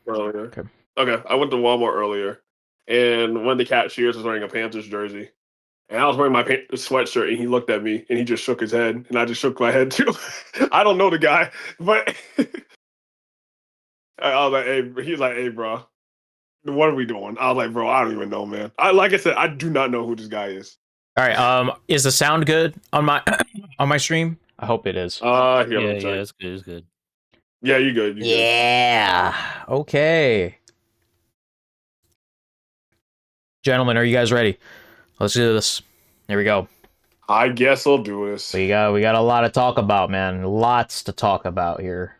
earlier. Okay. Okay, I went to Walmart earlier, and one of the cashiers was wearing a Panthers jersey, and I was wearing my sweatshirt, and he looked at me, and he just shook his head, and I just shook my head too. I don't know the guy, but I was like, "Hey," he was like, "Hey, bro, what are we doing?" I was like, "Bro, I don't even know, man. Like I said, I do not know who this guy is." All right. Is the sound good on my on my stream? I hope it is. Here, let me check. It's good. It's good. Yeah, you good. You good. Yeah. Okay. Gentlemen, are you guys ready? Let's do this. Here we go. I guess I'll do this. We got a lot to talk about, man. Lots to talk about here.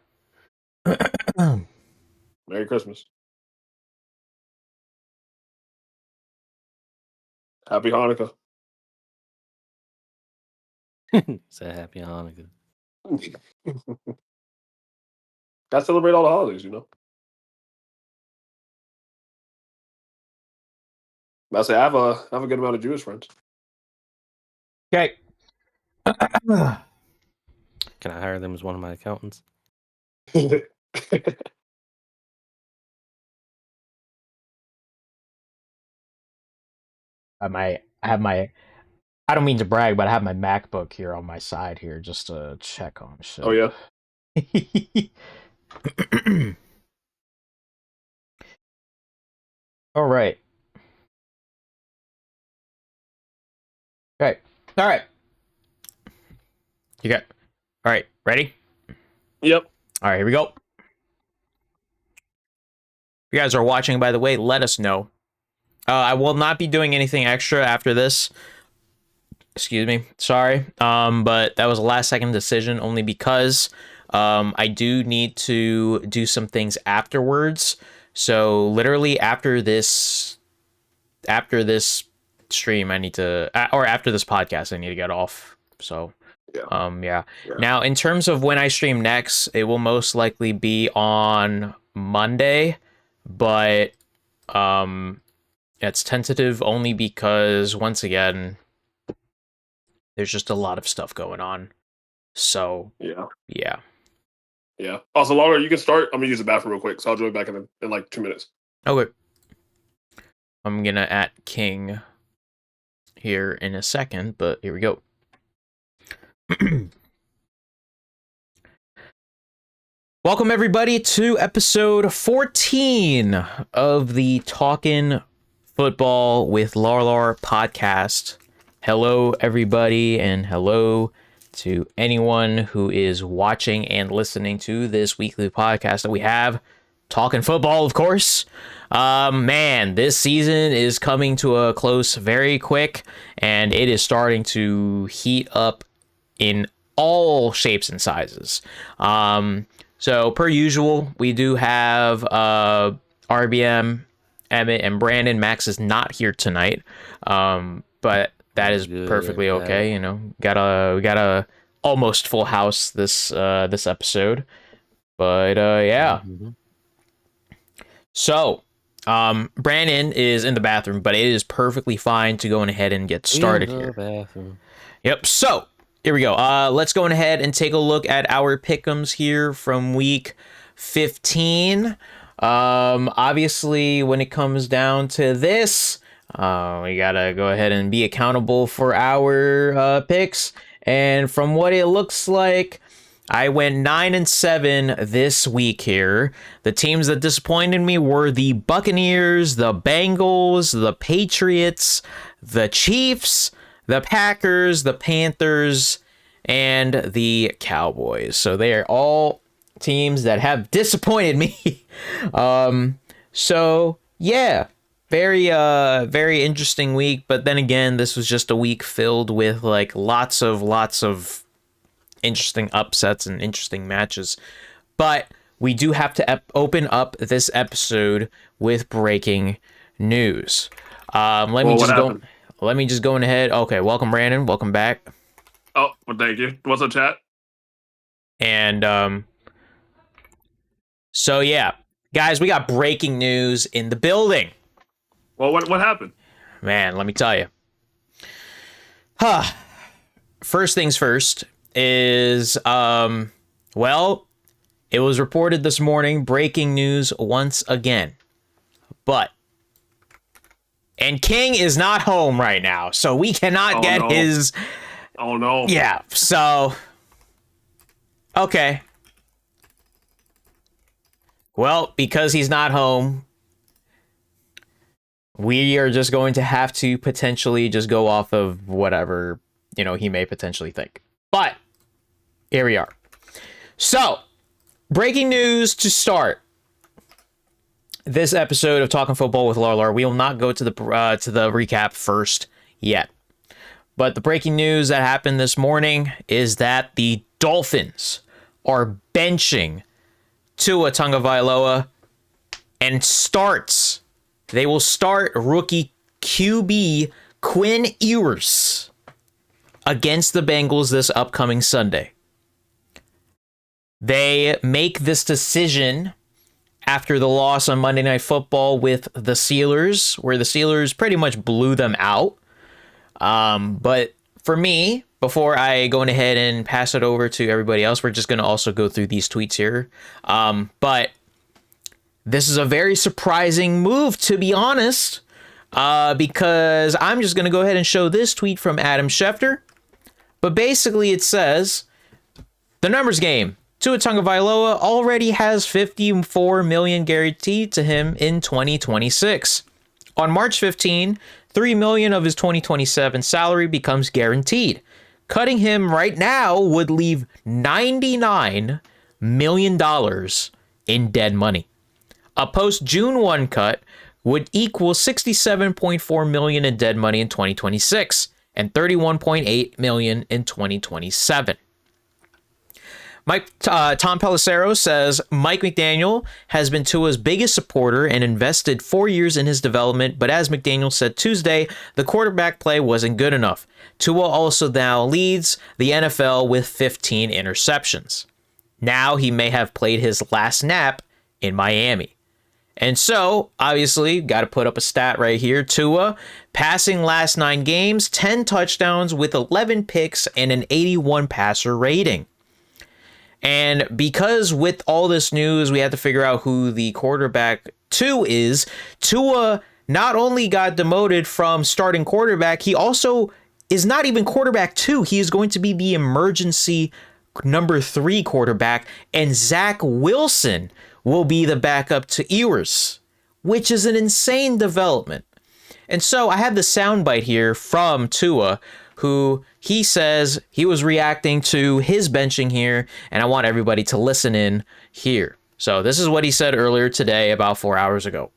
Merry Christmas. Happy Hanukkah. Say happy Hanukkah. I celebrate all the holidays, you know. I say I have a good amount of Jewish friends. Okay. Can I hire them as one of my accountants? I don't mean to brag, but I have my MacBook here on my side here just to check on shit. Oh yeah. All right. Okay. All right. You got. All right. Ready? Yep. All right. Here we go. If you guys are watching, by the way, let us know. I will not be doing anything extra after this. Excuse me. Sorry. But that was a last second decision only because I do need to do some things afterwards. So literally after this stream, I need to, or after this podcast, I need to get off. So yeah. Now, in terms of when I stream next, it will most likely be on Monday, but it's tentative only because once again, there's just a lot of stuff going on. So yeah. Also, Laura, you can start. I'm gonna use the bathroom real quick, so I'll join back in like 2 minutes. Okay. I'm gonna at King here in a second, but here we go. Welcome everybody to episode 14 of the Talkin' Football with LARLAR podcast. Hello everybody, and hello to anyone who is watching and listening to this weekly podcast that we have, Talkin' Football, of course. Man, this season is coming to a close very quick, and it is starting to heat up in all shapes and sizes. So per usual, we do have RBM, Emmett, and Brandon. Max is not here tonight, but that is perfectly okay. You know, we got a almost full house this episode, but yeah. So Brandon is in the bathroom, but it is perfectly fine to go ahead and get started here. Bathroom. Yep. So here we go. Let's go ahead and take a look at our pick'ems here from week 15. Obviously, when it comes down to this, we gotta go ahead and be accountable for our picks. And from what it looks like, I went 9-7 this week here. The teams that disappointed me were the Buccaneers, the Bengals, the Patriots, the Chiefs, the Packers, the Panthers, and the Cowboys. So they are all teams that have disappointed me. So yeah, very interesting week. But then again, this was just a week filled with like lots of interesting upsets and interesting matches. But we do have to open up this episode with breaking news. Let me just go ahead. Okay, welcome Brandon. Welcome back. Oh, well, thank you. What's up, chat? And so yeah, guys, we got breaking news in the building. Well, what happened? Man, let me tell you. First things first is well, It was reported this morning, breaking news once again. And King is not home right now, so we cannot get no. his... Oh, no. Yeah, so... Okay. Well, because he's not home, we are just going to have to potentially just go off of whatever, he may potentially think. But, here we are. So, breaking news to start this episode of Talking Football with LARLAR. We will not go to the recap first yet. But the breaking news that happened this morning is that the Dolphins are benching Tua Tagovailoa and they will start rookie QB Quinn Ewers against the Bengals this upcoming Sunday. They make this decision after the loss on Monday Night Football with the Steelers, where the Steelers pretty much blew them out. But for me, before I go ahead and pass it over to everybody else, we're just going to also go through these tweets here. But this is a very surprising move, to be honest, because I'm just going to go ahead and show this tweet from Adam Schefter. But basically it says, the numbers game. Tua Tagovailoa already has $54 million guaranteed to him in 2026. On March 15, $3 million of his 2027 salary becomes guaranteed. Cutting him right now would leave $99 million in dead money. A post-June 1 cut would equal $67.4 million in dead money in 2026 and $31.8 million in 2027. Tom Pelissero says Mike McDaniel has been Tua's biggest supporter and invested 4 years in his development, but as McDaniel said Tuesday, the quarterback play wasn't good enough. Tua also now leads the NFL with 15 interceptions. Now he may have played his last snap in Miami. And so, obviously, got to put up a stat right here. Tua, passing last 9 games, 10 touchdowns with 11 picks and an 81 passer rating. And because with all this news, we had to figure out who the quarterback 2 is. Tua not only got demoted from starting quarterback, he also is not even quarterback 2. He is going to be the emergency number 3 quarterback, and Zach Wilson will be the backup to Ewers, which is an insane development. And so I have the soundbite here from Tua, who he says he was reacting to his benching here, and I want everybody to listen in here. So this is what he said earlier today, about 4 hours ago.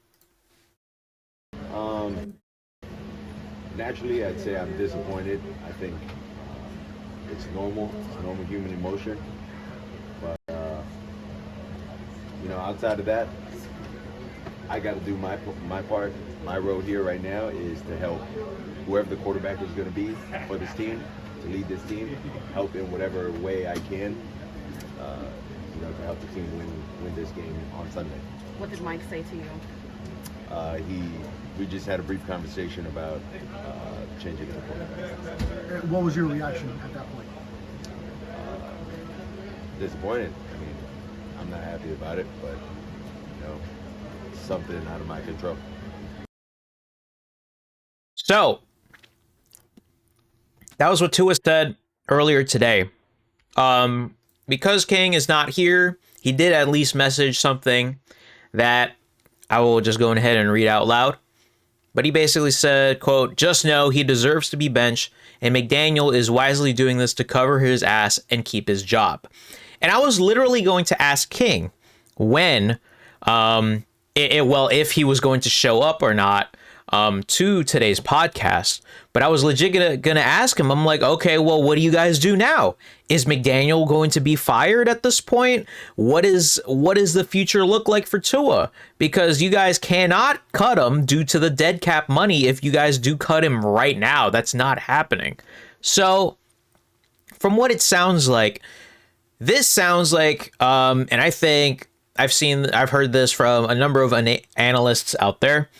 Naturally, I'd say I'm disappointed. I think it's normal. It's normal human emotion. But, outside of that, I got to do my part. My role here right now is to help whoever the quarterback is going to be for this team, to lead this team, help in whatever way I can, to help the team win this game on Sunday. What did Mike say to you? We just had a brief conversation about changing the quarterback. What was your reaction at that point? Disappointed. I mean, I'm not happy about it, but something out of my control. So that was what Tua said earlier today. Because King is not here, he did at least message something that I will just go ahead and read out loud. But he basically said, quote, "Just know he deserves to be benched, and McDaniel is wisely doing this to cover his ass and keep his job." And I was literally going to ask King when, if he was going to show up or not to today's podcast. But I was legit gonna ask him. I'm like, okay, well, what do you guys do now? Is McDaniel going to be fired at this point? What does the future look like for Tua? Because you guys cannot cut him due to the dead cap money. If you guys do cut him right now, that's not happening. So from what it sounds like, this sounds like, and I think I've heard this from a number of analysts out there,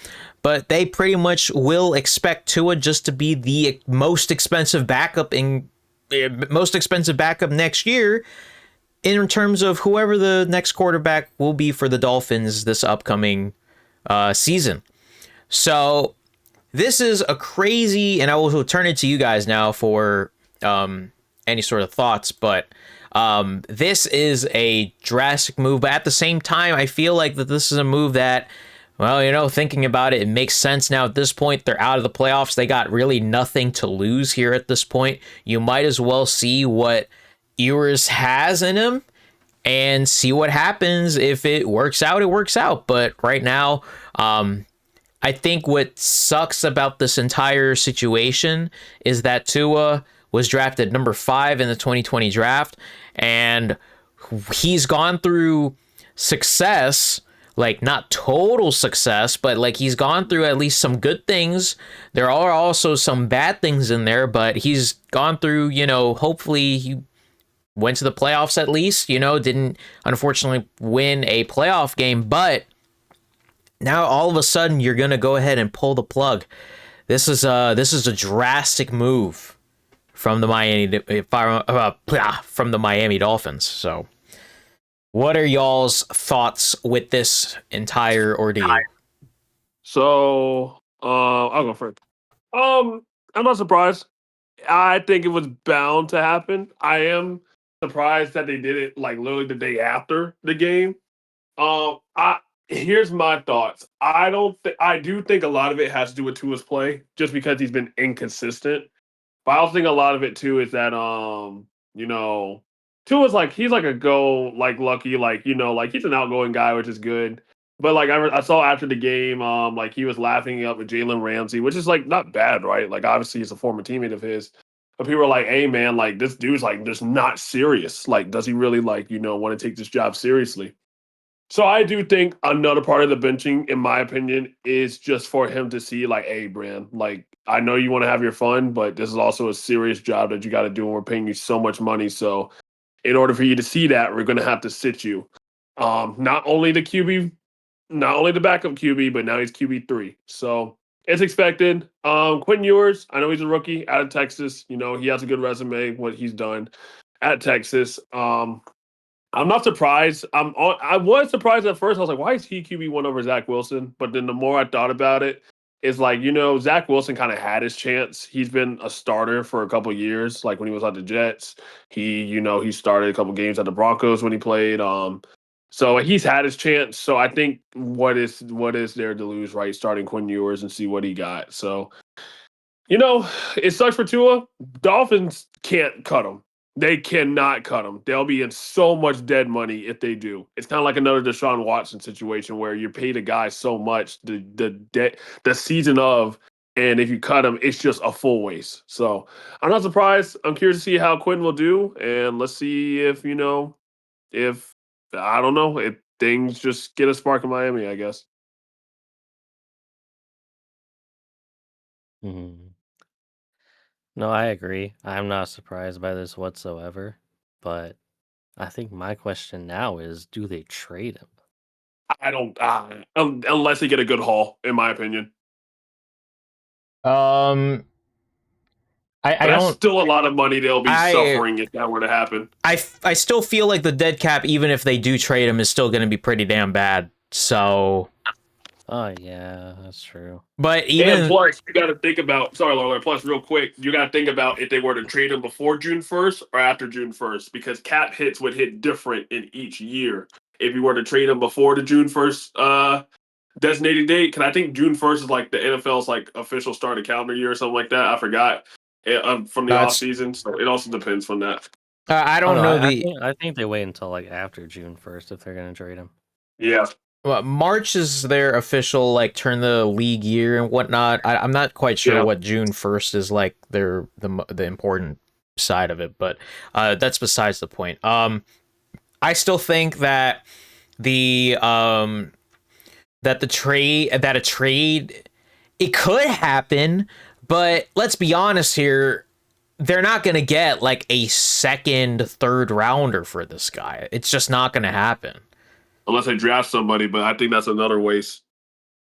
but they pretty much will expect Tua just to be the most expensive backup next year in terms of whoever the next quarterback will be for the Dolphins this upcoming season. So this is a crazy, and I will turn it to you guys now for any sort of thoughts, but this is a drastic move. But at the same time, I feel like that this is a move that, well, you know, thinking about it, it makes sense now at this point. They're out of the playoffs. They got really nothing to lose here at this point. You might as well see what Ewers has in him and see what happens. If it works out, it works out. But right now, I think what sucks about this entire situation is that Tua was drafted number 5 in the 2020 draft, and he's gone through success, like not total success, but like he's gone through at least some good things. There are also some bad things in there, but he's gone through, you know, hopefully he went to the playoffs at least, you know, didn't unfortunately win a playoff game, but now all of a sudden you're going to go ahead and pull the plug. This is a drastic move from the Miami Dolphins. So what are y'all's thoughts with this entire ordeal? So, I'll go first. I'm not surprised. I think it was bound to happen. I am surprised that they did it like literally the day after the game. Here's my thoughts. I do think a lot of it has to do with Tua's play, just because he's been inconsistent. But I also think a lot of it too is that you know, Tua's like he's like a lucky, like, you know, like he's an outgoing guy, which is good. But like I saw after the game, like he was laughing up with Jalen Ramsey, which is like not bad, right? Like obviously he's a former teammate of his. But people are like, hey man, like this dude's like just not serious. Like, does he really like, you know, want to take this job seriously? So I do think another part of the benching, in my opinion, is just for him to see like, hey, Brand, like I know you want to have your fun, but this is also a serious job that you got to do, and we're paying you so much money. So in order for you to see that, we're going to have to sit you. Not only the backup QB, but now he's QB3. So it's expected. Quentin Ewers, I know he's a rookie out of Texas. You know, he has a good resume, what he's done at Texas. I'm not surprised. I was surprised at first. I was like, why is he QB1 over Zach Wilson? But then the more I thought about it, it's like, you know, Zach Wilson kind of had his chance. He's been a starter for a couple of years. Like when he was at the Jets, he started a couple games at the Broncos when he played. So he's had his chance. So I think what is there to lose, right? Starting Quinn Ewers and see what he got. So, you know, it sucks for Tua. Dolphins can't cut him. They cannot cut him. They'll be in so much dead money if they do. It's kind of like another Deshaun Watson situation where you paid a guy so much the season of, and if you cut him, it's just a full waste. So I'm not surprised. I'm curious to see how Quinn will do, and let's see if I don't know, if things just get a spark in Miami, I guess. Mhm. No, I agree. I'm not surprised by this whatsoever. But I think my question now is, do they trade him? I don't, unless they get a good haul, in my opinion. I But that's don't. still a lot of money they'll be suffering if that were to happen. I still feel like the dead cap, even if they do trade him, is still going to be pretty damn bad. So. Oh yeah, that's true. But even and plus, you got to think about. Sorry, Lola. Plus, real quick, you got to think about if they were to trade him before June 1st or after June 1st, because cap hits would hit different in each year. If you were to trade him before the June 1st designated date, because I think June 1st is like the NFL's like official start of calendar year or something like that. I forgot from the off season, so it also depends from that. I don't know I think they wait until like after June 1st if they're gonna trade him. Yeah. Well, March is their official like turn the league year and whatnot. I'm not quite sure what June 1st is like. The important side of it, but that's besides the point. I still think that a trade it could happen, but let's be honest here. They're not going to get like a second, third rounder for this guy. It's just not going to happen. Unless they draft somebody, but I think that's another waste.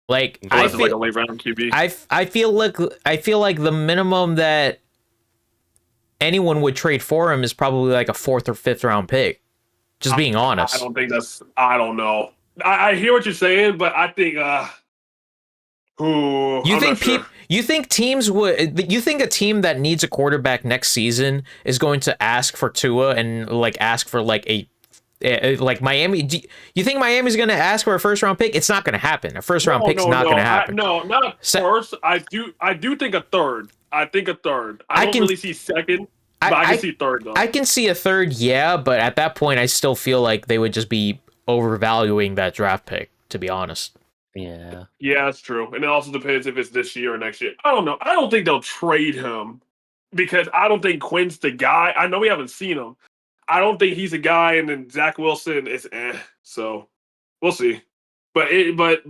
Like I feel like a late round QB. I feel like the minimum that anyone would trade for him is probably like a 4th or 5th round pick. Just being honest. I don't know. I hear what you're saying, but I think You I'm think not sure. you think teams would? You think a team that needs a quarterback next season is going to ask for Tua and like ask for like like Miami? You think Miami's going to ask for a first round pick? It's not going to happen. A first round pick's not going to happen. No, not a Se- first. I do think a third. I think a third. I I don't can really see second, but I can see third though. I can see a third, yeah, but at that point, I still feel like they would just be overvaluing that draft pick. To be honest. Yeah. Yeah, that's true. And it also depends if it's this year or next year. I don't know. I don't think they'll trade him because I don't think Quinn's the guy. I know we haven't seen him. I don't think he's a guy, and then Zach Wilson is So we'll see. But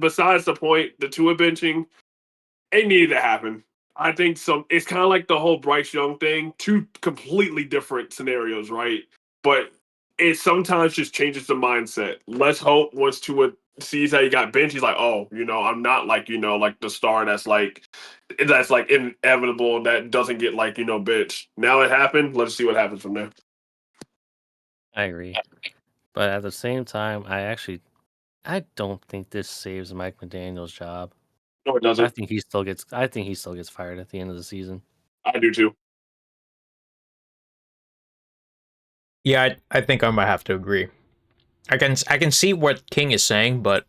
besides the point, the Tua benching, it needed to happen. I think it's kind of like the whole Bryce Young thing. Two completely different scenarios, right? But it sometimes just changes the mindset. Let's hope once Tua sees how he got benched, he's like, oh, I'm not like, like the star that's like inevitable that doesn't get like, benched. Now it happened. Let's see what happens from there. I agree. But at the same time, I don't think this saves Mike McDaniel's job. No, it I doesn't. think he still gets fired at the end of the season. I do too. Yeah, I think I might have to agree. I can see what King is saying, but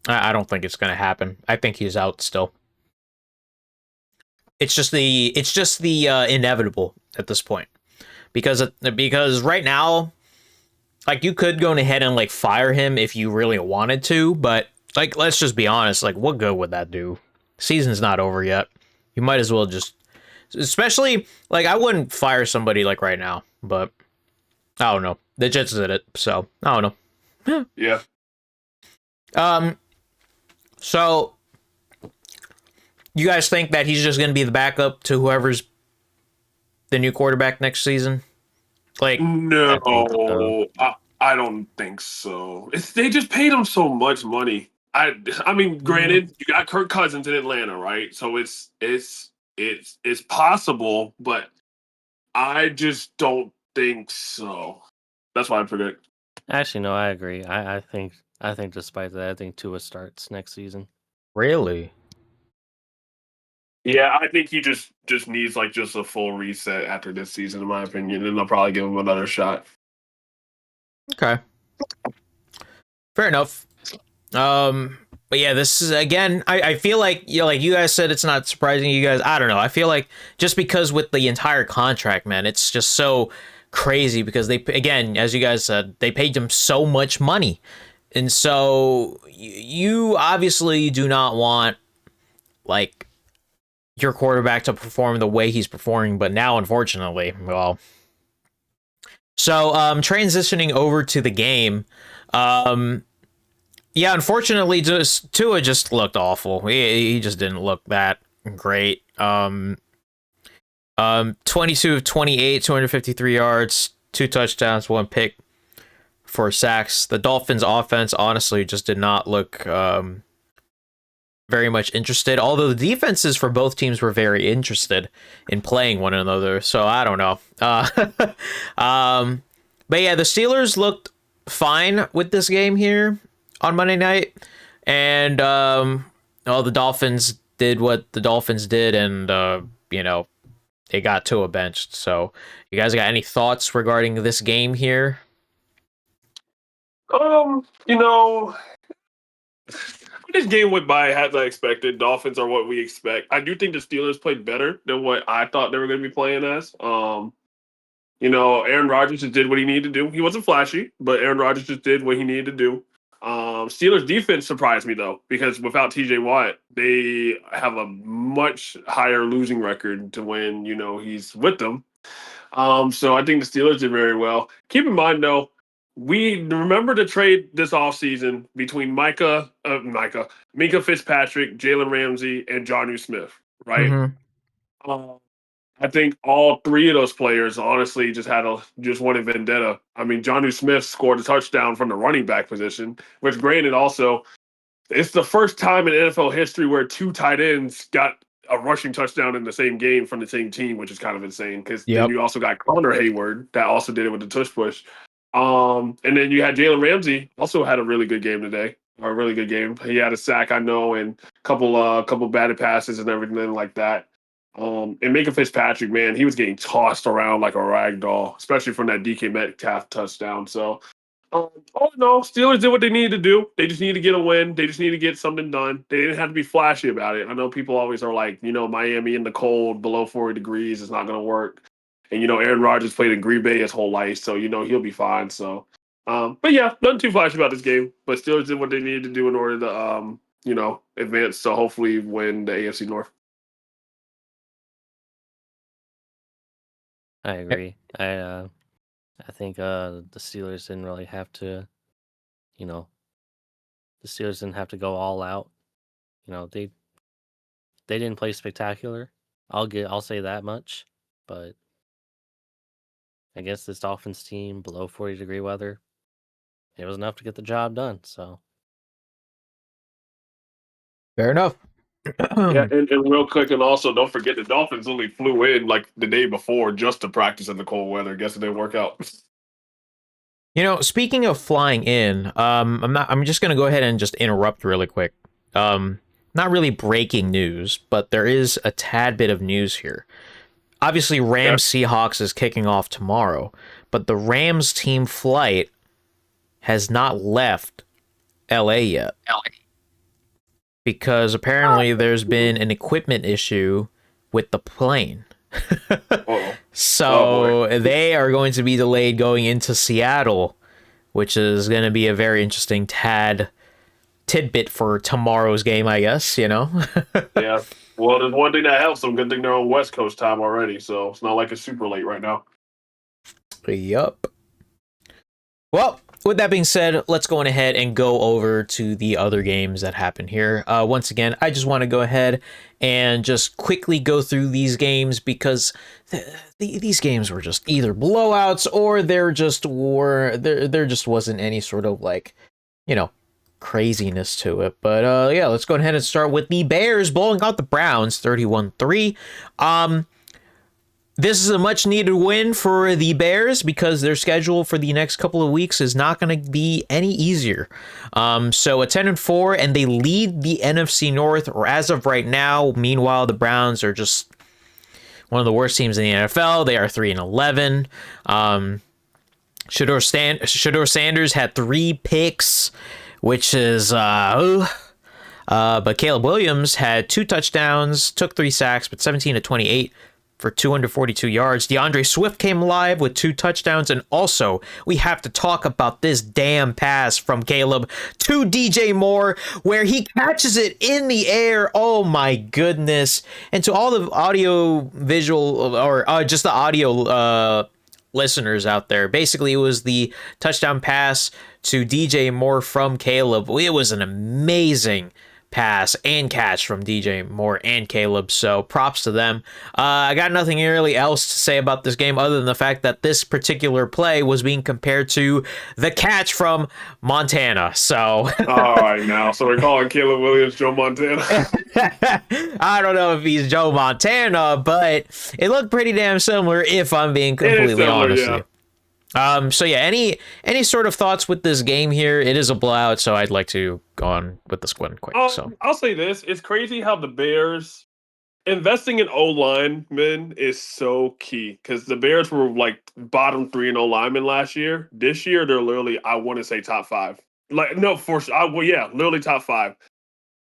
I don't think it's gonna happen. I think he's out still. It's just the inevitable at this point, because right now, like you could go ahead and like fire him if you really wanted to, but like let's just be honest, like what good would that do? Season's not over yet. You might as well just, especially like I wouldn't fire somebody like right now, but I don't know. The Jets did it, so I don't know. Yeah. So you guys think that he's just going to be the backup to whoever's the new quarterback next season? Like, No, I think so. I don't think so. They just paid him so much money. I mean, granted, you got Kirk Cousins in Atlanta, right? So it's possible, but I just don't think so. That's why I predict. Actually, no, I agree. I think despite that, I think Tua starts next season. really? Yeah, I think he just needs like just a full reset after this season, in my opinion, and they'll probably give him another shot. Okay. Fair enough. But yeah, this is again. I feel like like you guys said, it's not surprising you guys. I don't know. I feel like just because with the entire contract, man, it's just so crazy because they again, as you guys said, they paid him so much money, and so you obviously do not want like your quarterback to perform the way he's performing. But now, unfortunately, well. So transitioning over to the game. Yeah, unfortunately, Tua just looked awful. He just didn't look that great. 22 of 28, 253 yards, 2 touchdowns, 1 pick, 4 sacks. The Dolphins' offense honestly just did not look very much interested. Although the defenses for both teams were very interested in playing one another. So I don't know. But yeah, the Steelers looked fine with this game here on Monday night, and the Dolphins did what the Dolphins did, and they got Tua benched. So you guys got any thoughts regarding this game here? This game went by as I expected. Dolphins are what we expect. I do think the Steelers played better than what I thought they were going to be playing as. Aaron Rodgers just did what he needed to do. He wasn't flashy, but Aaron Rodgers just did what he needed to do. Steelers defense surprised me though, because without TJ Watt, they have a much higher losing record to when he's with them. So I think the Steelers did very well. Keep in mind though, we remember the trade this offseason between Micah Fitzpatrick, Jalen Ramsey, and Jonnu Smith, right? Mm-hmm. I think all three of those players honestly just wanted vendetta. I mean, Jonnu Smith scored a touchdown from the running back position, which granted also, it's the first time in NFL history where 2 tight ends got a rushing touchdown in the same game from the same team, which is kind of insane because then you also got Connor Hayward that also did it with the tush push. And then you had Jalen Ramsey also had a really good game today, or a really good game. He had a sack, I know, and couple batted passes and everything like that. And Minka Fitzpatrick, man, he was getting tossed around like a rag doll, especially from that DK Metcalf touchdown. So, all in all, Steelers did what they needed to do. They just need to get a win. They just need to get something done. They didn't have to be flashy about it. I know people always are like, Miami in the cold, below 40 degrees is not going to work. And, Aaron Rodgers played in Green Bay his whole life, so, he'll be fine. So, but yeah, nothing too flashy about this game. But Steelers did what they needed to do in order to, advance to hopefully win the AFC North. I agree. I think the Steelers didn't really have to, the Steelers didn't have to go all out. They didn't play spectacular. I'll say that much, but against this Dolphins team below 40-degree weather, it was enough to get the job done. So Fair enough. Yeah, and real quick, and also don't forget the Dolphins only flew in like the day before just to practice in the cold weather. Guess it didn't work out. Speaking of flying in, I'm just gonna go ahead and just interrupt really quick. Not really breaking news, but there is a tad bit of news here. Obviously, Rams Seahawks is kicking off tomorrow, but the Rams team flight has not left LA yet. Because apparently there's been an equipment issue with the plane. So they are going to be delayed going into Seattle, which is going to be a very interesting tidbit for tomorrow's game, I guess, Yeah. Well, there's one thing that helps them. Good thing they're on West Coast time already, so it's not like it's super late right now. Yup. Well, with that being said, let's go on ahead and go over to the other games that happened here. Once again, I just want to go ahead and just quickly go through these games because these games were just either blowouts or there just wasn't any sort of craziness to it. But yeah, let's go ahead and start with the Bears blowing out the Browns 31-3. This is a much needed win for the Bears because their schedule for the next couple of weeks is not going to be any easier. So at 10-4, and they lead the NFC North, or as of right now. Meanwhile, the Browns are just one of the worst teams in the NFL. They are 3-11. Shador Sanders had 3 picks, which is but Caleb Williams had 2 touchdowns, took 3 sacks, but 17-28 for 242 yards. DeAndre Swift came alive with 2 touchdowns, and also we have to talk about this damn pass from Caleb to DJ Moore where he catches it in the air. Oh my goodness. And to all the audio visual or just the audio listeners out there, basically it was the touchdown pass to DJ Moore from Caleb. It was an amazing pass and catch from DJ Moore and Caleb, so props to them. I got nothing really else to say about this game other than the fact that this particular play was being compared to the catch from Montana. So all right, now so we're calling Caleb Williams Joe Montana. I don't know if he's Joe Montana, but it looked pretty damn similar if I'm being completely honest with you. So yeah, any sort of thoughts with this game here? It is a blowout, so I'd like to go on with this one quick. So I'll say this: it's crazy how the Bears investing in O linemen is so key because the Bears were like bottom 3 in O linemen last year. This year, they're literally, I want to say, top 5. Literally top 5.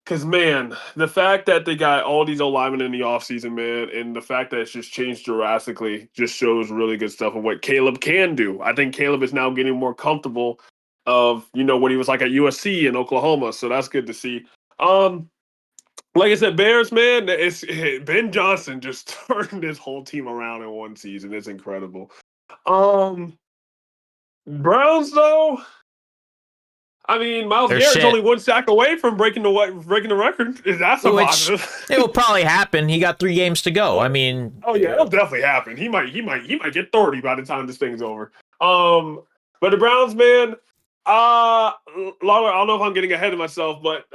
Because, man, the fact that they got all these O-linemen in the offseason, man, and the fact that it's just changed drastically just shows really good stuff of what Caleb can do. I think Caleb is now getting more comfortable of, what he was like at USC in Oklahoma, so that's good to see. Like I said, Bears, man, Ben Johnson just turned this whole team around in one season. It's incredible. Browns, though, I mean, Myles Garrett's only 1 sack away from breaking the record. That's a positive. It will probably happen. He got 3 games to go. I mean, it'll definitely happen. He might get 30 by the time this thing's over. But the Browns, man, I don't know if I'm getting ahead of myself, but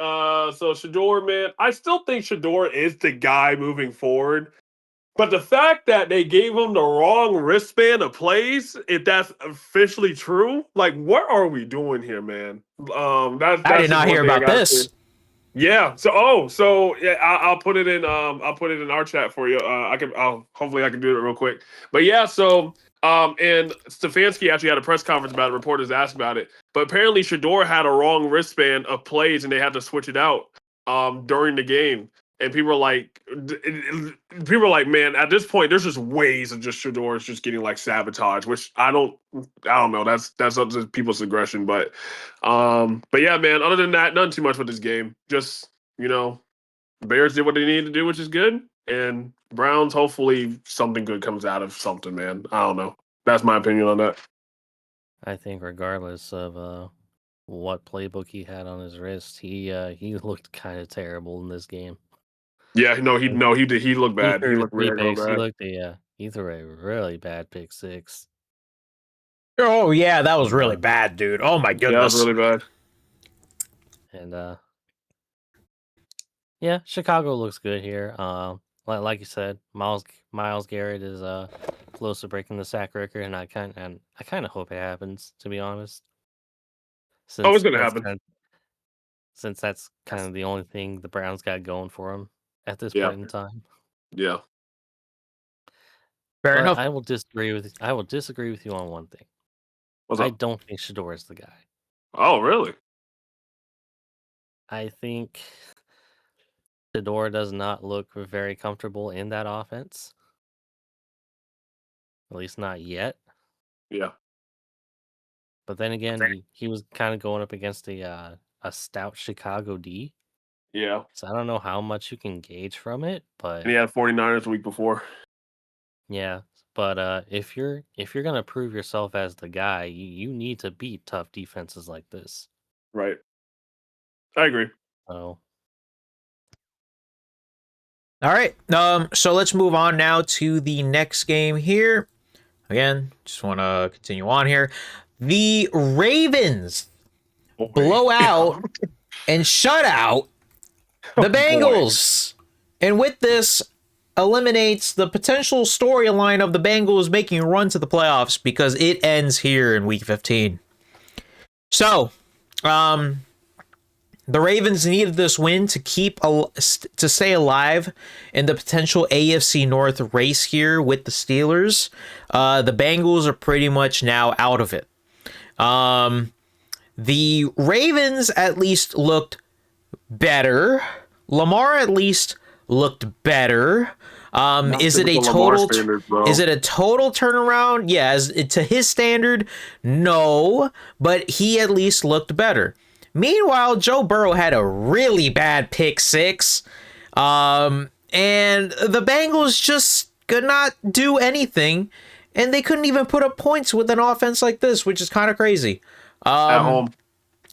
so Shador, man, I still think Shador is the guy moving forward. But the fact that they gave him the wrong wristband of plays, if that's officially true, like what are we doing here, man? That's I did just not one hear thing I about gotta say. this. Yeah. So yeah, I'll put it in. I'll put it in our chat for you. Hopefully I can do it real quick. But yeah. So and Stefanski actually had a press conference about it. Reporters asked about it. But apparently Shador had a wrong wristband of plays, and they had to switch it out during the game. And people are like, man, at this point, there's just ways of just Shador is just getting like sabotage, which I don't know. That's up to people's aggression, but yeah, man. Other than that, nothing too much with this game. Just Bears did what they needed to do, which is good, and Browns. Hopefully, something good comes out of something, man. I don't know. That's my opinion on that. I think regardless of what playbook he had on his wrist, he looked kind of terrible in this game. Yeah, no, he did. He looked He bad. He threw looked three real picks. bad. He threw a really bad pick six. Oh yeah, that was really Uh, bad, dude. Oh my Yeah, that was goodness. really bad. And yeah, Chicago looks good here. Like you said, Miles Garrett is close to breaking the sack record, and I kind of hope it happens, to be honest. Oh, it's Since gonna that's happen. kind of the only thing the Browns got going for them at this Yeah, point in time. yeah. Fair But enough. I will disagree with you on one thing. What's I up? don't think Shador is the guy. Oh, really? I think Shador does not look very comfortable in that offense. At least not yet. Yeah. But then again, he was kind of going up against a stout Chicago D. Yeah. So I don't know how much you can gauge from it, but And he had 49ers the week before. yeah. But if you're gonna prove yourself as the guy, you need to beat tough defenses like this. Right. I agree. So All right. So let's move on now to the next game here. Again, just want to continue on here. The Ravens Boy. blow out and shut out the Boy. Bengals. And with this, eliminates the potential storyline of the Bengals making a run to the playoffs because it ends here in week 15. So, the Ravens needed this win to to stay alive in the potential AFC North race here with the Steelers. The Bengals are pretty much now out of it. The Ravens at least looked better. Lamar at least looked better. Is it a total? Is it a total turnaround? Yeah, to his standard, no. But he at least looked better. Meanwhile, Joe Burrow had a really bad pick six, and the Bengals just could not do anything, and they couldn't even put up points with an offense like this, which is kind of crazy. At home.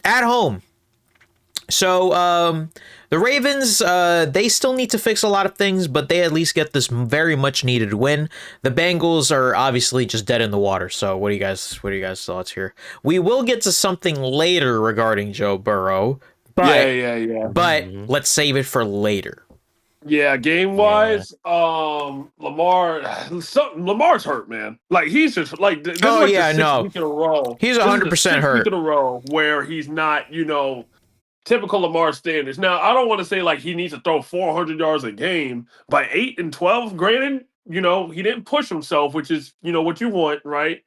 At home. So the Ravens, they still need to fix a lot of things, but they at least get this very much needed win. The Bengals are obviously just dead in the water. So what are you guys thoughts here? We will get to something later regarding Joe Burrow, but Yeah. but let's save it for later. Yeah, game wise, Lamar's hurt, man. Like he's just like this is like the sixth week in a row. He's 100% hurt. Week in a row where he's not, typical Lamar standards. Now, I don't want to say like he needs to throw 400 yards a game, but 8 and 12, granted, he didn't push himself, which is, what you want, right?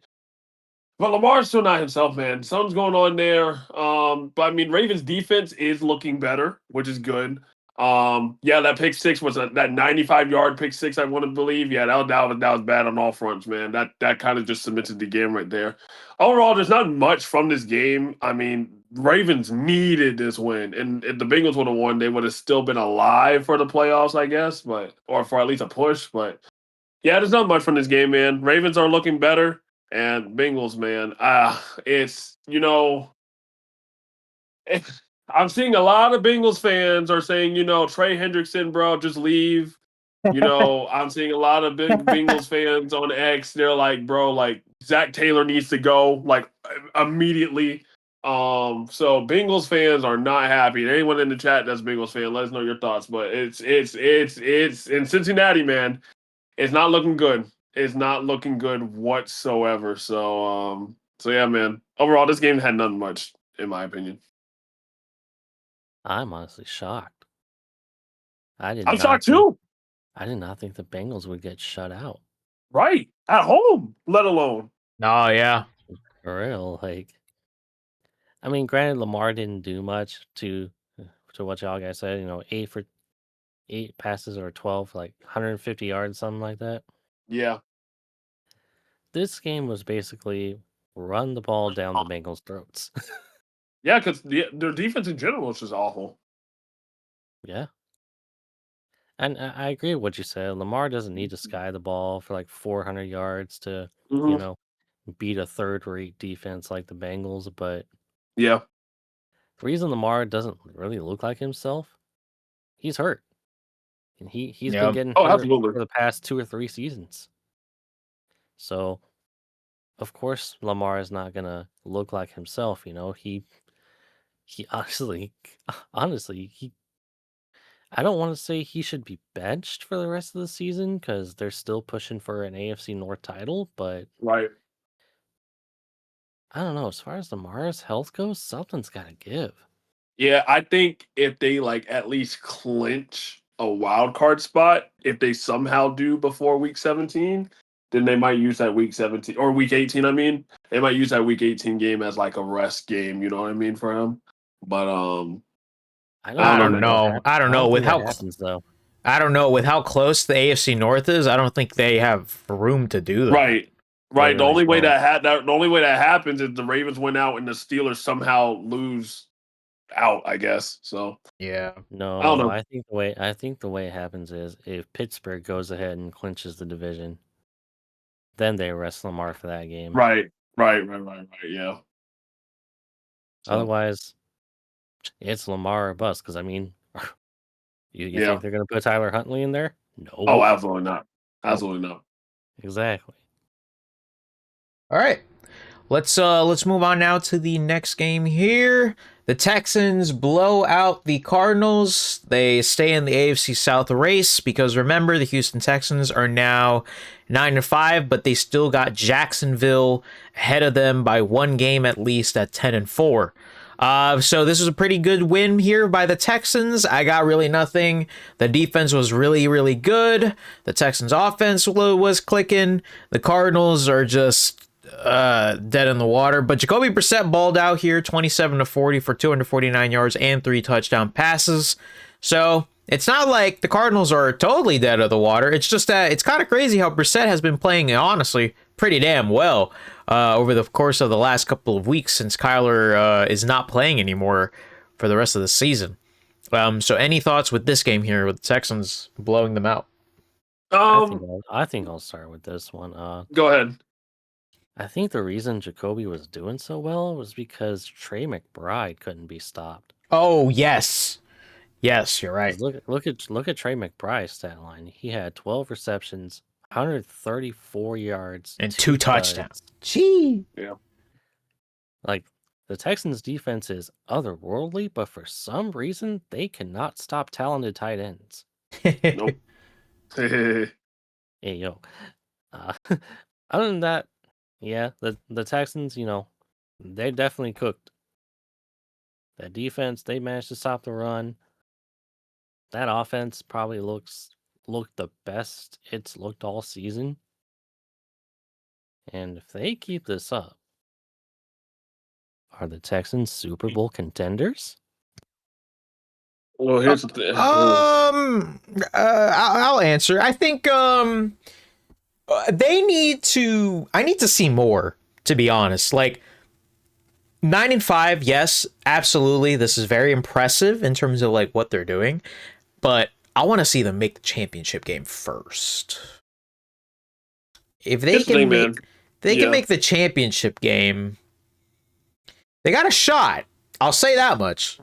But Lamar's still not himself, man. Something's going on there. But I mean, Ravens defense is looking better, which is good. Yeah, that pick six was that 95-yard pick six, I want to believe. Yeah, that was bad on all fronts, man. That kind of just cemented the game right there. Overall, there's not much from this game. I mean, Ravens needed this win, and if the Bengals would have won, they would have still been alive for the playoffs, I guess, or for at least a push. But yeah, there's not much from this game, man. Ravens are looking better, and Bengals, man, it's I'm seeing a lot of Bengals fans are saying, Trey Hendrickson, bro, just leave. I'm seeing a lot of big Bengals fans on X. They're like, bro, like Zach Taylor needs to go like immediately. So Bengals fans are not happy. And anyone in the chat that's a Bengals fan, let us know your thoughts. But it's in Cincinnati, man. It's not looking good. It's not looking good whatsoever. So yeah, man. Overall, this game had nothing much, in my opinion. I'm honestly shocked. I did I'm not shocked think too. I did not think the Bengals would get shut out. Right. At home, let alone. Oh yeah. For real, like I mean, granted, Lamar didn't do much to what y'all guys said. 8 passes or 12, like 150 yards, something like that. Yeah. This game was basically run the ball down the Bengals' throats. Yeah, because their defense in general is just awful. Yeah. And I agree with what you said. Lamar doesn't need to sky the ball for like 400 yards to, you Mhm. know, beat a third-rate defense like the Bengals. But Yeah. the reason Lamar doesn't really look like himself, he's hurt. And he's been Yeah. getting Oh, hurt absolutely. for the past 2 or 3 seasons. So, of course, Lamar is not gonna look like himself. He honestly, I don't want to say he should be benched for the rest of the season because they're still pushing for an AFC North title. But Right. I don't know. As far as Lamar's health goes, something's got to give. Yeah, I think if they like at least clinch a wild card spot, if they somehow do before week 17, then they might use that week 17 or week 18. I mean, they might use that week 18 game as like a rest game. You know what I mean for him. But I I I don't don't don't think know, man. that. know. I don't I know don't with think that how happens though. I don't know with how close the AFC North is. I don't think they have room to do that. Right. They Right. The really only way don't. the only way that happens is the Ravens win out and the Steelers somehow lose out, I guess. So Yeah. I don't No, know. I think the way it happens is if Pittsburgh goes ahead and clinches the division, then they arrest Lamar for that game. Right. Right. Yeah. So Otherwise, it's Lamar or bust. Because I mean, you yeah. think they're gonna put Tyler Huntley in there? Oh, Nope. absolutely not. Nope. Absolutely not. Exactly. All right. Let's move on now to the next game here. The Texans blow out the Cardinals. They stay in the AFC South race because remember the Houston Texans are now 9-5, but they still got Jacksonville ahead of them by one game at least at 10-4. So this was a pretty good win here by the Texans. I got really nothing. The defense was really, really good. The Texans offense was clicking. The Cardinals are just dead in the water. But Jacoby Brissett balled out here 27-40 for 249 yards and 3 touchdown passes. So it's not like the Cardinals are totally dead of the water. It's just that it's kind of crazy how Brissett has been playing, honestly, pretty damn well over the course of the last couple of weeks since Kyler is not playing anymore for the rest of the season. So any thoughts with this game here with the Texans blowing them out? I think I'll start with this one. Go ahead. I think the reason Jacoby was doing so well was because Trey McBride couldn't be stopped. Oh, yes. Yes, you're right. 'Cause look at Trey McBride's stat line. He had 12 receptions, 134 yards, And 2 touchdowns. tuds. Gee. Yeah. Like the Texans defense is otherworldly, but for some reason they cannot stop talented tight ends. Nope. Hey yo. Other than that, yeah, the Texans, they definitely cooked. That defense, they managed to stop the run. That offense probably looked the best it's looked all season. And if they keep this up, are the Texans Super Bowl contenders? Well, here's the thing. I'll answer. I think they need to. I need to see more, to be honest. Like 9-5, yes, absolutely. This is very impressive in terms of like what they're doing, but I want to see them make the championship game first. If they can make the championship game, they got a shot. I'll say that much.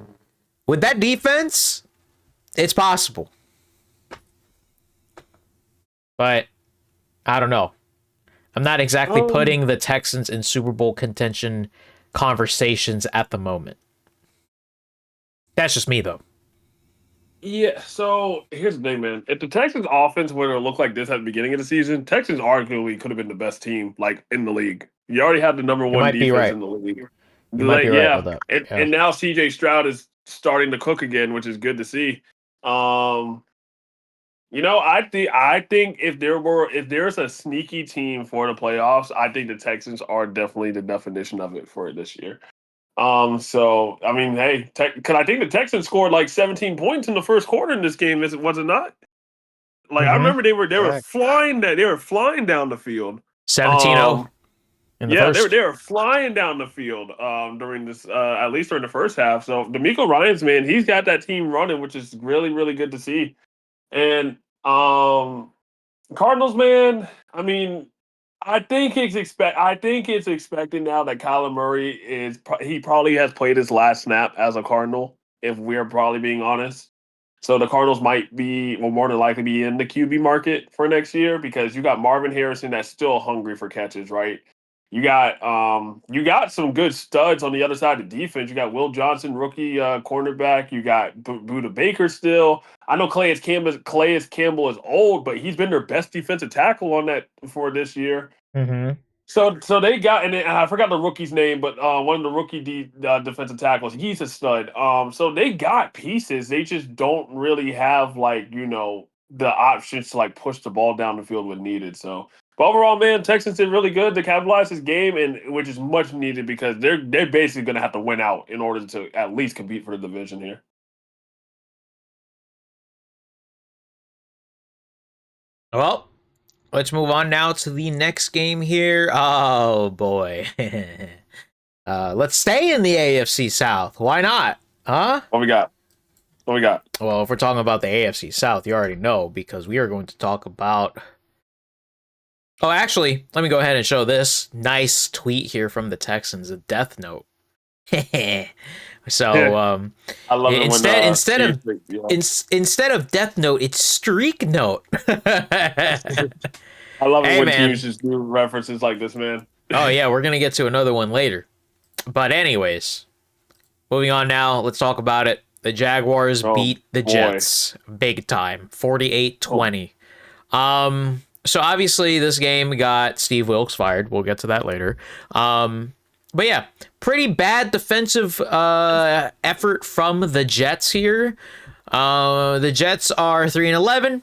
With that defense, it's possible. But I don't know. I'm not exactly putting the Texans in Super Bowl contention conversations at the moment. That's just me, though. Yeah, so here's the thing, man. If the Texans offense would have looked like this at the beginning of the season, Texans arguably could have been the best team like in the league. You already have the number You one might be defense right. in the league. You might be right with Yeah, that. and Yeah. and now CJ Stroud is starting to cook again, which is good to see. Um, I think if there's a sneaky team for the playoffs, I think the Texans are definitely the definition of it for it this year. So I mean, hey, because I think the Texans scored like 17 points in the first quarter in this game, was it not? Like I remember they were Correct. flying down the field. 17-0 in the Yeah, first. they were flying down the field during this at least during the first half. So D'Amico Ryans, man, he's got that team running, which is really really good to see. And Cardinals, man, I mean, I think it's expected now that Kyler Murray he probably has played his last snap as a Cardinal, if we're probably being honest. So the Cardinals will more than likely be in the QB market for next year because you got Marvin Harrison that's still hungry for catches, right? You got some good studs on the other side of the defense. You got Will Johnson, rookie cornerback. You got Buda Baker still. I know Calais Campbell is old, but he's been their best defensive tackle on that for this year. Mm-hmm. So they got, and I forgot the rookie's name, but one of the rookie defensive tackles, he's a stud. So they got pieces. They just don't really have the options to like push the ball down the field when needed. So, but overall, man, Texans did really good to capitalize this game, and which is much needed because they're basically going to have to win out in order to at least compete for the division here. Well, let's move on now to the next game here. Oh boy. Let's stay in the AFC South. Why not? Huh? What we got? Well, if we're talking about the AFC South, you already know because we are going to talk about. Oh, actually, let me go ahead and show this nice tweet here from the Texans, a death note. So, I love it instead of death note, it's streak note. I love it Hey, when man. teams just do references like this, man. Oh yeah, we're gonna get to another one later. But anyways, moving on now, let's talk about it. The Jaguars beat the Jets big time, 48-20. So obviously this game got Steve Wilkes fired. We'll get to that later. But yeah, pretty bad defensive effort from the Jets here. The Jets are 3-11.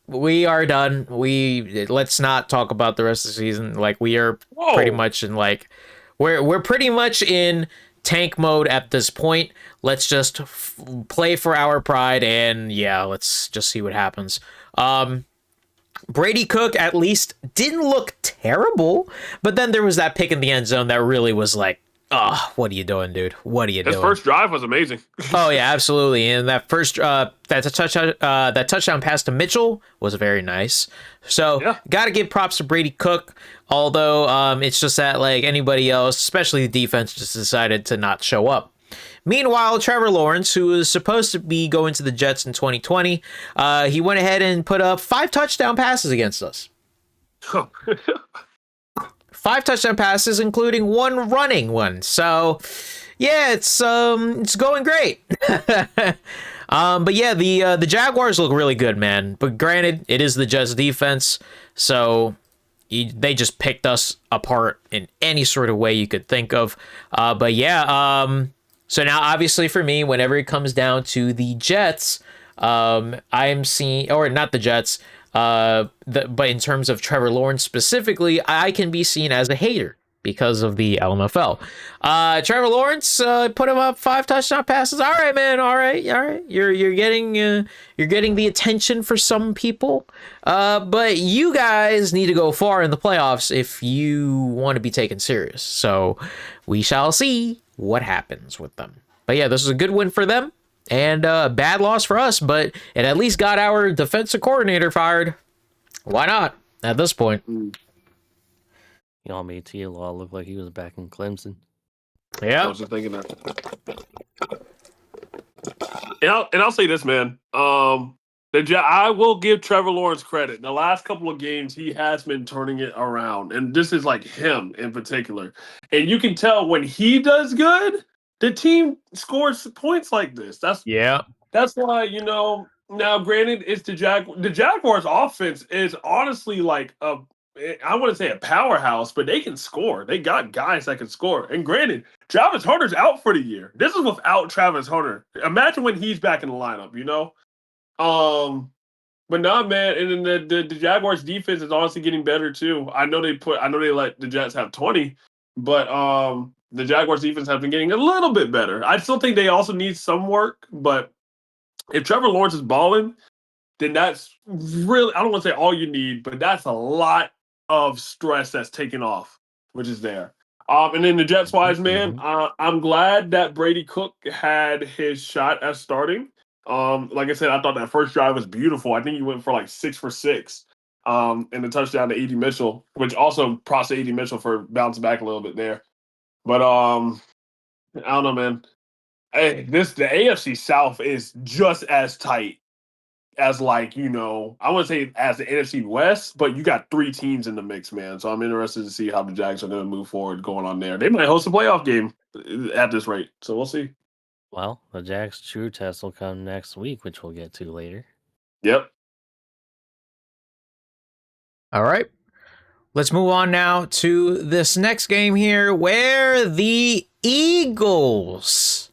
We are done. Let's not talk about the rest of the season. Like we are pretty much in we're pretty much in tank mode at this point. Let's just play for our pride and yeah, let's just see what happens. Brady Cook at least didn't look terrible, but then there was that pick in the end zone that really was like, oh, what are you doing, dude? What are you doing? His first drive was amazing. Oh yeah, absolutely. And that first that touchdown pass to Mitchell was very nice. So gotta give props to Brady Cook. Although it's just that like anybody else, especially the defense, just decided to not show up. Meanwhile, Trevor Lawrence, who was supposed to be going to the Jets in 2020, he went ahead and put up 5 touchdown passes against us. 5 touchdown passes, including 1 running one. So, yeah, it's going great. But yeah, the Jaguars look really good, man. But granted, it is the Jets defense, so they just picked us apart in any sort of way you could think of. But yeah, so now obviously for me, whenever it comes down to the Jets, I'm seeing, or not the Jets, but in terms of Trevor Lawrence specifically, I can be seen as a hater because of the LMFL. Trevor Lawrence put him up 5 touchdown passes. All right, man. All right. You're getting the attention for some people, but you guys need to go far in the playoffs if you want to be taken serious. So we shall see what happens with them. But yeah, this is a good win for them. And bad loss for us, but it at least got our defensive coordinator fired. Why not at this point? Y'all made T.L.L. look like he was back in Clemson. Yeah, I was just thinking that. And I'll say this, man. I will give Trevor Lawrence credit. In the last couple of games, he has been turning it around, and this is like him in particular. And you can tell when he does good, the team scores points like this. That's why, now granted, it's the Jaguars offense is honestly like I wouldn't say a powerhouse, but they can score. They got guys that can score. And granted, Travis Hunter's out for the year. This is without Travis Hunter. Imagine when he's back in the lineup, But nah, man, and then the Jaguars defense is honestly getting better too. I know they let the Jets have 20, but the Jaguars defense have been getting a little bit better. I still think they also need some work, but if Trevor Lawrence is balling, then that's really, I don't want to say all you need, but that's a lot of stress that's taken off, which is there. And then the Jets wise, man, I'm glad that Brady Cook had his shot at starting. Like I said, I thought that first drive was beautiful. I think he went for like 6 for 6. And the touchdown to Edie Mitchell, which also props to Edie Mitchell for bouncing back a little bit there. But I don't know, man. Hey, the AFC South is just as tight as I wouldn't say as the NFC West, but you got 3 teams in the mix, man. So I'm interested to see how the Jags are going to move forward going on there. They might host a playoff game at this rate, so we'll see. Well, the Jags true test will come next week, which we'll get to later. Yep. All right. Let's move on now to this next game here where the Eagles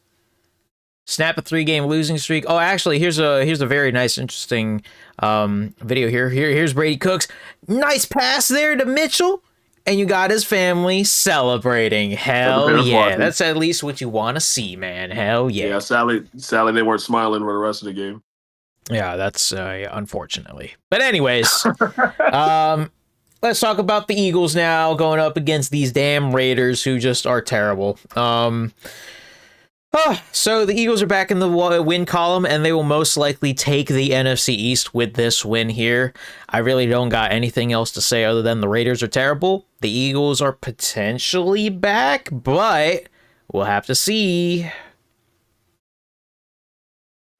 snap a 3-game losing streak. Oh, actually, here's a very nice, interesting video here. Here's Brady Cook's nice pass there to Mitchell, and you got his family celebrating. Hell yeah, that's at least what you want to see, man. Hell yeah. Yeah, sadly, they weren't smiling for the rest of the game. Yeah, that's unfortunately. But anyways, let's talk about the Eagles now going up against these damn Raiders who just are terrible. So the Eagles are back in the win column, and they will most likely take the NFC East with this win here. I really don't got anything else to say other than the Raiders are terrible. The Eagles are potentially back, but we'll have to see.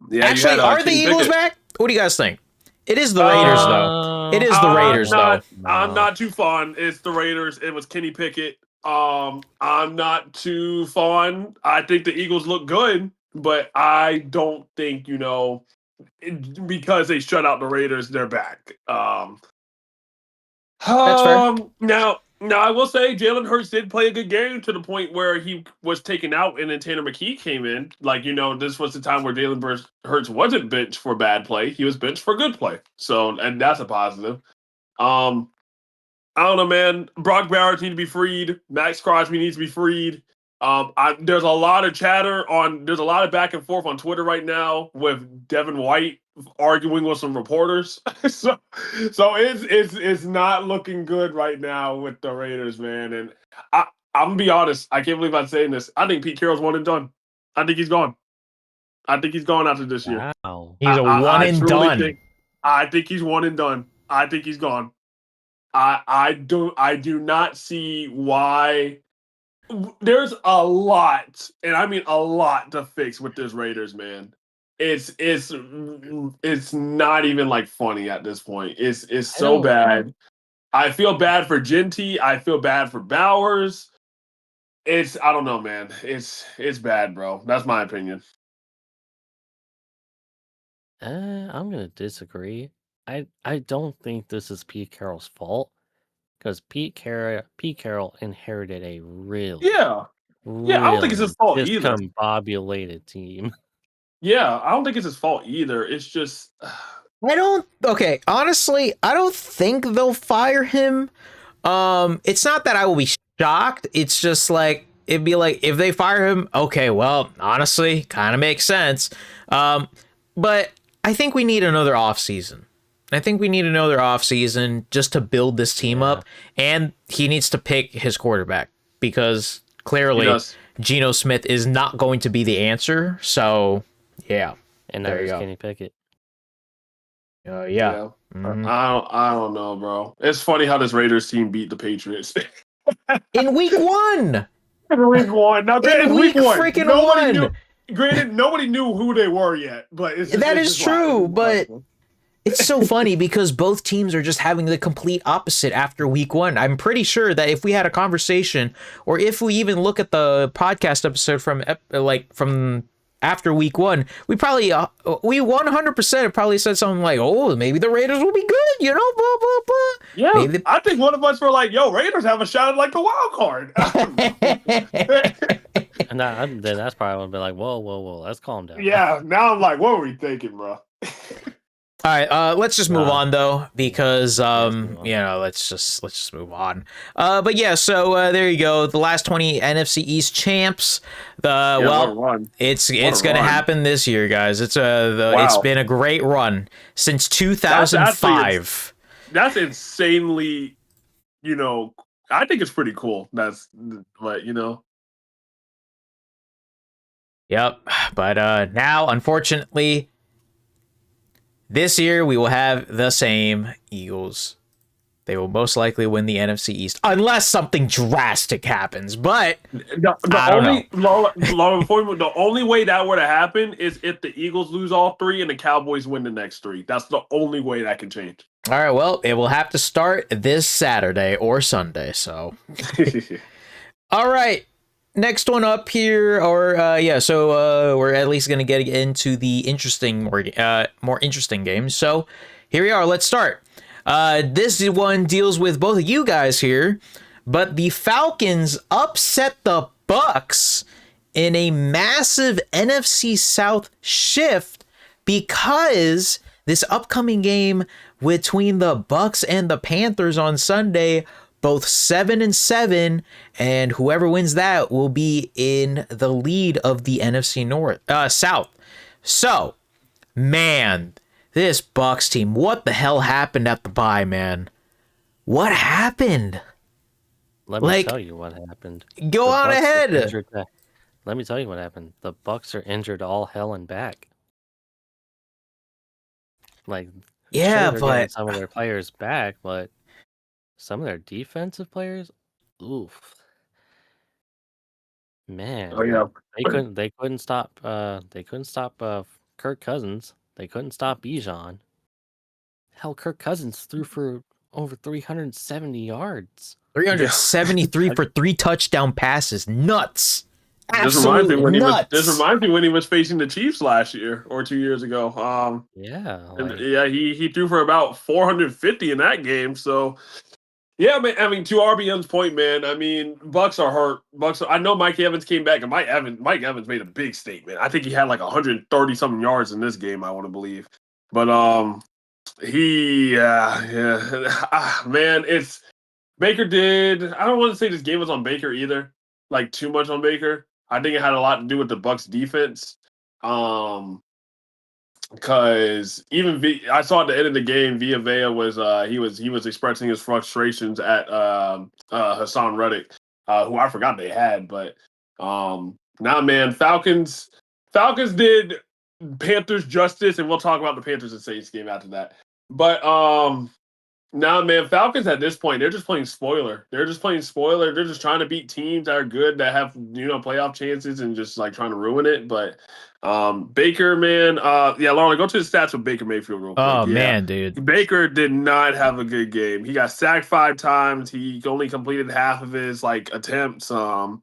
Yeah, actually, are the Eagles back? What do you guys think? It is the Raiders, though. It is the Raiders, though. I'm not too fond. It's the Raiders. It was Kenny Pickett. I'm not too fond. I think the Eagles look good, but I don't think, because they shut out the Raiders, they're back. That's fair. Now I will say Jalen Hurts did play a good game to the point where he was taken out and then Tanner McKee came in. This was the time where Jalen Hurts wasn't benched for bad play. He was benched for good play. So, and that's a positive. I don't know, man. Brock Bowers needs to be freed. Max Crosby needs to be freed. There's a lot of there's a lot of back and forth on Twitter right now with Devin White arguing with some reporters. so it's not looking good right now with the Raiders, man. And I'm gonna be honest. I can't believe I'm saying this. I think Pete Carroll's one and done. I think he's gone. I think he's gone after this year. Wow. He's a one and done. I think he's one and done. I think he's gone. I do not see why. There's a lot, and I mean a lot to fix with this Raiders, man. It's not even like funny at this point. It's so bad. I feel bad for Genty. I feel bad for Bowers. I don't know, man. It's bad, bro. That's my opinion. I'm gonna disagree. I don't think this is Pete Carroll's fault because Pete Carroll inherited a really I don't think it's his fault either. Discombobulated team. Yeah, I don't think it's his fault either. It's just honestly, I don't think they'll fire him. It's not that I will be shocked. It's just like it'd be like if they fire him, okay, well, honestly, kind of makes sense. But I think we need another offseason. I think we need another offseason just to build this team up, and he needs to pick his quarterback because clearly Geno Smith is not going to be the answer. So, yeah. And now there's Kenny Pickett. Yeah. Mm-hmm. I don't know, bro. It's funny how this Raiders team beat the Patriots in week 1. In week 1. Now, in week 1. Freaking one. Granted, nobody knew who they were yet, but that is true. But it's so funny because both teams are just having the complete opposite after week 1. I'm pretty sure that if we had a conversation, or if we even look at the podcast episode from after week 1, we 100% probably said something like, "Oh, maybe the Raiders will be good," Blah blah blah. Yeah, Maybe I think one of us were like, "Yo, Raiders have a shot at like the wild card." And then that's probably would be like, whoa, let's calm down. Yeah, now I'm like, what were we thinking, bro? All right, let's just move on though, because move on. let's just move on. But yeah, so there you go. The last 20 NFC East champs. what a Well, run. it's What a gonna run. happen this year, guys. It's Wow. been a great run since 2005. That's insanely, I think it's pretty cool. But Yep. But now, unfortunately, this year we will have the same Eagles. They will most likely win the NFC East unless something drastic happens. But I don't know. The only way that were to happen is if the Eagles lose all 3 and the Cowboys win the next 3. That's the only way that can change. All right, well, it will have to start this Saturday or Sunday. So, all right, next one up here, So we're at least gonna get into the more interesting games. So here we are. Let's start. This one deals with both of you guys here, but the Falcons upset the Bucks in a massive NFC South shift because this upcoming game between the Bucks and the Panthers on Sunday, both 7-7, and whoever wins that will be in the lead of the NFC South. So, man, this Bucks team, what the hell happened at the bye, man? What happened? Let me tell you what happened. Go on ahead. Let me tell you what happened. The Bucks are injured all hell and back. Like, yeah, sure, but some of their players back, but some of their defensive players, oof, man. Oh yeah, They couldn't stop Kirk Cousins. They couldn't stop Bijan. Hell, Kirk Cousins threw for over 370 yards. 373 for 3 touchdown passes. Nuts. This reminds me Absolutely when he was facing the Chiefs last year or 2 years ago. Yeah, He threw for about 450 in that game. So yeah, man. I mean, to RBM's point, man. I mean, Bucks are hurt. I know Mike Evans came back, and Mike Evans made a big statement. I think he had like 130 something yards in this game. I want to believe, but man, it's Baker did. I don't want to say this game was on Baker either. Like too much on Baker. I think it had a lot to do with the Bucks defense. Because I saw at the end of the game, Villa was he was expressing his frustrations at Hassan Reddick, who I forgot they had, but man, Falcons did Panthers justice, and we'll talk about the Panthers and Saints game after that. But man, Falcons at this point, they're just playing spoiler. They're just trying to beat teams that are good, that have playoff chances, and just like trying to ruin it. But Baker, man, Lauren, go to the stats with Baker Mayfield real quick. Oh man, dude. Baker did not have a good game. He got sacked 5 times. He only completed half of his attempts. 2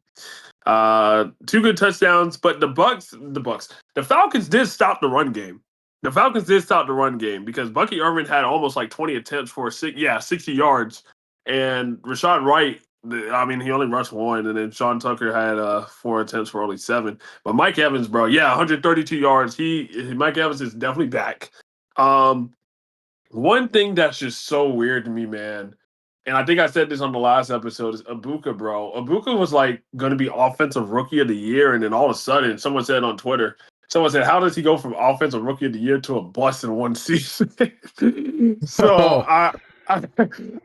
good touchdowns, but the Falcons did stop the run game. Because Bucky Irvin had almost like 20 attempts for 60 yards, and Rashad Wright, he only rushed 1, and then Sean Tucker had 4 attempts for only 7. But Mike Evans, bro, 132 yards. Mike Evans is definitely back. One thing that's just so weird to me, man, and I think I said this on the last episode, is Ibuka, bro. Ibuka was like going to be Offensive Rookie of the Year, and then all of a sudden, someone said on Twitter, how does he go from Offensive Rookie of the Year to a bust in 1 season? So I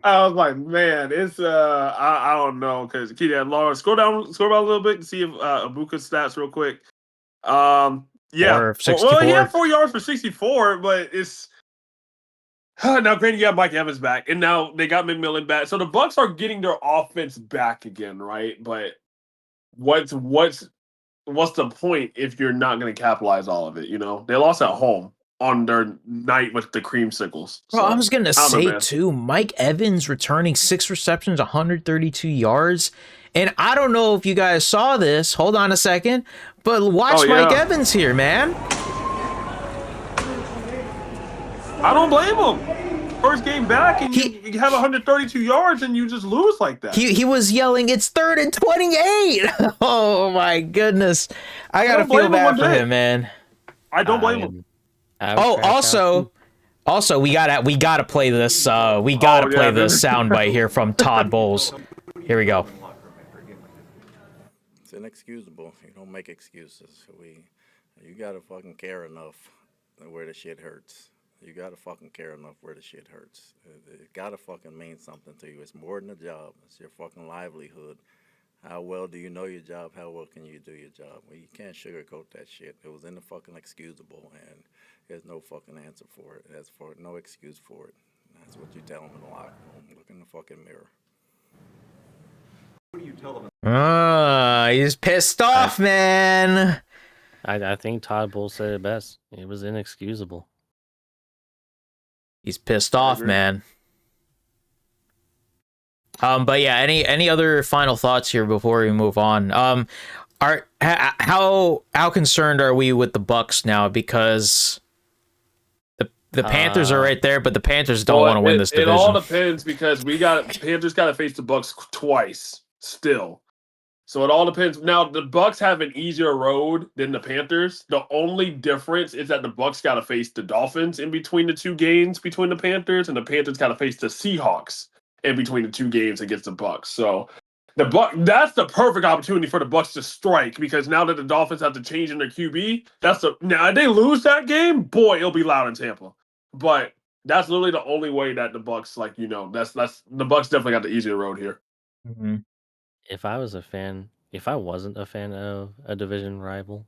was like, man, it's I don't know, because Laura, scroll down a little bit to see if Ibuka's stats real quick. Or 64. Well, he had 4 yards for 64, but it's now granted you have Mike Evans back, and now they got McMillan back, so the Bucks are getting their offense back again, right? But what's the point if you're not going to capitalize all of it? They lost at home. on their night with the creamsicles. Bro, I was gonna I don't know, say man. too, Mike Evans returning 6 receptions, 132 yards. And I don't know if you guys saw this. Hold on a second. But watch Oh, Mike yeah. Evans here, man. I don't blame him. First game back, and you have 132 yards, and you just lose like that. He was yelling, "It's 3rd and 28." Oh my goodness. I gotta feel bad for him, man. I don't blame him. Oh, also, we gotta play this. We gotta play this soundbite here from Todd Bowles. Here we go. It's inexcusable. You don't make excuses. You gotta fucking care enough where the shit hurts. You gotta fucking care enough where the shit hurts. It gotta fucking mean something to you. It's more than a job. It's your fucking livelihood. How well do you know your job? How well can you do your job? Well, you can't sugarcoat that shit. It was in the fucking excusable, and there's no fucking answer for it. There's no excuse for it. That's what you tell them in the locker room. Look in the fucking mirror. What do you tell them? He's pissed off, man. I think Todd Bowles said it best. It was inexcusable. He's pissed off, man. But yeah, any other final thoughts here before we move on? How concerned are we with the Bucks now? Because the Panthers are right there, but the Panthers don't want to win this division. It all depends because Panthers got to face the Bucks twice still. So it all depends. Now the Bucks have an easier road than the Panthers. The only difference is that the Bucks got to face the Dolphins in between the two games between the Panthers, and the Panthers got to face the Seahawks in between the two games against the Bucks. So that's the perfect opportunity for the Bucks to strike, because now that the Dolphins have to change in their QB, now if they lose that game, boy, it'll be loud in Tampa. But that's literally the only way that the Bucks, that's the Bucks definitely got the easier road here. Mm-hmm. If I wasn't a fan of a division rival,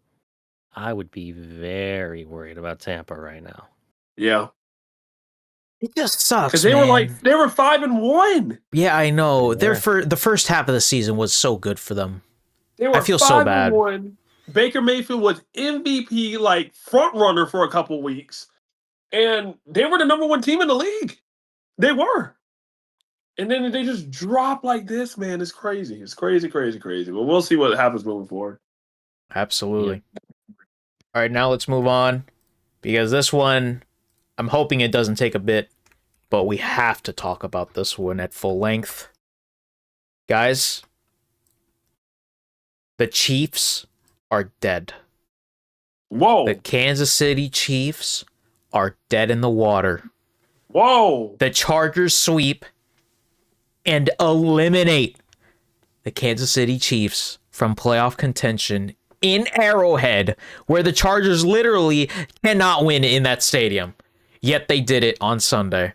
I would be very worried about Tampa right now. Yeah. It just sucks, because they were 5-1. Yeah, I know. Yeah. The first half of the season was so good for them. I feel so bad. Baker Mayfield was MVP front runner for a couple weeks, and they were the number 1 team in the league. They were. And then they just drop like this, man. It's crazy. It's crazy. But we'll see what happens moving forward. Absolutely. Yeah. All right, now let's move on, because this one, I'm hoping it doesn't take a bit, but we have to talk about this one at full length. Guys, the Chiefs are dead. Whoa. The Kansas City Chiefs are dead in the water. Whoa. The Chargers sweep and eliminate the Kansas City Chiefs from playoff contention in Arrowhead, where the Chargers literally cannot win in that stadium. Yet they did it on Sunday.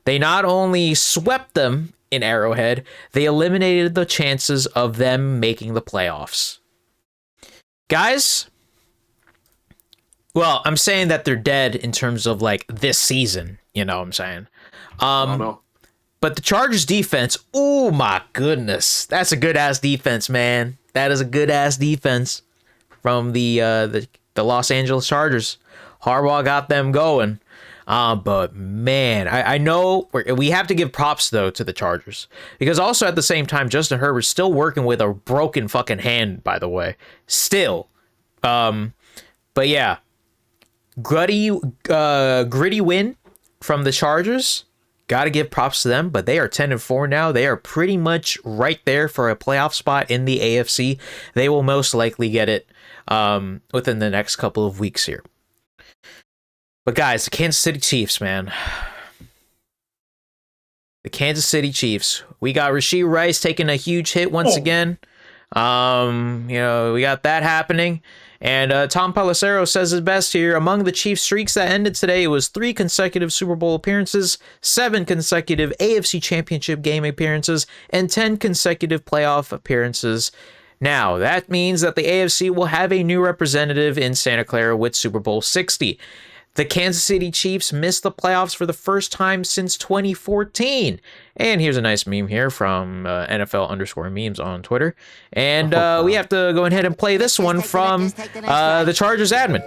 They not only swept them in Arrowhead, they eliminated the chances of them making the playoffs. Guys, well, I'm saying that they're dead in terms of this season, you know what I'm saying? I don't know. But the Chargers defense, oh my goodness, that's a good ass defense, man. That is a good ass defense from the Los Angeles Chargers. Harbaugh got them going. But man, I know we have to give props though to the Chargers, because also at the same time, Justin Herbert's still working with a broken fucking hand, by the way. Still. But yeah, gritty win from the Chargers. Got to give props to them, but they are 10-4 now. They are pretty much right there for a playoff spot in the AFC. They will most likely get it within the next couple of weeks here. But guys, the Kansas City Chiefs, man. The Kansas City Chiefs. We got Rashee Rice taking a huge hit once again. We got that happening. And Tom Pelissero says it best here. Among the Chiefs' streaks that ended today, it was 3 consecutive Super Bowl appearances, 7 consecutive AFC Championship game appearances, and 10 consecutive playoff appearances. Now, that means that the AFC will have a new representative in Santa Clara with Super Bowl 60. The Kansas City Chiefs missed the playoffs for the first time since 2014. And here's a nice meme here from NFL_memes on Twitter. And we have to go ahead and play this one from the Chargers admin.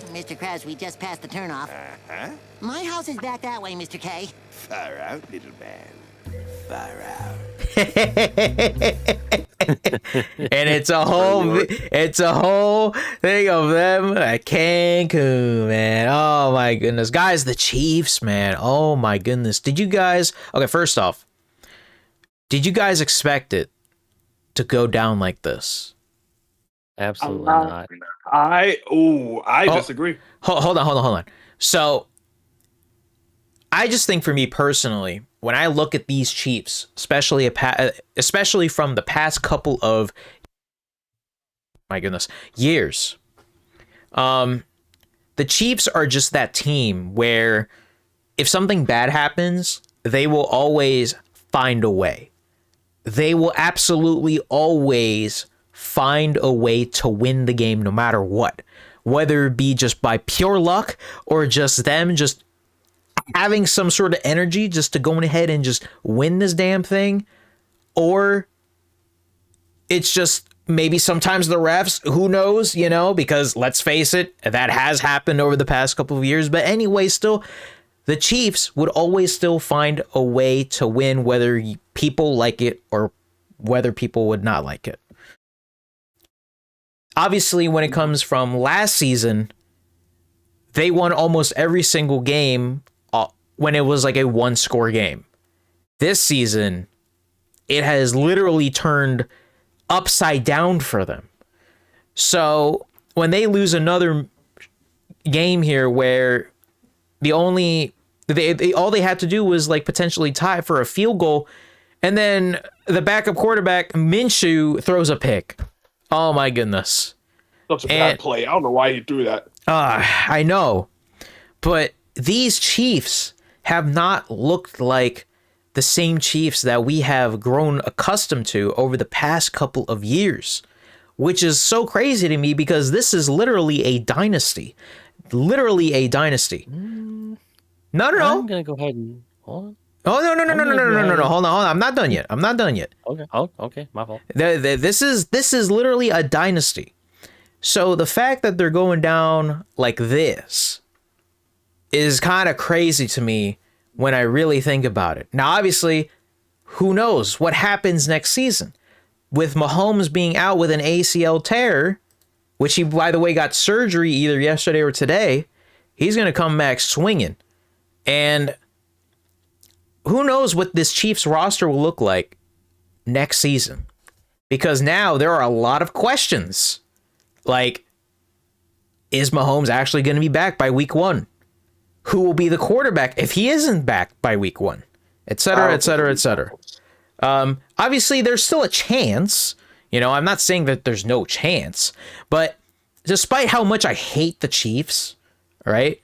Mr. Krause, we just passed the turnoff. Uh-huh. My house is back that way, Mr. K. Far out, little man. Far out. And it's a whole thing of them at Cancun, man. Oh my goodness, guys, the Chiefs, man. Oh my goodness, did you guys? Okay, first off, did you guys expect it to go down like this? Absolutely not. I disagree. Hold on. So, I just think for me personally, when I look at these Chiefs, especially from the past couple of years, the Chiefs are just that team where if something bad happens, they will always find a way. They will absolutely always find a way to win the game no matter what, whether it be just by pure luck or just them just having some sort of energy just to go ahead and just win this damn thing, or it's just maybe sometimes the refs, who knows, because let's face it, that has happened over the past couple of years. But anyway, still, the Chiefs would always still find a way to win, whether people like it or whether people would not like it. Obviously, when it comes from last season, they won almost every single game when it was like a one-score game. This season, it has literally turned upside down for them. So when they lose another game here where all they had to do was like potentially tie for a field goal, and then the backup quarterback Minshew throws a pick. Oh my goodness. That's a bad play. I don't know why he threw that. I know. But these Chiefs have not looked like the same Chiefs that we have grown accustomed to over the past couple of years, which is so crazy to me because this is literally a dynasty. Literally a dynasty. No. I'm going to go ahead and hold on. Oh, no. Hold on. I'm not done yet. Okay. Oh, okay. My fault. This is literally a dynasty. So the fact that they're going down like this is kind of crazy to me when I really think about it. Now, obviously, who knows what happens next season with Mahomes being out with an ACL tear, which he, by the way, got surgery either yesterday or today. He's going to come back swinging. And who knows what this Chiefs roster will look like next season? Because now there are a lot of questions. Like, is Mahomes actually going to be back by week 1? Who will be the quarterback if he isn't back by week 1? Et cetera, et cetera, et cetera. Obviously, there's still a chance. I'm not saying that there's no chance. But despite how much I hate the Chiefs, right?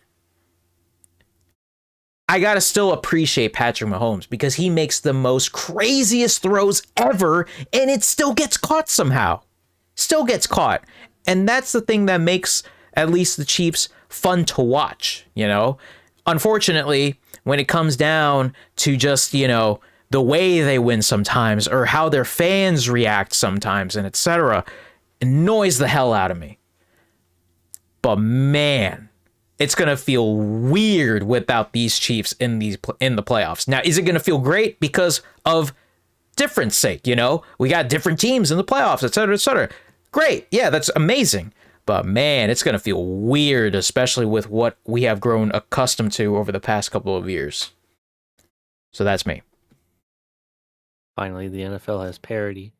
I got to still appreciate Patrick Mahomes because he makes the most craziest throws ever, and it still gets caught somehow. Still gets caught. And that's the thing that makes at least the Chiefs fun to watch, Unfortunately, when it comes down to just, the way they win sometimes or how their fans react sometimes and etc., it annoys the hell out of me. But man, it's going to feel weird without these Chiefs in the playoffs. Now, is it going to feel great because of difference sake? We got different teams in the playoffs, et cetera, et cetera. Great. Yeah, that's amazing. But man, it's going to feel weird, especially with what we have grown accustomed to over the past couple of years. So that's me. Finally, the NFL has parity.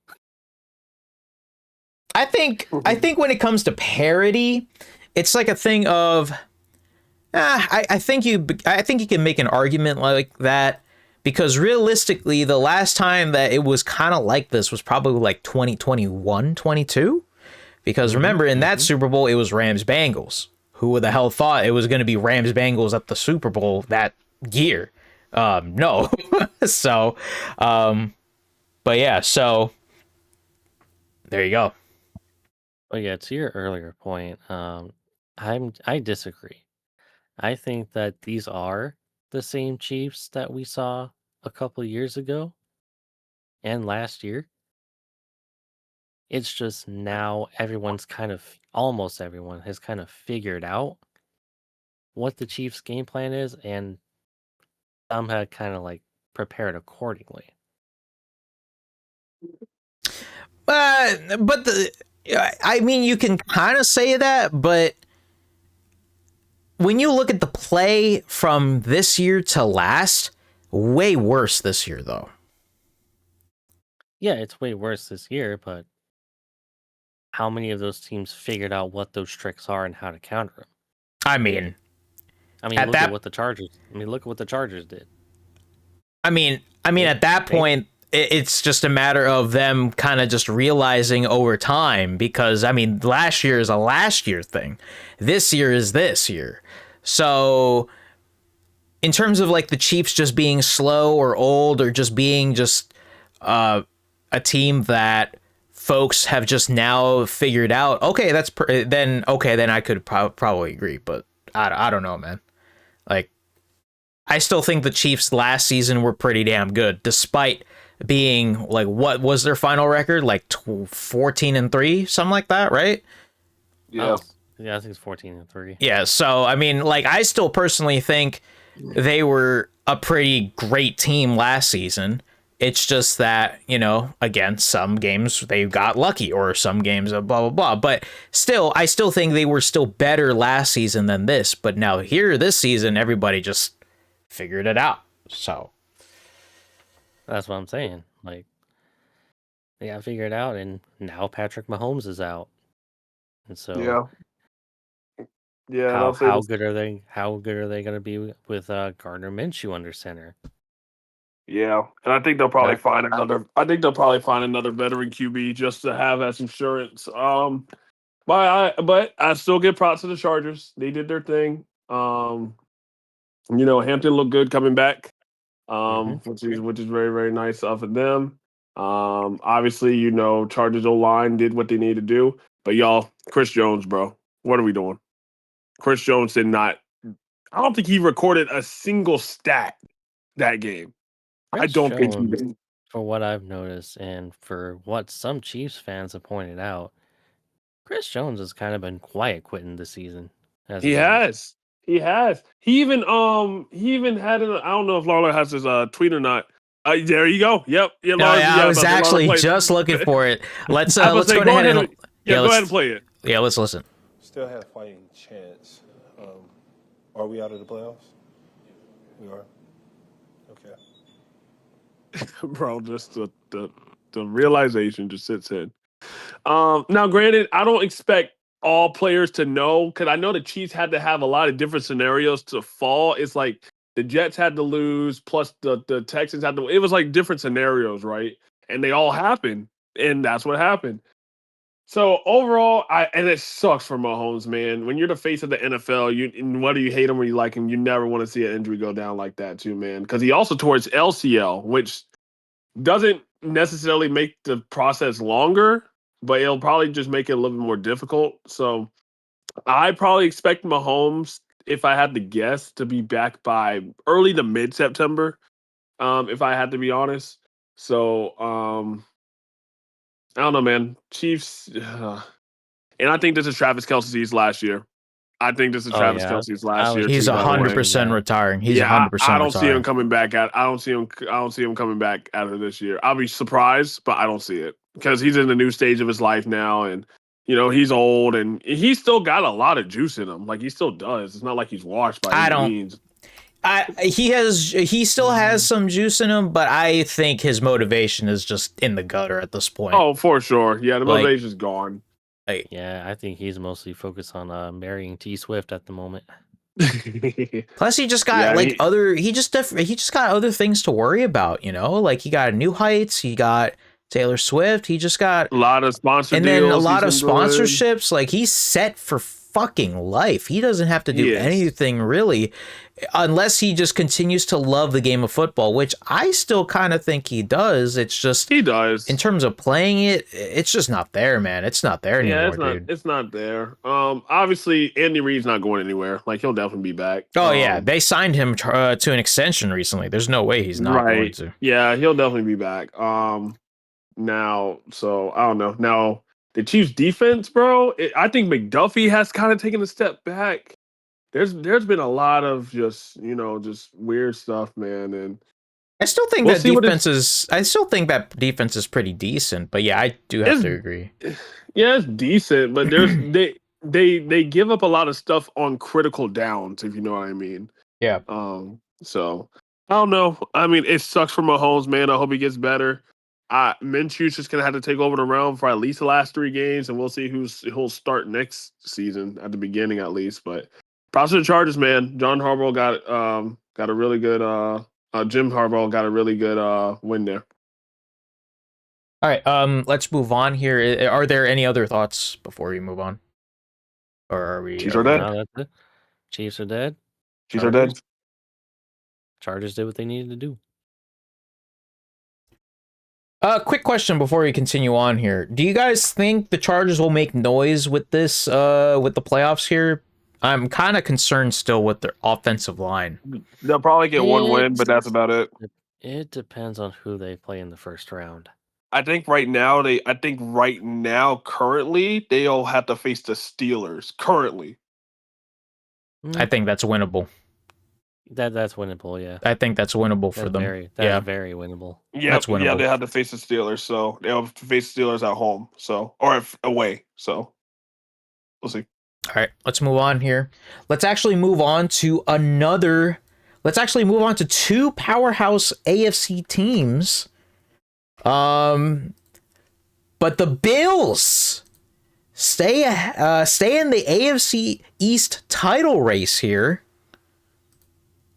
I think when it comes to parity, it's like a thing of I think you can make an argument like that because realistically, the last time that it was kind of like this was probably like 2021, 22. Because remember, in that Super Bowl, it was Rams-Bengals. Who the hell thought it was going to be Rams-Bengals at the Super Bowl that year? No. So, but yeah, so there you go. Well, yeah, to your earlier point, I disagree. I think that these are the same Chiefs that we saw a couple years ago and last year. It's just now almost everyone has kind of figured out what the Chiefs' game plan is, and some had kind of like prepared accordingly. But I mean, you can kind of say that, but when you look at the play from this year to last, way worse this year, though. Yeah, it's way worse this year, but how many of those teams figured out what those tricks are and how to counter them? I mean, Look at what the Chargers. Look at what the Chargers did. I mean, at that point, it's just a matter of them kind of just realizing over time, because I mean, last year is a last year thing. This year is this year. So in terms of like the Chiefs just being slow or old or just being just a team that folks have just now figured out, okay, then I could probably agree, but I don't know, man. Like, I still think the Chiefs last season were pretty damn good, despite being like, what was their final record? Like 14-3, something like that, right? Yeah. Yeah, I think it's 14-3. Yeah, so I mean, like, I still personally think they were a pretty great team last season. It's just that, you know, again, some games they got lucky, or some games blah blah blah. But still, I still think they were still better last season than this. But now here this season, everybody just figured it out. So that's what I'm saying. Like, they got figured out, and now Patrick Mahomes is out, and so yeah. how good are they? How good are they going to be with Gardner Minshew under center? Yeah, and I think they'll probably find another. I think they'll probably find another veteran QB just to have as insurance. But I still give props to the Chargers. They did their thing. You know, Hampton looked good coming back. Which is very, very nice of them. Obviously, you know, Chargers O-line did what they needed to do. But y'all, Chris Jones, bro, what are we doing? Chris Jones did not. I don't think he recorded a single stat that game. I don't think he did. For what I've noticed, and for what some Chiefs fans have pointed out, Chris Jones has kind of been quiet quitting this season. He has. He has. He even had an, I don't know if LARLAR has his tweet or not. There you go. Yep. Yeah, no, I was actually just looking for it. Let's go ahead and go ahead and play it. Yeah, let's listen. Still have a fighting chance. Are we out of the playoffs? We are. Okay. Bro, just the realization just sits in. Now, granted, I don't expect all players to know, because I know the Chiefs had to have a lot of different scenarios to fall. It's like the Jets had to lose, plus the Texans had to. It was like different scenarios, right? And they all happened, and that's what happened. So overall, and it sucks for Mahomes, man. When you're the face of the NFL, whether you hate him or you like him, you never want to see an injury go down like that, too, man. Because he also tore his LCL, which doesn't necessarily make the process longer, but it'll probably just make it a little bit more difficult. So I probably expect Mahomes, if I had to guess, to be back by early to mid-September, if I had to be honest. So I don't know, man. Chiefs, and I think this is Travis Kelce's last year. I think this is Travis Kelce's last year. He's 100% retiring. He's 100% I don't see him coming back I don't see him coming back out of this year. I'll be surprised, but I don't see it, because he's in a new stage of his life now, and you know, he's old, and he's still got a lot of juice in him. Like, he still does. It's not like he's washed by any means. He still has some juice in him, but I think his motivation is just in the gutter at this point. Oh, for sure. Yeah, the motivation's gone. Yeah, I think he's mostly focused on marrying T Swift at the moment. Plus, he just got he just got other things to worry about. You know, like he got New Heights, he got Taylor Swift, he just got a lot of sponsor and deals, then a lot of sponsorships. Like, he's set for fucking life. He doesn't have to do anything really, unless he just continues to love the game of football, which I still kind of think he does. It's just he does in terms of playing it. It's just not there, man. It's not there anymore, dude. It's not there. Obviously, Andy Reid's not going anywhere. Like, he'll definitely be back. Oh yeah, they signed him to an extension recently. There's no way he's not going to. Yeah, he'll definitely be back. Now, so I don't know. Now, the Chiefs' defense, bro, I think McDuffie has kind of taken a step back. there's been a lot of just weird stuff, man, and I still think we'll that see what defense it's. is. I still think that defense is pretty decent. But yeah, I do have It's to agree. yeah, it's decent, but they give up a lot of stuff on critical downs, if you know what I mean. Yeah. So I don't know. I mean, it sucks for Mahomes, man. I hope he gets better. Minshew's just gonna have to take over the realm for at least the last 3 games, and we'll see who'll start next season at the beginning at least. But props to the Chargers, man. John Harbaugh got a really good Jim Harbaugh got a really good win there. All right. Let's move on here. Are there any other thoughts before we move on, or are we? Chiefs Are are we dead. good? No, that's it. Chiefs are dead. Chiefs are dead. Chargers did what they needed to do. Quick question before we continue on here. Do you guys think the Chargers will make noise with this, with the playoffs here? I'm kind of concerned still with their offensive line. They'll probably get one win, but that's about it. It depends on who they play in the first round. I think right now, currently, they'll have to face the Steelers. Currently. I think that's winnable. That's winnable, yeah. I think that's winnable for them. That's very winnable. Yeah, that's winnable. Yeah, they have to face the Steelers, so they'll have to face the Steelers at home, or away. So we'll see. All right, let's move on here. Let's actually move on to Let's actually move on to 2 powerhouse AFC teams. But the Bills stay in the AFC East title race here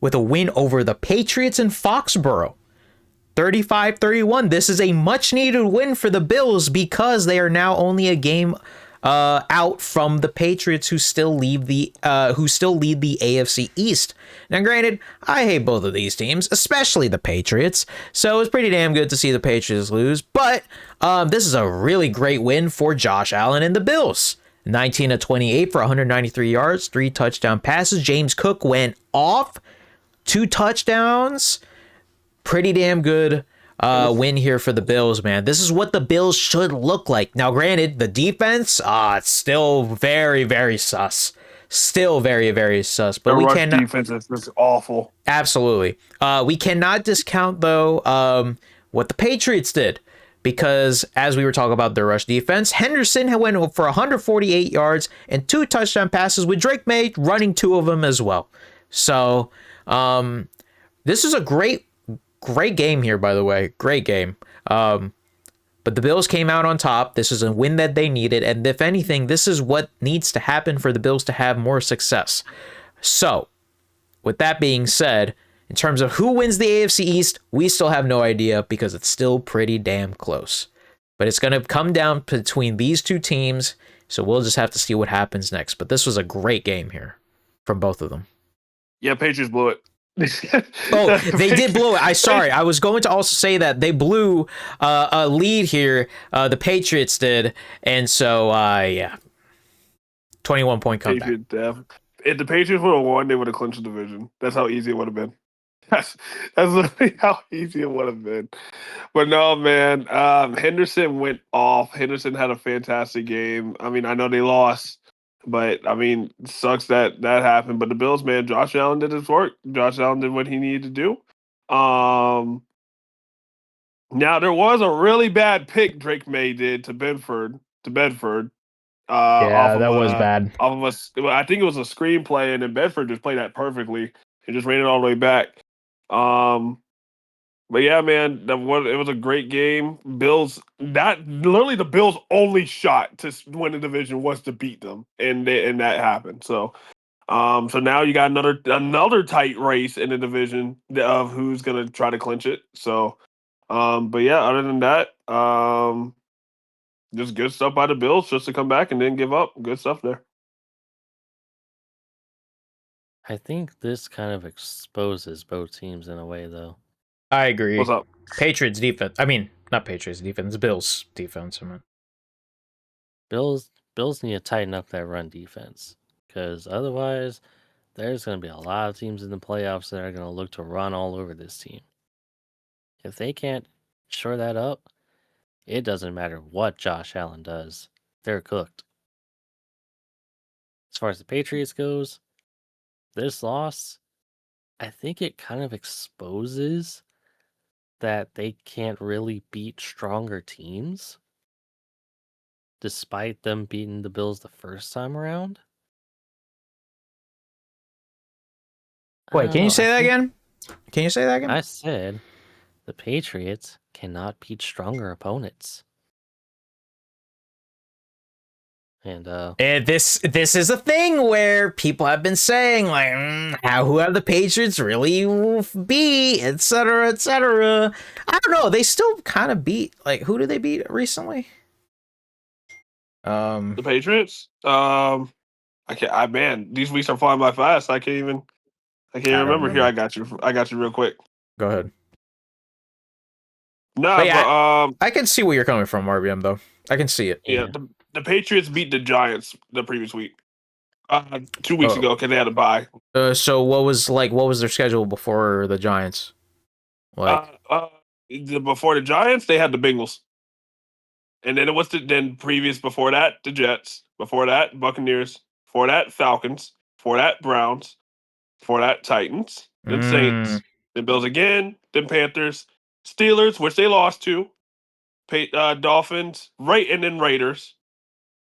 with a win over the Patriots in Foxborough. 35-31. This is a much needed win for the Bills because they are now only a game out from the Patriots, who still lead the AFC East. Now, granted, I hate both of these teams, especially the Patriots, so it's pretty damn good to see the Patriots lose. But this is a really great win for Josh Allen and the Bills. 19 of 28 for 193 yards, 3 touchdown passes. James Cook went off, 2 touchdowns. Pretty damn good win here for the Bills, man. This is what the Bills should look like. Now, granted, the defense, it's still very, very sus. Still very, very sus. But the we rush cannot. defense is awful. Absolutely. We cannot discount, though, what the Patriots did. Because as we were talking about their rush defense, Henderson went for 148 yards and 2 touchdown passes, with Drake May running 2 of them as well. So, this is a great game here, by the way. Great game. But the Bills came out on top. This is a win that they needed. And if anything, this is what needs to happen for the Bills to have more success. So, with that being said, in terms of who wins the AFC East, we still have no idea because it's still pretty damn close. But it's going to come down between these 2 teams. So we'll just have to see what happens next. But this was a great game here from both of them. Yeah, Patriots blew it. Oh, they did blow it. I was going to also say that they blew a lead here. The Patriots did, and so 21-point comeback. If the Patriots would have won, they would have clinched the division. That's how easy it would have been. That's literally how easy it would have been. But no, man, Henderson went off. Henderson had a fantastic game. I mean, I know they lost. But, I mean, it sucks that happened. But the Bills, man, Josh Allen did his work. Josh Allen did what he needed to do. Now, there was a really bad pick Drake May did to Bedford. Yeah, that was bad. I think it was a screenplay, and then Bedford just played that perfectly and just ran it all the way back. But yeah, man, it was a great game. Literally the Bills' only shot to win the division was to beat them, and that happened. So, so now you got another tight race in the division of who's gonna try to clinch it. So, but yeah, other than that, just good stuff by the Bills just to come back and then give up. Good stuff there. I think this kind of exposes both teams in a way, though. I agree. What's up? Patriots defense. I mean, not Patriots defense. Bills defense. I mean, Bills need to tighten up that run defense, because otherwise, there's going to be a lot of teams in the playoffs that are going to look to run all over this team. If they can't shore that up, it doesn't matter what Josh Allen does. They're cooked. As far as the Patriots goes, this loss, I think it kind of exposes that they can't really beat stronger teams, despite them beating the Bills the first time around. I Wait, don't can you know. say that again? Can you say that again? I said the Patriots cannot beat stronger opponents. And this is a thing where people have been saying like, who have the Patriots really beat, etc., etc. I don't know. They still kind of beat. Like, who did they beat recently? The Patriots. I can't. Man, these weeks are flying by fast. I can't even I don't remember. Here, remember. I got you real quick. Go ahead. Nah, But yeah, but I can see where you're coming from, RBM. Though I can see it. yeah, the Patriots beat the Giants the previous week. 2 weeks Oh. ago, because they had a bye. So what was their schedule before the Giants? Like, Before the Giants, they had the Bengals, and then then previous before that the Jets, before that Buccaneers, before that Falcons, before that Browns, before that Titans, then Saints, then Bills again, then Panthers, Steelers, which they lost to, Dolphins, and then Raiders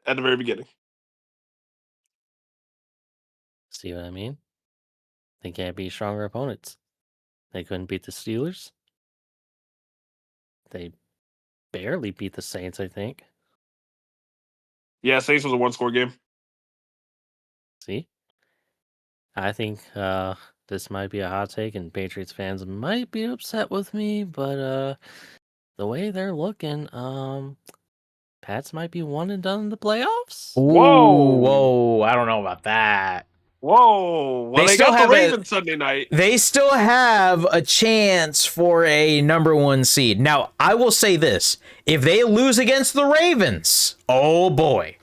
at the very beginning. see what I mean? They can't beat stronger opponents. They couldn't beat the Steelers. They barely beat the Saints, I think. Yeah, Saints was a 1-score game. See? I think this might be a hot take, and Patriots fans might be upset with me, but the way they're looking, Pats might be one and done in the playoffs. whoa! I don't know about that. Whoa! Well, they got the Ravens Sunday night. They still have a chance for a #1 seed. Now, I will say this: if they lose against the Ravens, oh boy.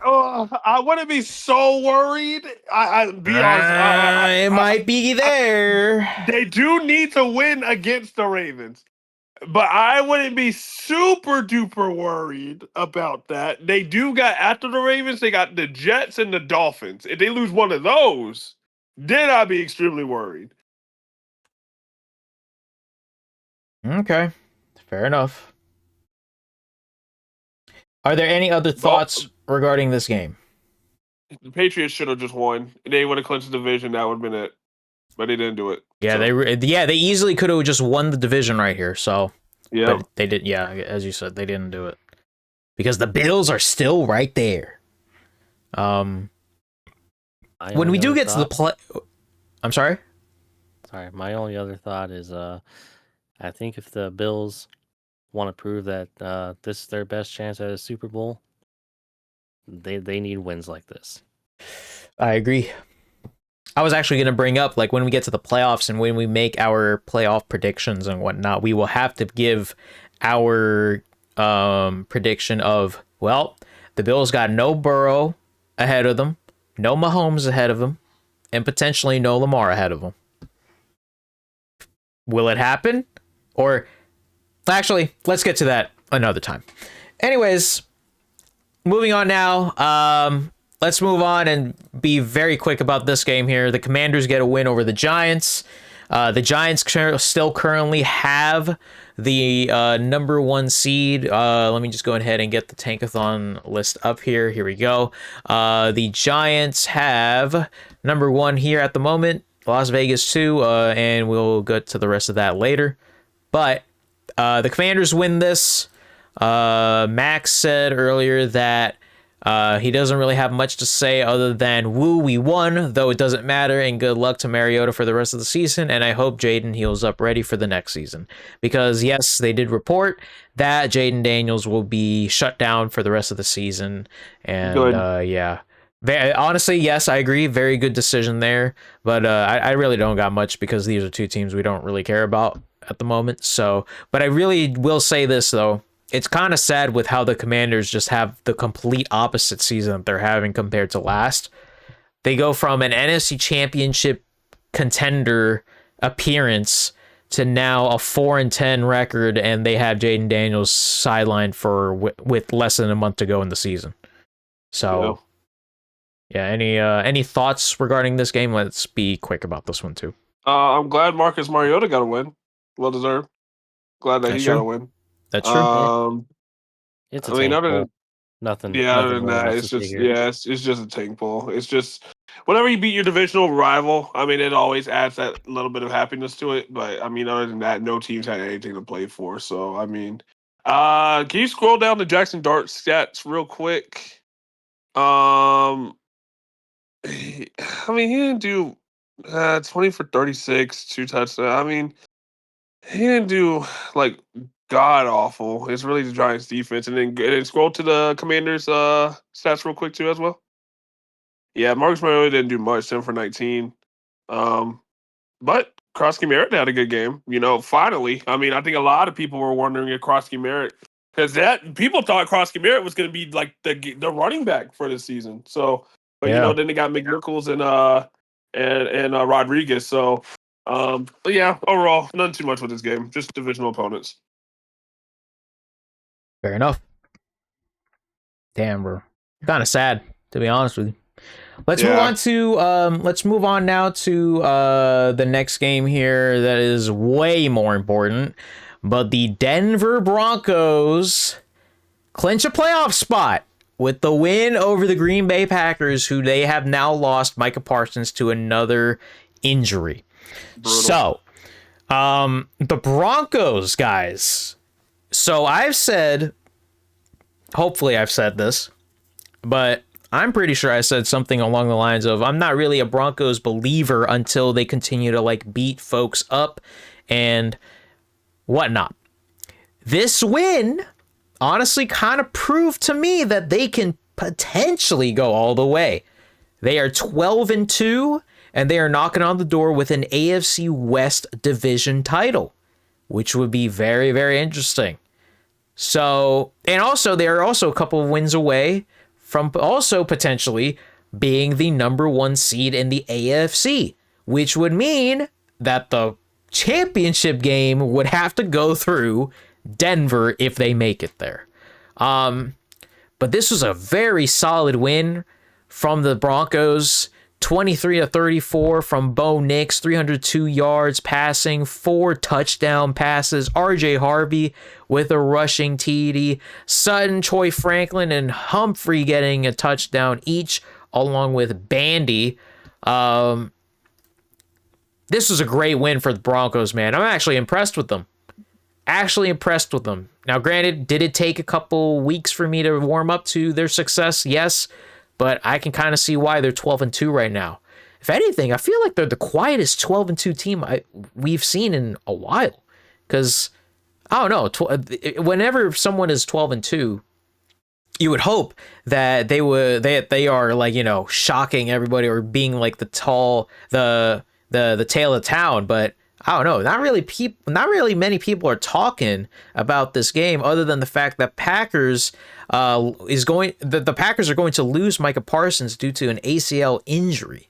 I wouldn't be so worried. I'll be honest. It might be there. They do need to win against the Ravens, but I wouldn't be super duper worried about that. They do got after the Ravens. They got the Jets and the Dolphins. If they lose one of those, then I'd be extremely worried. Okay, fair enough. Are there any other thoughts regarding this game? The Patriots should have just won. They would have clinched the division. That would have been it. But they didn't do it. Yeah, so. they easily could have just won the division right here. So yeah, but they did. Yeah, as you said, they didn't do it because the Bills are still right there. When we do get to the play, I'm sorry. Sorry, my only other thought is I think if the Bills want to prove that this is their best chance at a Super Bowl, they need wins like this. I agree. I was actually going to bring up, like, when we get to the playoffs and when we make our playoff predictions and whatnot, we will have to give our prediction of, well, the Bills got no Burrow ahead of them, no Mahomes ahead of them, and potentially no Lamar ahead of them. Will it happen? Or, actually, let's get to that another time. Anyways, moving on now. Let's move on and be very quick about this game here. The Commanders get a win over the Giants. The Giants still currently have the #1 seed. Let me just go ahead and get the Tankathon list up here. Here we go. The Giants have #1 here at the moment. Las Vegas 2, and we'll get to the rest of that later. But the Commanders win this. Max said earlier that he doesn't really have much to say other than, woo, we won, though it doesn't matter, and good luck to Mariota for the rest of the season, and I hope Jaden heals up ready for the next season. Because, yes, they did report that Jaden Daniels will be shut down for the rest of the season, and, yeah. Honestly, yes, I agree. Very good decision there, but I really don't got much because these are two teams we don't really care about at the moment. So, but I really will say this, though. It's kind of sad with how the Commanders just have the complete opposite season that they're having compared to last. They go from an NFC Championship contender appearance to now a 4-10 record, and they have Jaden Daniels sidelined for with less than a month to go in the season. So, Yeah. Any thoughts regarding this game? Let's be quick about this one too. I'm glad Marcus Mariota got a win. Well deserved. Glad that That's he got a true. win. That's true. It's a I mean, tank other poll. than Nothing. yeah, other Nothing than really that, else it's to say just here. it's just a tank pull. It's just whenever you beat your divisional rival, I mean, it always adds that little bit of happiness to it. But I mean, other than that, no teams had anything to play for. So I mean, can you scroll down to Jackson Dart stats real quick? I mean, he didn't do 20 for 36, 2 touchdowns. I mean, he didn't do like god awful. It's really the Giants defense. And then scroll to the Commanders stats real quick too as well. Yeah, Marcus Mariota didn't do much, 10 for 19. Um, but Krosky Merritt had a good game. You know, finally. I mean, I think a lot of people were wondering if Krosky Merritt, because that people thought Krosky Merritt was going to be like the running back for this season. So, but you know, Yeah. then they got McNichols and Rodriguez. So, but yeah, overall, none too much with this game. Just divisional opponents. Fair enough. Damn, bro. Kind of sad, to be honest with you. Let's move on now to the next game here that is way more important. But the Denver Broncos clinch a playoff spot with the win over the Green Bay Packers, who they have now lost Micah Parsons to another injury. Brutal. So, the Broncos, guys. So I've said, hopefully I've said this, but I'm pretty sure I said something along the lines of, I'm not really a Broncos believer until they continue to like beat folks up and whatnot. This win honestly kind of proved to me that they can potentially go all the way. They are 12-2, and they are knocking on the door with an AFC West division title, which would be very, very interesting. So, and also they are also a couple of wins away from also potentially being the number 1 seed in the AFC, which would mean that the championship game would have to go through Denver if they make it there. But this was a very solid win from the Broncos. 23-34 from Bo Nix, 302 yards passing, 4 touchdown passes. RJ Harvey with a rushing TD. Sutton, Troy Franklin, and Humphrey getting a touchdown each, along with Bandy. This was a great win for the Broncos, man. I'm actually impressed with them. Now, granted, did it take a couple weeks for me to warm up to their success? Yes. But I can kind of see why they're 12-2 right now. If anything, I feel like they're the quietest 12-2 team we've seen in a while. Because, I don't know, whenever someone is 12-2, you would hope that they are like, you know, shocking everybody or being like the tail of town. But I don't know, not really many people are talking about this game other than the fact that the Packers are going to lose Micah Parsons due to an ACL injury.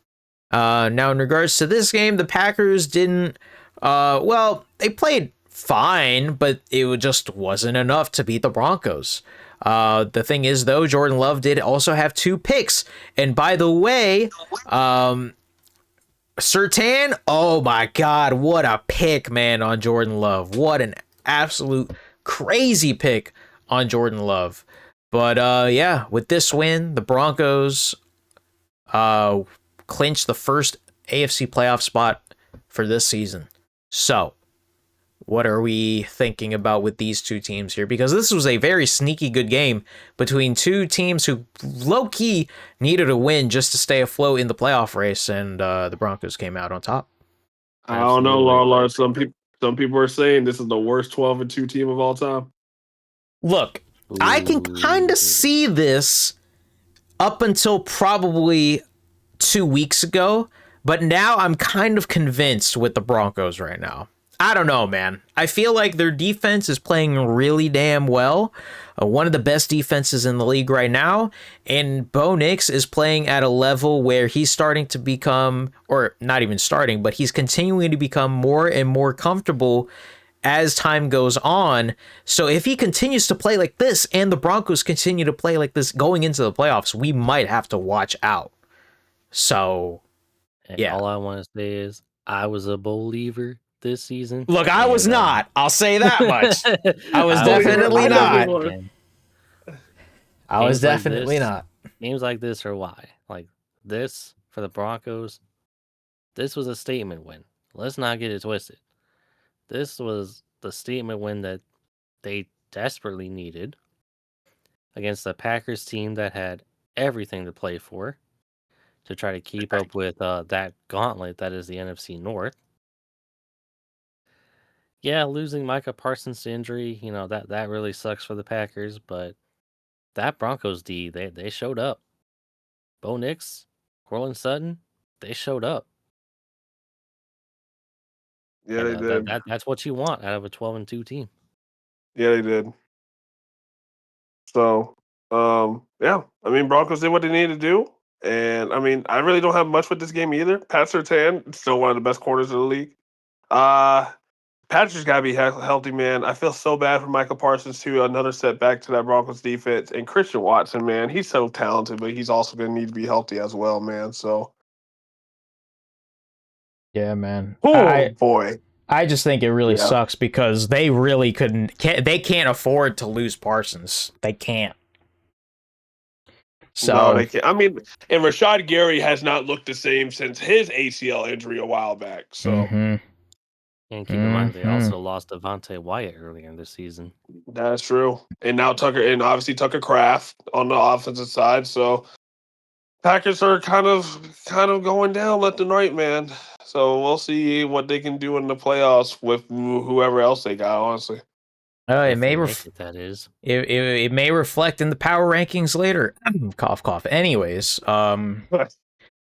Now, in regards to this game, the Packers didn't, they played fine, but it just wasn't enough to beat the Broncos. The thing is, though, Jordan Love did also have 2 picks. And by the way, Surtain, oh my God, what a pick, man, on Jordan Love. What an absolute crazy pick on Jordan Love. But yeah, with this win, the Broncos clinched the first AFC playoff spot for this season. So, what are we thinking about with these two teams here? Because this was a very sneaky good game between two teams who low-key needed a win just to stay afloat in the playoff race, and the Broncos came out on top. I don't know, LARLAR. Some people are saying this is the worst 12-2 team of all time. Look, I can kind of see this up until probably 2 weeks ago, but now I'm kind of convinced with the Broncos right now. I don't know, man. I feel like their defense is playing really damn well. One of the best defenses in the league right now. And Bo Nix is playing at a level where he's starting to become, or not even starting, but he's continuing to become more and more comfortable as time goes on. So if he continues to play like this and the Broncos continue to play like this going into the playoffs, we might have to watch out. So, And yeah. all I want to say is I was a believer this season. Look, I was and, not. I'll say that much. I was I definitely I definitely not. was. and I was games like definitely this, not. games like this are why. Like this for the Broncos, this was a statement win. Let's not get it twisted. This was the statement win that they desperately needed against the Packers team that had everything to play for to try to keep up with that gauntlet that is the NFC North. Yeah, losing Micah Parsons to injury, that really sucks for the Packers, but that Broncos D, they showed up. Bo Nix, Cortland Sutton, they showed up. Yeah, And they did. that's what you want out of a 12-2 team. Yeah, they did. So, yeah, I mean, Broncos did what they needed to do. And I mean, I really don't have much with this game either. Pat Surtain, still one of the best corners in the league. Patrick's got to be healthy, man. I feel so bad for Michael Parsons, too. Another setback to that Broncos defense. And Christian Watson, man, he's so talented, but he's also going to need to be healthy as well, man. So, Yeah, man. oh, boy. I just think it really Yeah. sucks because they really they can't afford to lose Parsons. They can't. So, No, they can't. I mean, and Rashad Gary has not looked the same since his ACL injury a while back. So, mhm. And keep in mind, they also lost Devontae Wyatt earlier in the season. that's true. And now obviously Tucker Kraft on the offensive side. So Packers are kind of going down left and right, man. So we'll see what they can do in the playoffs with whoever else they got. Honestly, it If may they make it, that is. it may reflect in the power rankings later. Cough, cough. Anyways,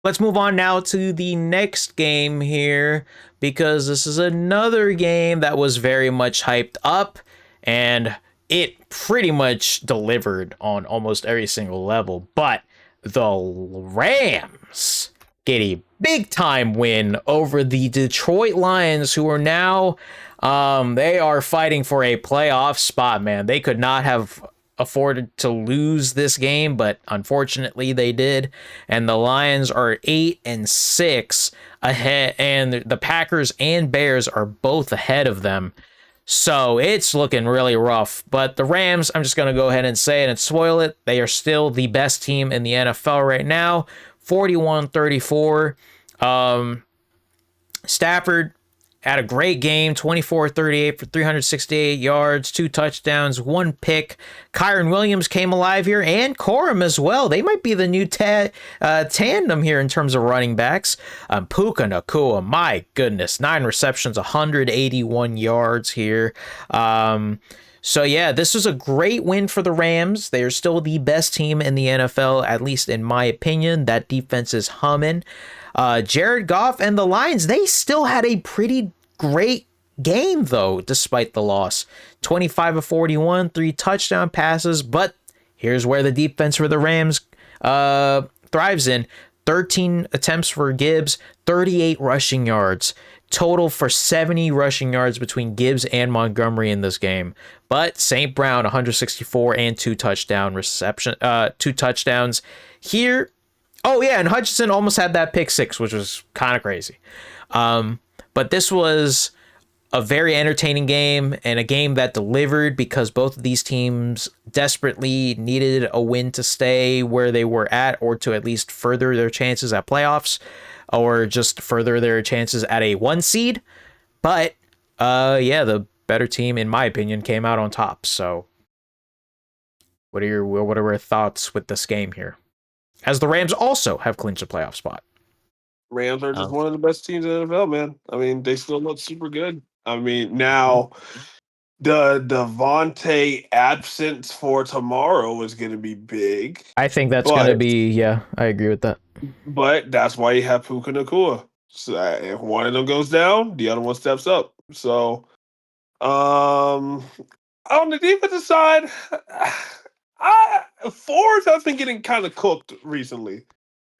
let's move on now to the next game here because this is another game that was very much hyped up and it pretty much delivered on almost every single level. But the Rams get a big time win over the Detroit Lions, who are now they are fighting for a playoff spot, man. They could not have afforded to lose this game, but unfortunately they did. And the Lions are 8-6 ahead, and the Packers and Bears are both ahead of them. So it's looking really rough. But the Rams, I'm just going to go ahead and say it and spoil it. They are still the best team in the NFL right now. 41-34. Stafford had a great game, 24-38 for 368 yards, 2 touchdowns, 1 pick. Kyron Williams came alive here, and Corum as well. They might be the new tandem here in terms of running backs. Puka Nacua, my goodness, 9 receptions, 181 yards here. So yeah, this was a great win for the Rams. They are still the best team in the NFL, at least in my opinion. That defense is humming. Jared Goff and the Lions, they still had a pretty great game, though, despite the loss. 25-41, 3 touchdown passes, but here's where the defense for the Rams thrives in. 13 attempts for Gibbs, 38 rushing yards. Total for 70 rushing yards between Gibbs and Montgomery in this game. But St. Brown, 164 and 2 touchdowns here. Oh, yeah, and Hutchinson almost had that pick 6, which was kind of crazy. But this was a very entertaining game and a game that delivered because both of these teams desperately needed a win to stay where they were at or to at least further their chances at playoffs or just further their chances at a 1 seed. But, yeah, the better team, in my opinion, came out on top. So what are your thoughts with this game here? As the Rams also have clinched a playoff spot. Rams are just one of the best teams in the NFL, man. I mean, they still look super good. I mean, now the Devontae absence for tomorrow is going to be big. I think that's going to be, yeah, I agree with that. But that's why you have Puka Nacua. So if one of them goes down, the other one steps up. So, on the defensive side, Forbes has been getting kind of cooked recently.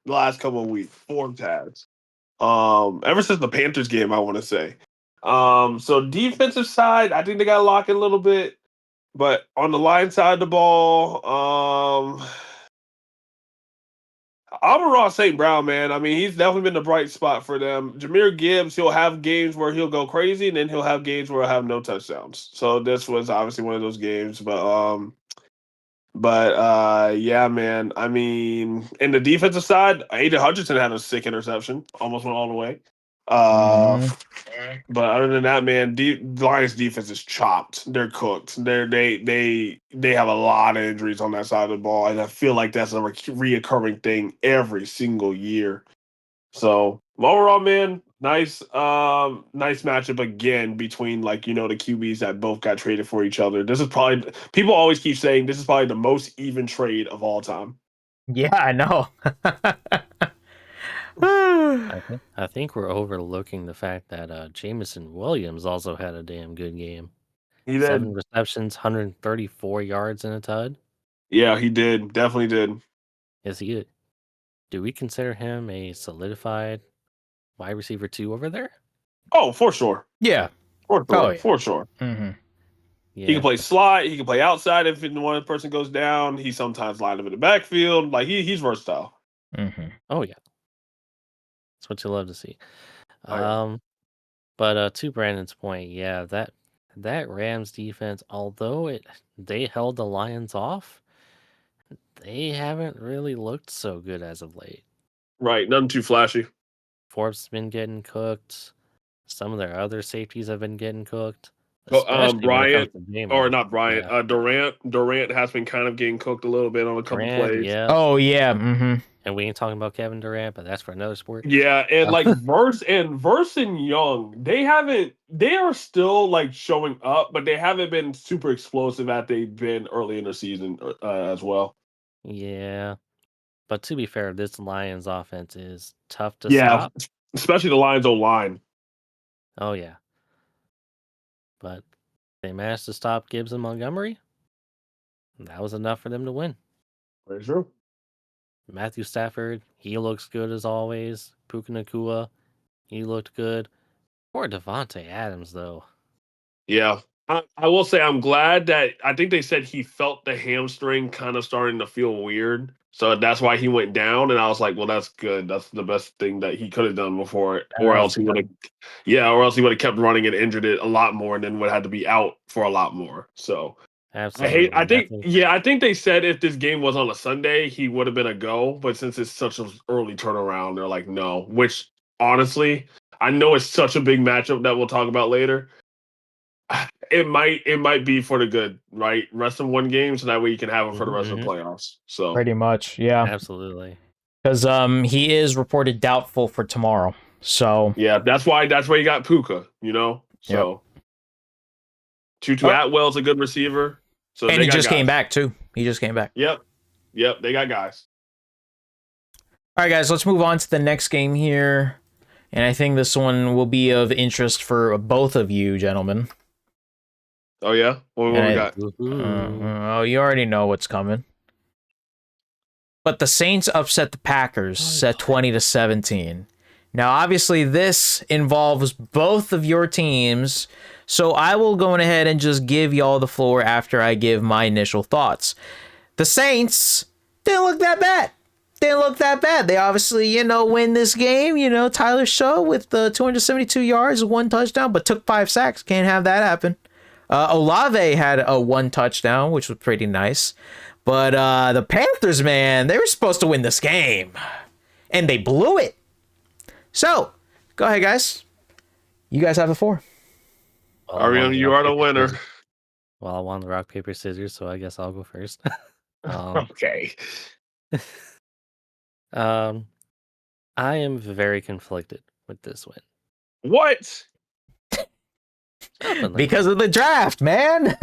The last couple of weeks, Forbes has. Ever since the Panthers game, I want to say. So defensive side, I think they got to lock it a little bit. But on the line side of the ball, Amon-Ra St. Brown, man. I mean, he's definitely been the bright spot for them. Jameer Gibbs, he'll have games where he'll go crazy, and then he'll have games where he'll have no touchdowns. So this was obviously one of those games, but yeah, man. I mean, in the defensive side, Aiden Hutchinson had a sick interception, almost went all the way. Uh, but other than that, man, Lions defense is chopped. They're cooked. They have a lot of injuries on that side of the ball, and I feel like that's a reoccurring thing every single year. So overall, man, nice matchup again between like the QBs that both got traded for each other. This is probably people always keep saying this is probably the most even trade of all time. Yeah, I know. I think we're overlooking the fact that Jameson Williams also had a damn good game. He 7 did. receptions, 134 yards in a tud. Yeah, he did. Definitely did. Do we consider him a solidified wide receiver 2 over there? Oh, for sure. Yeah. For Oh, sure. yeah. For sure. Mm-hmm. He can Yeah. play slot. He can play outside if one person goes down. He sometimes line up in the backfield. Like he's versatile. Mm-hmm. Oh yeah. That's what you love to see. Oh, yeah. But to Brandon's point, yeah, that Rams defense, although they held the Lions off, they haven't really looked so good as of late. Right. Nothing too flashy. Forbes has been getting cooked. Some of their other safeties have been getting cooked, Oh, especially when it comes Bryant to or Jamie. not Bryant. Yeah. Durant has been kind of getting cooked a little bit on a couple Durant, plays. yeah. Oh, yeah. Mm-hmm. And we ain't talking about Kevin Durant, but that's for another sport. Yeah, and like Verse and Young, they are still like showing up, but they haven't been super explosive as they've been early in the season as well. Yeah. But to be fair, this Lions offense is tough to Yeah, stop. especially the Lions O line. Oh yeah. But they managed to stop Gibbs and Montgomery. And that was enough for them to win. Very true. Matthew Stafford, he looks good as always. Puka Nacua, he looked good. Poor Devontae Adams, though. Yeah. I will say I'm glad that I think they said he felt the hamstring kind of starting to feel weird. So that's why he went down. And I was like, well, that's good. That's the best thing that he could have done before it. Or else he would have kept running and injured it a lot more and then would have had to be out for a lot more. So Absolutely. I think they said if this game was on a Sunday, he would have been a go. But since it's such an early turnaround, they're like, no. Which honestly, I know it's such a big matchup that we'll talk about later. It might be for the good, right? Rest him one game so that way you can have him for the rest of the playoffs. So Pretty much, yeah. Absolutely. Because he is reported doubtful for tomorrow. So yeah, that's why you got Puka, So Tutu Atwell's a good receiver. So and they he got just guys. came back too. He just came back. Yep, they got guys. All right, guys, let's move on to the next game here. And I think this one will be of interest for both of you, gentlemen. Oh, yeah? What we got? Oh, you already know what's coming. But the Saints upset the Packers at 20-17. Now, obviously, this involves both of your teams, so I will go ahead and just give y'all the floor after I give my initial thoughts. The Saints didn't look that bad. They obviously, win this game. Tyler Shaw with 272 yards, 1 touchdown, but took 5 sacks. Can't have that happen. Olave had a 1 touchdown, which was pretty nice. But the Panthers, man, they were supposed to win this game. And they blew it. So, go ahead, guys. You guys have the floor. Ariane, you are the winner. Well, I won the rock, paper, scissors, so I guess I'll go first. Okay. I am very conflicted with this win. What? Because of the draft, man.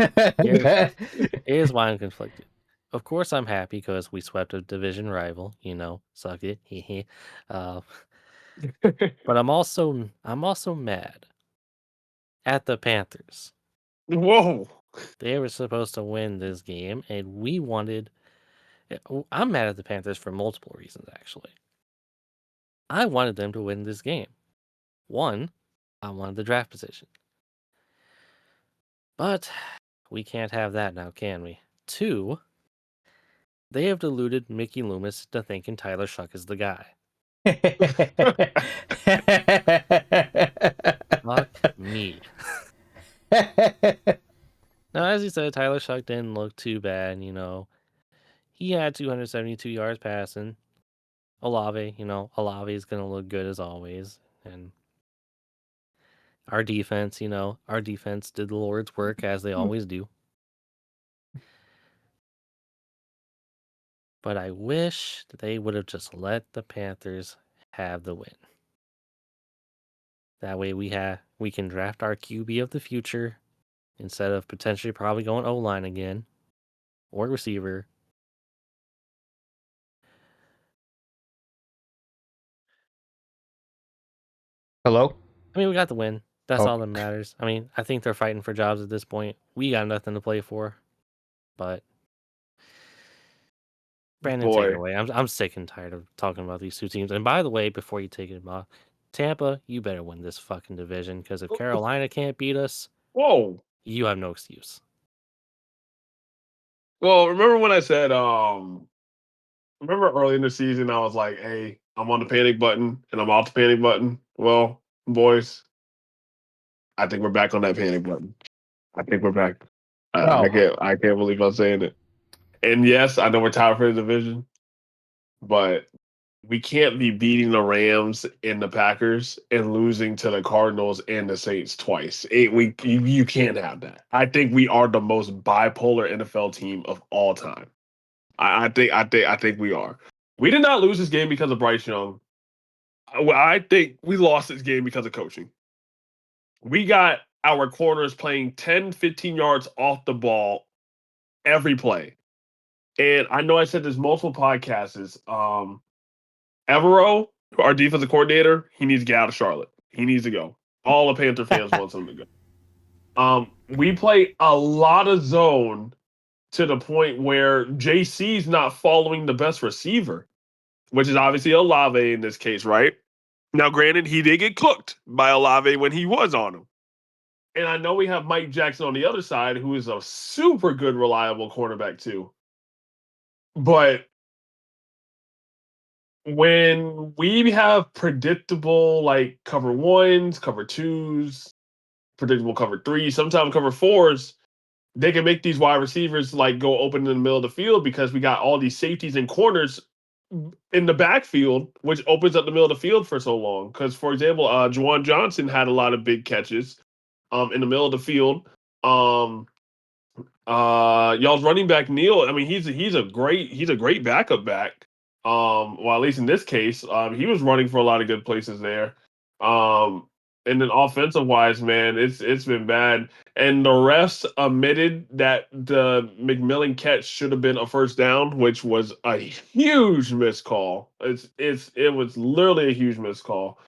Here's why I'm conflicted. Of course, I'm happy because we swept a division rival. Suck it. But I'm also mad at the Panthers. Whoa. They were supposed to win this game, and we wanted. I'm mad at the Panthers for multiple reasons, actually. I wanted them to win this game. 1, I wanted the draft position. But we can't have that now, can we? 2, They have deluded Mickey Loomis to thinking Tyler Shuck is the guy. Fuck me. Now, as you said, Tyler Shuck didn't look too bad, He had 272 yards passing. Olave is going to look good as always. And our defense, our defense did the Lord's work as they always do. But I wish that they would have just let the Panthers have the win. That way we can draft our QB of the future instead of potentially probably going O-line again or receiver. Hello? I mean, we got the win. That's Oh. all that matters. I mean, I think they're fighting for jobs at this point. We got nothing to play for. But Brandon, take it away. I'm sick and tired of talking about these two teams. And by the way, before you take it off, Tampa, you better win this fucking division because if Carolina can't beat us, Whoa. you have no excuse. Well, remember when I said, remember early in the season, I was like, hey, I'm on the panic button and I'm off the panic button. Well, boys, I think we're back on that panic button. I think we're back. I can't believe I'm saying it. And yes, I know we're tired for the division, but we can't be beating the Rams and the Packers and losing to the Cardinals and the Saints twice. You can't have that. I think we are the most bipolar NFL team of all time. I think we are. We did not lose this game because of Bryce Young. I think we lost this game because of coaching. We got our corners playing 10, 15 yards off the ball every play. And I know I said this multiple podcasts. Evero, our defensive coordinator, he needs to get out of Charlotte. He needs to go. All the Panther fans want him to go. We play a lot of zone to the point where JC's not following the best receiver, which is obviously Olave in this case, right? Now, granted, he did get cooked by Olave when he was on him. And I know we have Mike Jackson on the other side, who is a super good, reliable cornerback, too. But when we have predictable, like, cover ones, cover twos, predictable cover threes, sometimes cover fours, they can make these wide receivers, like, go open in the middle of the field because we got all these safeties and corners in the backfield, which opens up the middle of the field for so long. Because, for example, Juwan Johnson had a lot of big catches in the middle of the field. Y'all's running back Neal, I mean, he's a great backup back. Well, at least in this case, he was running for a lot of good places there. And then offensive wise, man, it's been bad. And the refs admitted that the McMillan catch should have been a first down, which was a huge missed call. It was literally a huge missed call.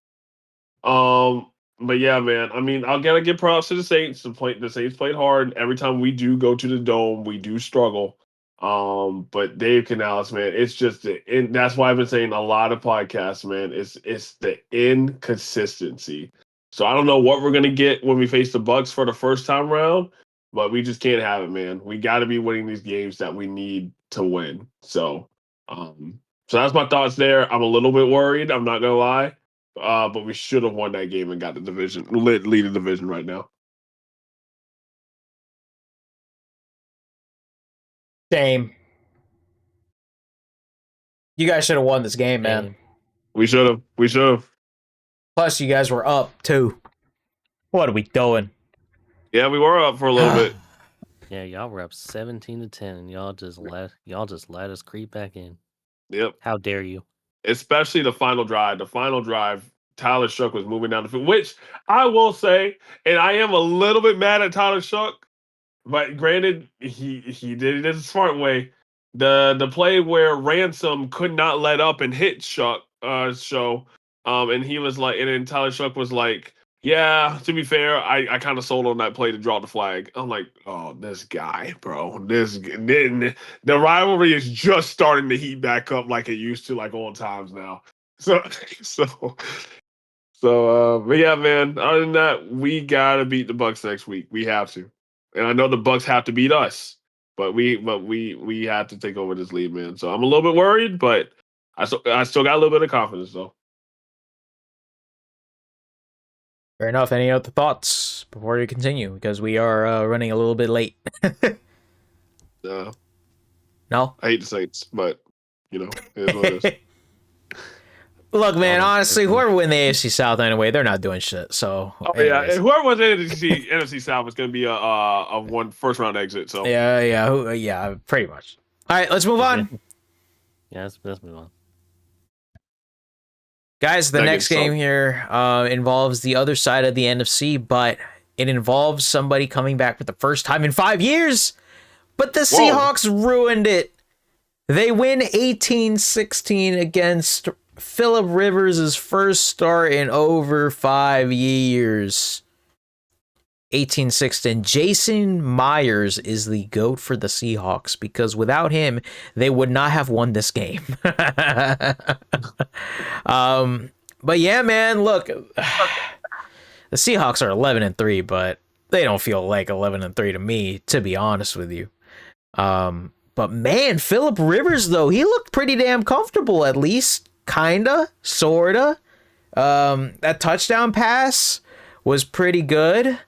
But yeah, man. I mean, I'll gotta give props to the Saints. The Saints played hard. Every time we do go to the dome, we do struggle. But Dave Canales, man, it's just and that's why I've been saying a lot of podcasts, man. It's the inconsistency. So I don't know what we're gonna get when we face the Bucks for the first time round, but we just can't have it, man. We got to be winning these games that we need to win. So that's my thoughts there. I'm a little bit worried. I'm not gonna lie. But we should have won that game and got the division, lead the division right now. Same. You guys should have won this game, man. We should have. We should have. Plus, you guys were up too. What are we doing? Yeah, we were up for a little bit. Yeah, y'all were up 17-10, and y'all just let us creep back in. Yep. How dare you? Especially the final drive. The final drive, Tyler Shough was moving down the field, which I will say, and I am a little bit mad at Tyler Shough, but granted, he did it a smart way. The play where Ransom could not let up and hit Shough, and he was like, and then Tyler Shough was like, yeah, to be fair, I kind of sold on that play to draw the flag. I'm like, oh, this guy, bro. The rivalry is just starting to heat back up like it used to, like old times now. So, so, but yeah, man. Other than that, we gotta beat the Bucks next week. We have to, and I know the Bucks have to beat us. but we had to take over this lead, man. So I'm a little bit worried, but I still got a little bit of confidence though. Fair enough. Any other thoughts before we continue? Because we are running a little bit late. No, No? I hate the Saints, but it is what it is. Look, man, honestly, whoever win the AFC South anyway, they're not doing shit. So, Oh yeah, and whoever was in the NFC South is going to be a one first round exit. So yeah, pretty much. All right, let's move on. Yeah, let's move on. Guys, the next game here involves the other side of the NFC, but it involves somebody coming back for the first time in 5 years. But the Seahawks ruined it. They win 18-16 against Phillip Rivers' first start in over 5 years. 18-16. Jason Myers is the GOAT for the Seahawks because without him, they would not have won this game. But yeah, man, look, the Seahawks are 11-3, but they don't feel like 11-3 to me, to be honest with you. But man, Phillip Rivers, though, he looked pretty damn comfortable, at least, kinda, sorta. That touchdown pass was pretty good.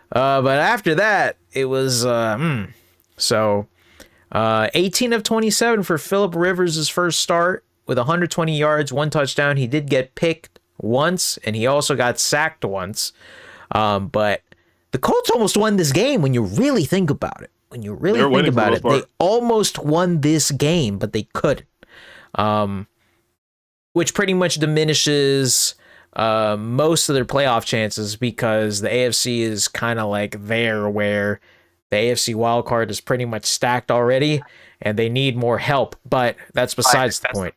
But after that, it was, So, 18 of 27 for Phillip Rivers' first start with 120 yards, 1 touchdown. He did get picked once, and he also got sacked once. But the Colts almost won this game when you really think about it. When you really think about it, they almost won this game, but they couldn't. Which pretty much diminishes most of their playoff chances because the AFC is kind of like there where the AFC wildcard is pretty much stacked already and they need more help, but that's besides the point.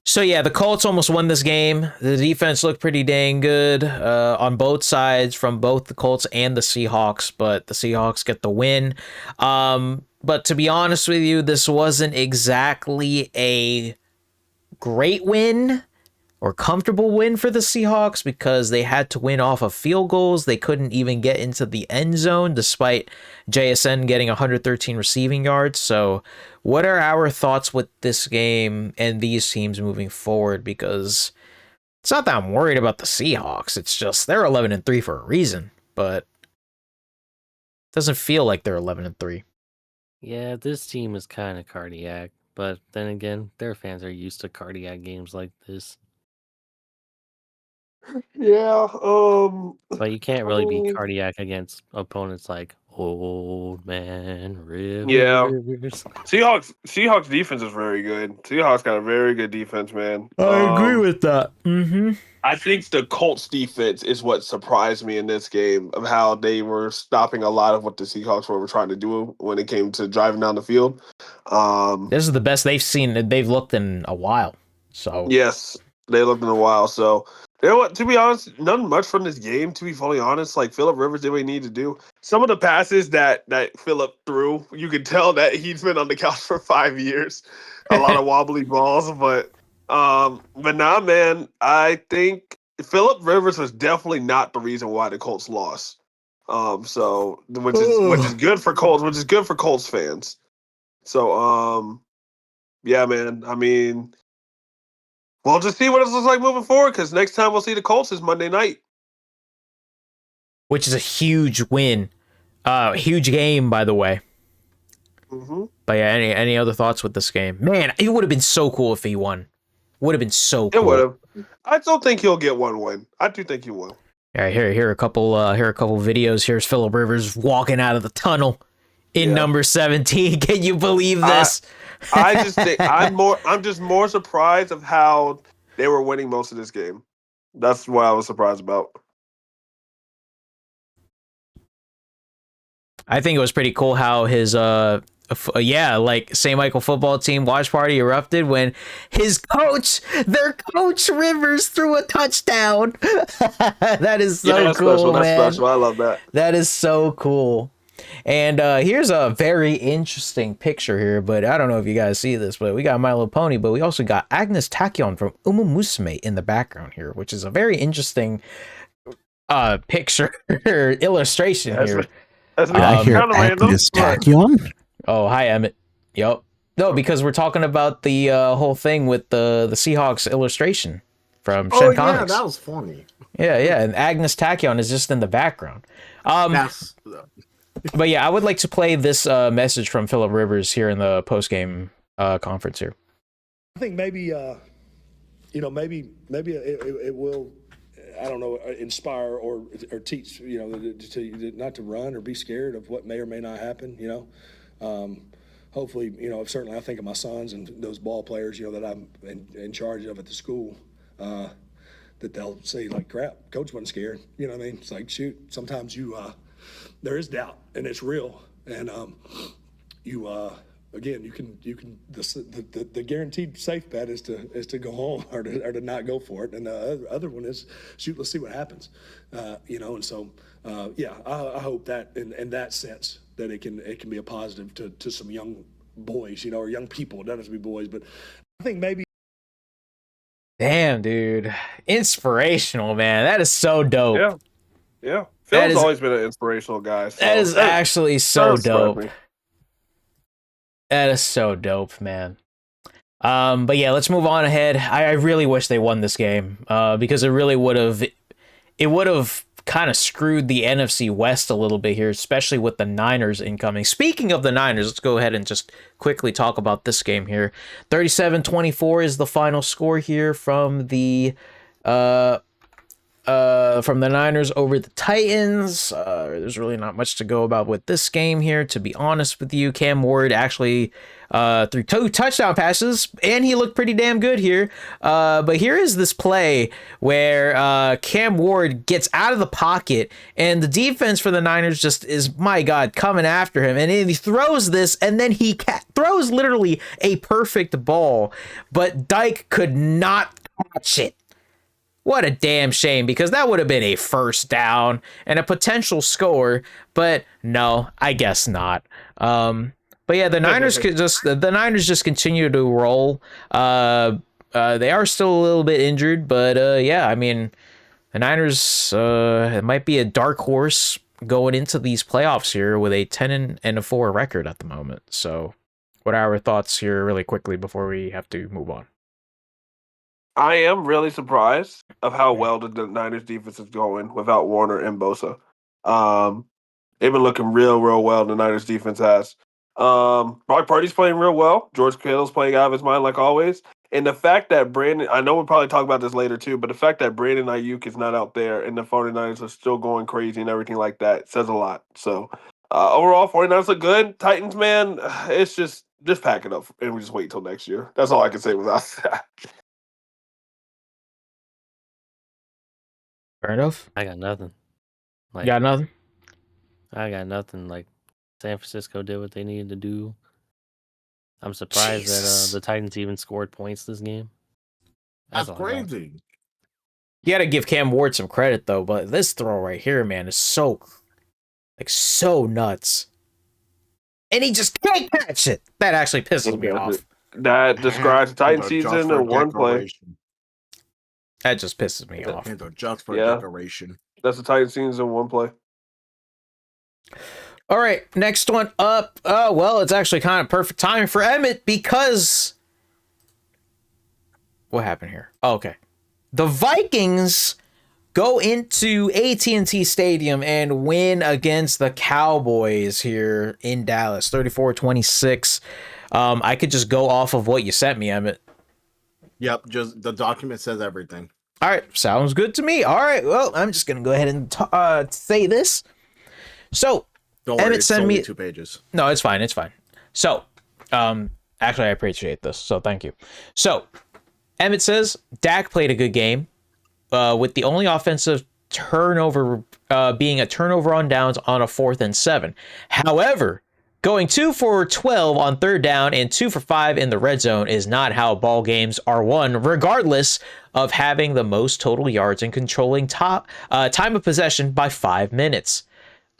So yeah, the Colts almost won this game. The defense looked pretty dang good on both sides from both the Colts and the Seahawks, but the Seahawks get the win. But to be honest with you, this wasn't exactly a great win or comfortable win for the Seahawks because they had to win off of field goals. They couldn't even get into the end zone despite JSN getting 113 receiving yards. So what are our thoughts with this game and these teams moving forward? Because it's not that I'm worried about the Seahawks. It's just they're 11-3 for a reason, but it doesn't feel like they're 11-3. Yeah, this team is kind of cardiac, but then again, their fans are used to cardiac games like this. Yeah, But you can't really be cardiac against opponents like Old Man Rivers. Yeah. Seahawks defense is very good. Seahawks got a very good defense, man. I agree with that. I think the Colts defense is what surprised me in this game of how they were stopping a lot of what the Seahawks were trying to do when it came to driving down the field. This is the best they've looked in a while. So yes, they looked in a while. So to be honest, none much from this game. To be fully honest, like Phillip Rivers did what he needed to do. Some of the passes that Phillip threw, you could tell that he's been on the couch for 5 years. A lot of wobbly balls, but nah, man. I think Phillip Rivers was definitely not the reason why the Colts lost. So which is good for Colts fans. So yeah, man. I mean, we'll just see what it looks like moving forward because next time we'll see the Colts is Monday night. Which is a huge win. Huge game, by the way. Mm-hmm. But yeah, any other thoughts with this game? Man, it would have been so cool if he won. Would have been so cool. It would have. I still think he'll get one win. I do think he will. All right, here are a couple videos. Here's Phillip Rivers walking out of the tunnel in number 17. Can you believe this? I just think I'm just more surprised of how they were winning most of this game. That's what I was surprised about. I think it was pretty cool how his St. Michael football team watch party erupted when their coach Rivers threw a touchdown. That is so cool, special. man. That's special. I love that. That is so cool. And here's a very interesting picture here, but I don't know if you guys see this, but we got My Little Pony, but we also got Agnes Tachyon from Uma Musume in the background here, which is a very interesting picture illustration here. That's I hear kind of random. Oh, hi, Emmett. Yup. No, because we're talking about the whole thing with the Seahawks illustration from Shen Comics. That was funny. Yeah, and Agnes Tachyon is just in the background. That's But yeah, I would like to play this message from Phillip Rivers here in the post-game conference here. I think maybe, maybe it will, I don't know, inspire or teach, to not to run or be scared of what may or may not happen, Hopefully, certainly I think of my sons and those ball players, that I'm in charge of at the school, that they'll say, like, crap, coach wasn't scared. You know what I mean? It's like, shoot, sometimes there is doubt, and it's real. And again, you can the guaranteed safe bet is to go home or to not go for it, and the other one is, shoot, let's see what happens. And so I hope that in that sense that it can be a positive to some young boys, or young people. It doesn't have to be boys, but I think maybe. Damn, dude, inspirational, man. That is so dope. Yeah. Phil's always been an inspirational guy. So that is actually so dope. That is so dope, man. But yeah, let's move on ahead. I really wish they won this game, because it really would have kind of screwed the NFC West a little bit here, especially with the Niners incoming. Speaking of the Niners, let's go ahead and just quickly talk about this game here. 37-24 is the final score here from the Niners over the Titans. There's really not much to go about with this game here, to be honest with you. Cam Ward actually threw 2 touchdown passes, and he looked pretty damn good here. But here is this play where Cam Ward gets out of the pocket, and the defense for the Niners just is, my God, coming after him. And he throws this, and then he throws literally a perfect ball, but Dyke could not catch it. What a damn shame, because that would have been a first down and a potential score, but no, I guess not. But yeah, the Niners just continue to roll. They are still a little bit injured, but yeah, I mean, the Niners it might be a dark horse going into these playoffs here with a 10-4 record at the moment. So, what are our thoughts here, really quickly, before we have to move on? I am really surprised of how well the Niners defense is going without Warner and Bosa. They've been looking real well. The Niners defense has. Brock Purdy's playing real well. George Kittle's playing out of his mind like always. And the fact that I know we'll probably talk about this later too, but the fact that Brandon Ayuk is not out there and the 49ers are still going crazy and everything like that says a lot. So overall, 49ers look good. Titans, man, it's just pack it up and we just wait till next year. That's all I can say without that. Fair enough. I got nothing. You got nothing? I got nothing. Like, San Francisco did what they needed to do. I'm surprised that the Titans even scored points this game. That's crazy. You got to give Cam Ward some credit, though, but this throw right here, man, is so nuts. And he just can't catch it. That actually pisses me off. That describes the Titan season in one play. That just pisses me off. Just for decoration. That's the Titan season in one play. All right, next one up. Well, it's actually kind of perfect timing for Emmett, because what happened here? Oh, okay. The Vikings go into AT&T Stadium and win against the Cowboys here in Dallas, 34-26. I could just go off of what you sent me, Emmett. Yep, just the document says everything. All right, sounds good to me. All right, well, I'm just going to go ahead and say this. So, don't worry, Emmett sent me 2 pages. No, it's fine. So, actually, I appreciate this, so thank you. So, Emmett says Dak played a good game, with the only offensive turnover being a turnover on downs on a 4th and 7. However, going 2 for 12 on 3rd down and 2 for 5 in the red zone is not how ball games are won, regardless of having the most total yards and controlling time of possession by 5 minutes.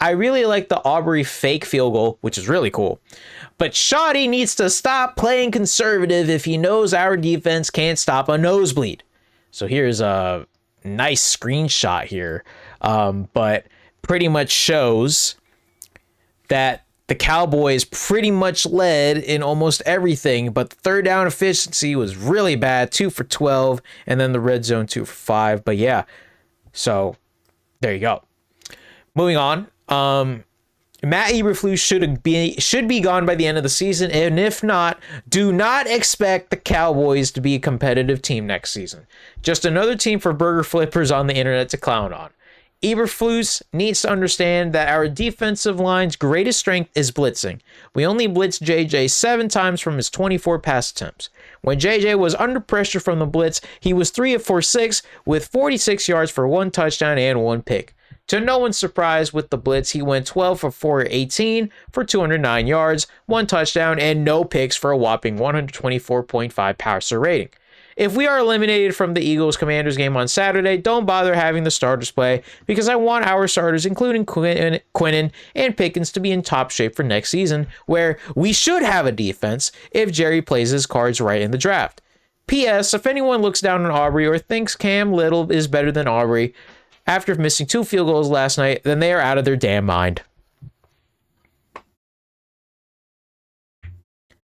I really like the Aubrey fake field goal, which is really cool. But Shoddy needs to stop playing conservative if he knows our defense can't stop a nosebleed. So here's a nice screenshot here, but pretty much shows that the Cowboys pretty much led in almost everything, but the third down efficiency was really bad, 2 for 12, and then the red zone 2 for 5. But yeah, so there you go. Moving on. Matt Eberflus should be gone by the end of the season, and if not, do not expect the Cowboys to be a competitive team next season. Just another team for burger flippers on the internet to clown on. Eberflus needs to understand that our defensive line's greatest strength is blitzing. We only blitzed JJ 7 times from his 24 pass attempts. When JJ was under pressure from the blitz, he was 3 of 6 with 46 yards for 1 touchdown and 1 pick. To no one's surprise, with the blitz, he went 12 for 18 for 209 yards, 1 touchdown, and no picks for a whopping 124.5 passer rating. If we are eliminated from the Eagles-Commanders game on Saturday, don't bother having the starters play, because I want our starters, including Quinnen and Pickens, to be in top shape for next season, where we should have a defense if Jerry plays his cards right in the draft. P.S. If anyone looks down on Aubrey or thinks Cam Little is better than Aubrey after missing 2 field goals last night, then they are out of their damn mind.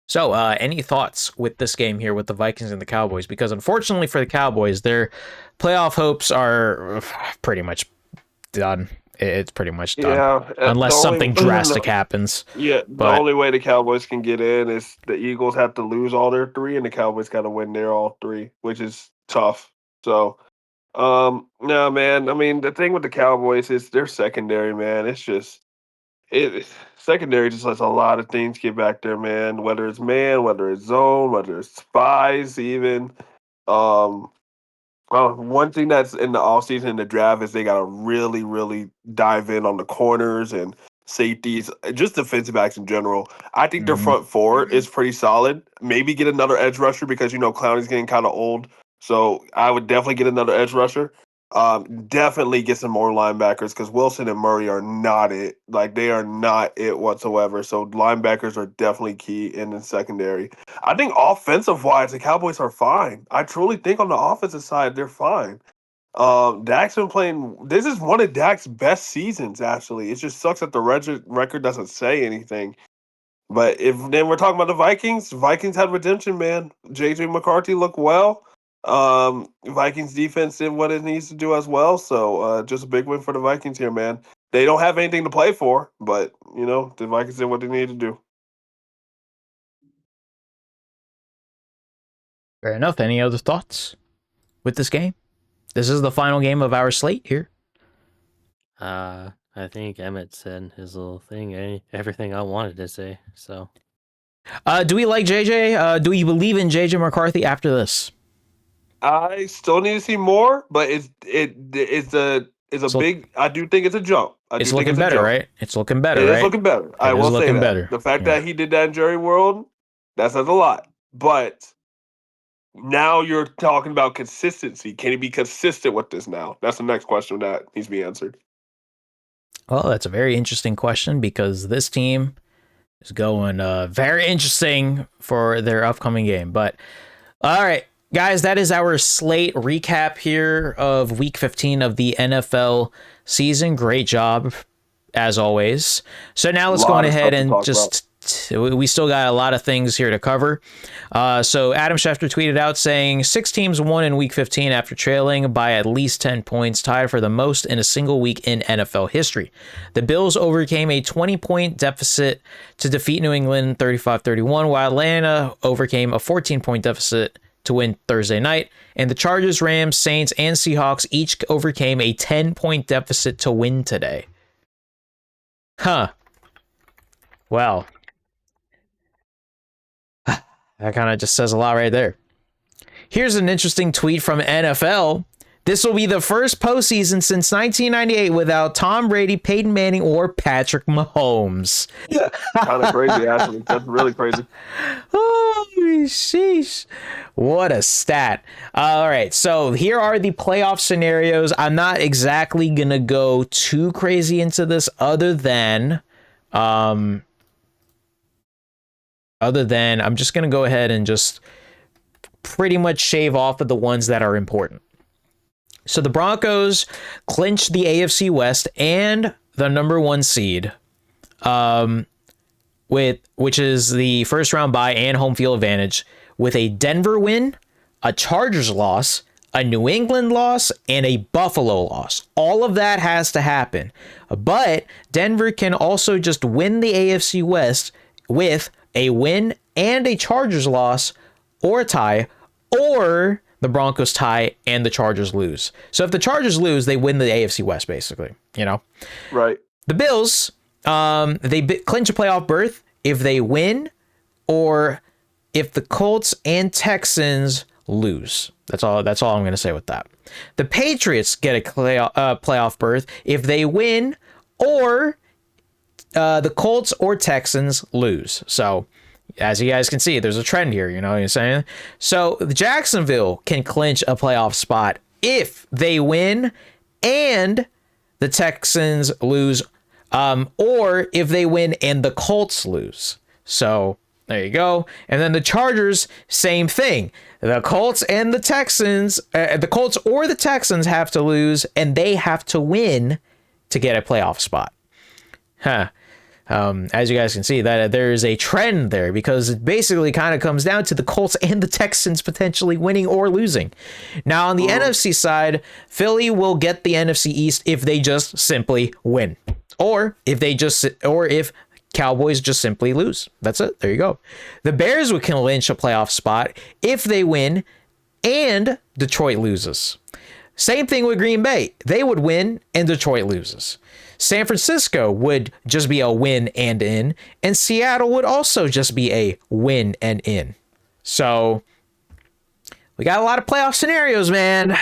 So, any thoughts with this game here with the Vikings and the Cowboys? Because unfortunately for the Cowboys, their playoff hopes are pretty much done. It's pretty much done. Yeah, unless something drastic happens. Yeah, the only way the Cowboys can get in is the Eagles have to lose all their 3, and the Cowboys got to win their all 3, which is tough. So, no, man. I mean, the thing with the Cowboys is their secondary, man. It's just secondary just lets a lot of things get back there, man. Whether it's man, whether it's zone, whether it's spies, even. One thing that's in the offseason in the draft is they got to really, really dive in on the corners and safeties, just defensive backs in general. I think their front four is pretty solid. Maybe get another edge rusher because, Clowney's getting kind of old. So I would definitely get another edge rusher. Definitely get some more linebackers because Wilson and Murray are not it. Like, they are not it whatsoever. So linebackers are definitely key in the secondary. I think offensive-wise, the Cowboys are fine. I truly think on the offensive side, they're fine. Dak's been playing. This is one of Dak's best seasons, actually. It just sucks that the record doesn't say anything. But then we're talking about the Vikings. Vikings had redemption, man. J.J. McCarthy looked well. Vikings defense did what it needs to do as well. So just a big win for the Vikings here, man. They don't have anything to play for, but, the Vikings did what they needed to do. Fair enough. Any other thoughts with this game? This is the final game of our slate here. I think Emmett said his little thing, everything I wanted to say. So, do we like JJ? Do we believe in JJ McCarthy after this? I still need to see more, but it's a big. I do think it's a jump. It's looking better, right? It's looking better, right? It's looking better. I will say that. Better. The fact that he did that in Jerry World, that says a lot. But now you're talking about consistency. Can he be consistent with this now? That's the next question that needs to be answered. Well, that's a very interesting question because this team is going very interesting for their upcoming game. But all right, guys, that is our slate recap here of Week 15 of the NFL season. Great job, as always. So now let's go on ahead and just... We still got a lot of things here to cover. So Adam Schefter tweeted out saying 6 teams won in Week 15 after trailing by at least 10 points, tied for the most in a single week in NFL history. The Bills overcame a 20-point deficit to defeat New England 35-31, while Atlanta overcame a 14-point deficit to win Thursday night. And the Chargers, Rams, Saints, and Seahawks each overcame a 10-point deficit to win today. Huh. Well, that kind of just says a lot right there. Here's an interesting tweet from NFL. This will be the first postseason since 1998 without Tom Brady, Peyton Manning, or Patrick Mahomes. Yeah, kind of crazy, actually. That's really crazy. Holy sheesh. What a stat. All right, so here are the playoff scenarios. I'm not exactly going to go too crazy into this other than I'm just going to go ahead and just pretty much shave off of the ones that are important. So the Broncos clinched the AFC West and the number 1 seed. which is the first round bye and home field advantage, with a Denver win, a Chargers loss, a New England loss, and a Buffalo loss. All of that has to happen. But Denver can also just win the AFC West with a win and a Chargers loss, or a tie, or the Broncos tie and the Chargers lose. So if the Chargers lose, they win the AFC West, basically, Right. The Bills, they clinch a playoff berth if they win, or if the Colts and Texans lose. That's all I'm going to say with that. The Patriots get a playoff berth if they win, or the Colts or Texans lose. So, as you guys can see, there's a trend here, you know what I'm saying? So, Jacksonville can clinch a playoff spot if they win and the Texans lose, or if they win and the Colts lose. So, there you go. And then the Chargers, same thing. The Colts and the Texans, the Colts or the Texans have to lose, and they have to win to get a playoff spot. As you guys can see, that there is a trend there, because it basically kind of comes down to the Colts and the Texans potentially winning or losing. Now, on the NFC side, Philly will get the NFC East if they just simply win, or if Cowboys just simply lose. That's it. There you go. The Bears would clinch a playoff spot if they win and Detroit loses. Same thing with Green Bay. They would win and Detroit loses. San Francisco would just be a win and in, and Seattle would also just be a win and in. So we got a lot of playoff scenarios, man,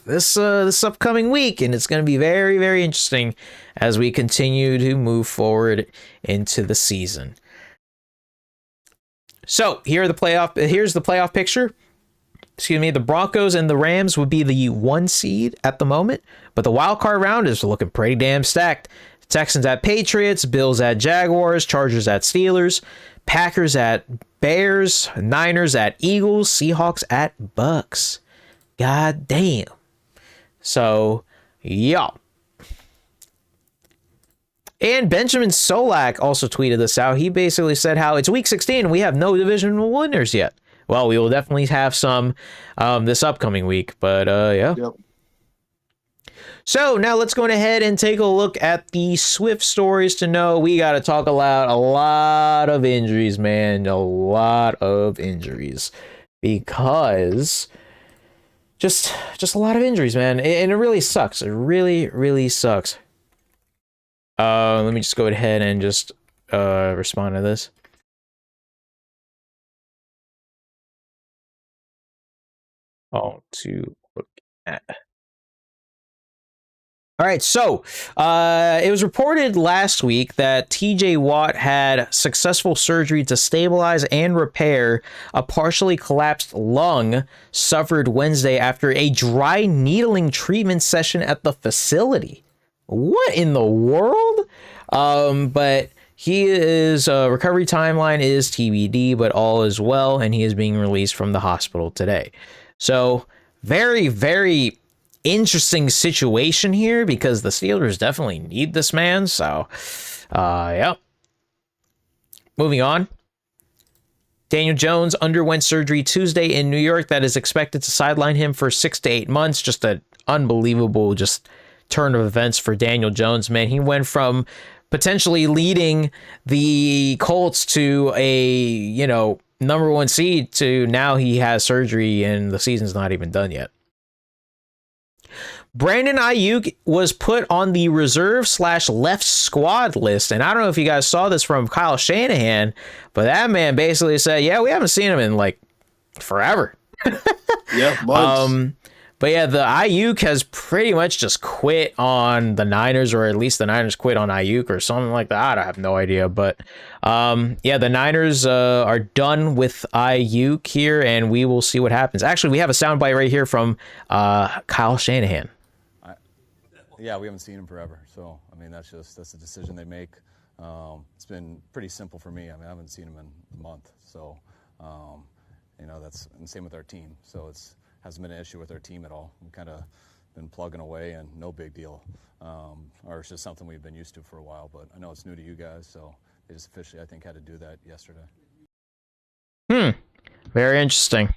this upcoming week, and it's going to be very, very interesting as we continue to move forward into the season. So here's the playoff picture. Excuse me, the Broncos and the Rams would be the 1 seed at the moment, but the wild card round is looking pretty damn stacked. Texans at Patriots, Bills at Jaguars, Chargers at Steelers, Packers at Bears, Niners at Eagles, Seahawks at Bucks. God damn. So, yeah. And Benjamin Solak also tweeted this out. He basically said how it's week 16 and we have no divisional winners yet. Well, we will definitely have some this upcoming week, but yeah. Yep. So now let's go ahead and take a look at the Swift stories to know. We got to talk about a lot of injuries, man. A lot of injuries. Because just a lot of injuries, man. And it really sucks. It really, really sucks. Let me just go ahead and just respond to this. To look at. All right, so it was reported last week that TJ Watt had successful surgery to stabilize and repair a partially collapsed lung suffered Wednesday after a dry needling treatment session at the facility. What in the world? But his recovery timeline is TBD, but all is well, and he is being released from the hospital today. So very, very interesting situation here, because the Steelers definitely need this man. So, yeah. Moving on. Daniel Jones underwent surgery Tuesday in New York that is expected to sideline him for 6 to 8 months. Just an unbelievable turn of events for Daniel Jones, man. He went from potentially leading the Colts to a, number 1 seed to now he has surgery and the season's not even done yet. Brandon Ayuk was put on the reserve/left squad list, and I don't know if you guys saw this from Kyle Shanahan, but that man basically said, yeah, we haven't seen him in forever. Yeah, months. But yeah, the Ayuk has pretty much just quit on the Niners, or at least the Niners quit on Ayuk or something like that. I have no idea. But yeah, the Niners are done with Ayuk here, and we will see what happens. Actually, we have a soundbite right here from Kyle Shanahan. Yeah, we haven't seen him forever. So, I mean, that's a decision they make. It's been pretty simple for me. I mean, I haven't seen him in a month. So, that's and same with our team. So hasn't been an issue with our team at all. We kind of been plugging away, and no big deal. Or it's just something we've been used to for a while. But I know it's new to you guys, so they just officially, I think, had to do that yesterday. Very interesting.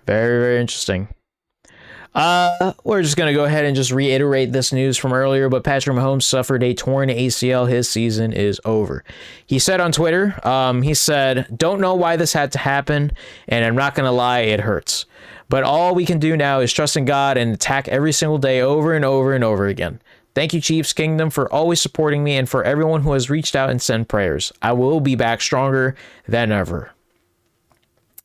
Very, very interesting. We're just gonna go ahead and just reiterate this news from earlier, but Patrick Mahomes suffered a torn ACL. His season is over. He said on Twitter, he said, "Don't know why this had to happen, and I'm not gonna lie, it hurts. But all we can do now is trust in God and attack every single day over and over and over again. Thank you, Chiefs Kingdom, for always supporting me and for everyone who has reached out and sent prayers. I will be back stronger than ever."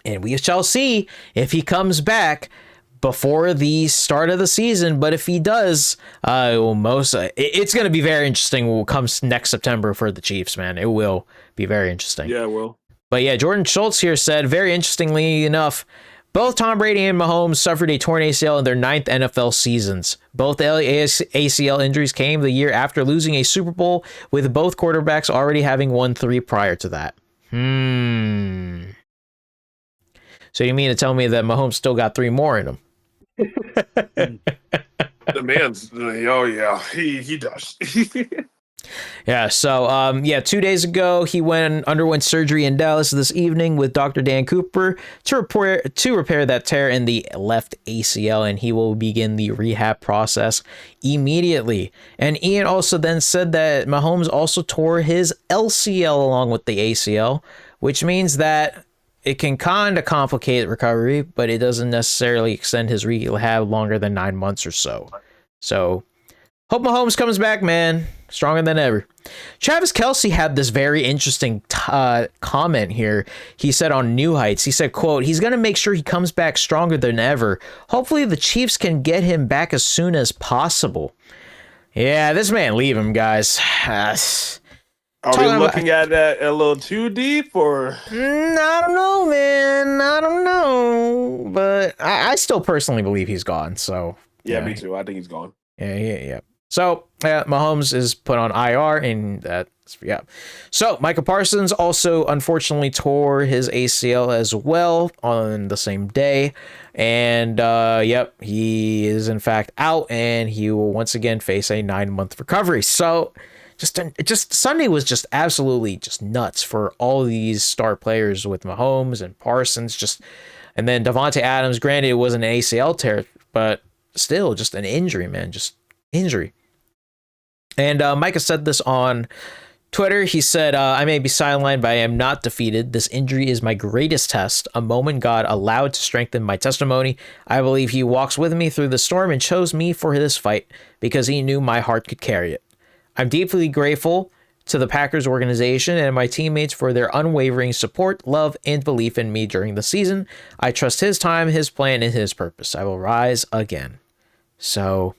And we shall see if he comes back before the start of the season. But if he does, it's going to be very interesting what comes next September for the Chiefs, man. It will be very interesting. Yeah, it will. But yeah, Jordan Schultz here said, very interestingly enough, both Tom Brady and Mahomes suffered a torn ACL in their 9th NFL seasons. Both ACL injuries came the year after losing a Super Bowl, with both quarterbacks already having won 3 prior to that. So you mean to tell me that Mahomes still got 3 more in him? The man's, oh yeah, he does. Yeah, so 2 days ago he underwent surgery in Dallas this evening with Dr. Dan Cooper to repair that tear in the left ACL, and he will begin the rehab process immediately. And Ian also then said that Mahomes also tore his LCL along with the ACL, which means that it can kind of complicate recovery, but it doesn't necessarily extend his rehab longer than 9 months or so. So hope Mahomes comes back, man, stronger than ever. Travis Kelce had this very interesting comment here. He said on New Heights, he said, quote, "He's going to make sure he comes back stronger than ever. Hopefully the Chiefs can get him back as soon as possible." Yeah, this man, leave him, guys. Are we looking at that a little too deep, or? I don't know, man. I don't know. But I still personally believe he's gone, so. Yeah, me too. I think he's gone. Yeah. So, Mahomes is put on IR, and that's, yeah. So, Micah Parsons also unfortunately tore his ACL as well on the same day. And, he is in fact out, and he will once again face a 9-month recovery. So, just Sunday was just absolutely just nuts for all these star players with Mahomes and Parsons, and then Davante Adams. Granted, it wasn't an ACL tear, but still just an injury, man, just injury. And Micah said this on Twitter. He said, "I may be sidelined, but I am not defeated. This injury is my greatest test, a moment God allowed to strengthen my testimony. I believe he walks with me through the storm and chose me for this fight because he knew my heart could carry it. I'm deeply grateful to the Packers organization and my teammates for their unwavering support, love, and belief in me during the season. I trust his time, his plan, and his purpose. I will rise again." So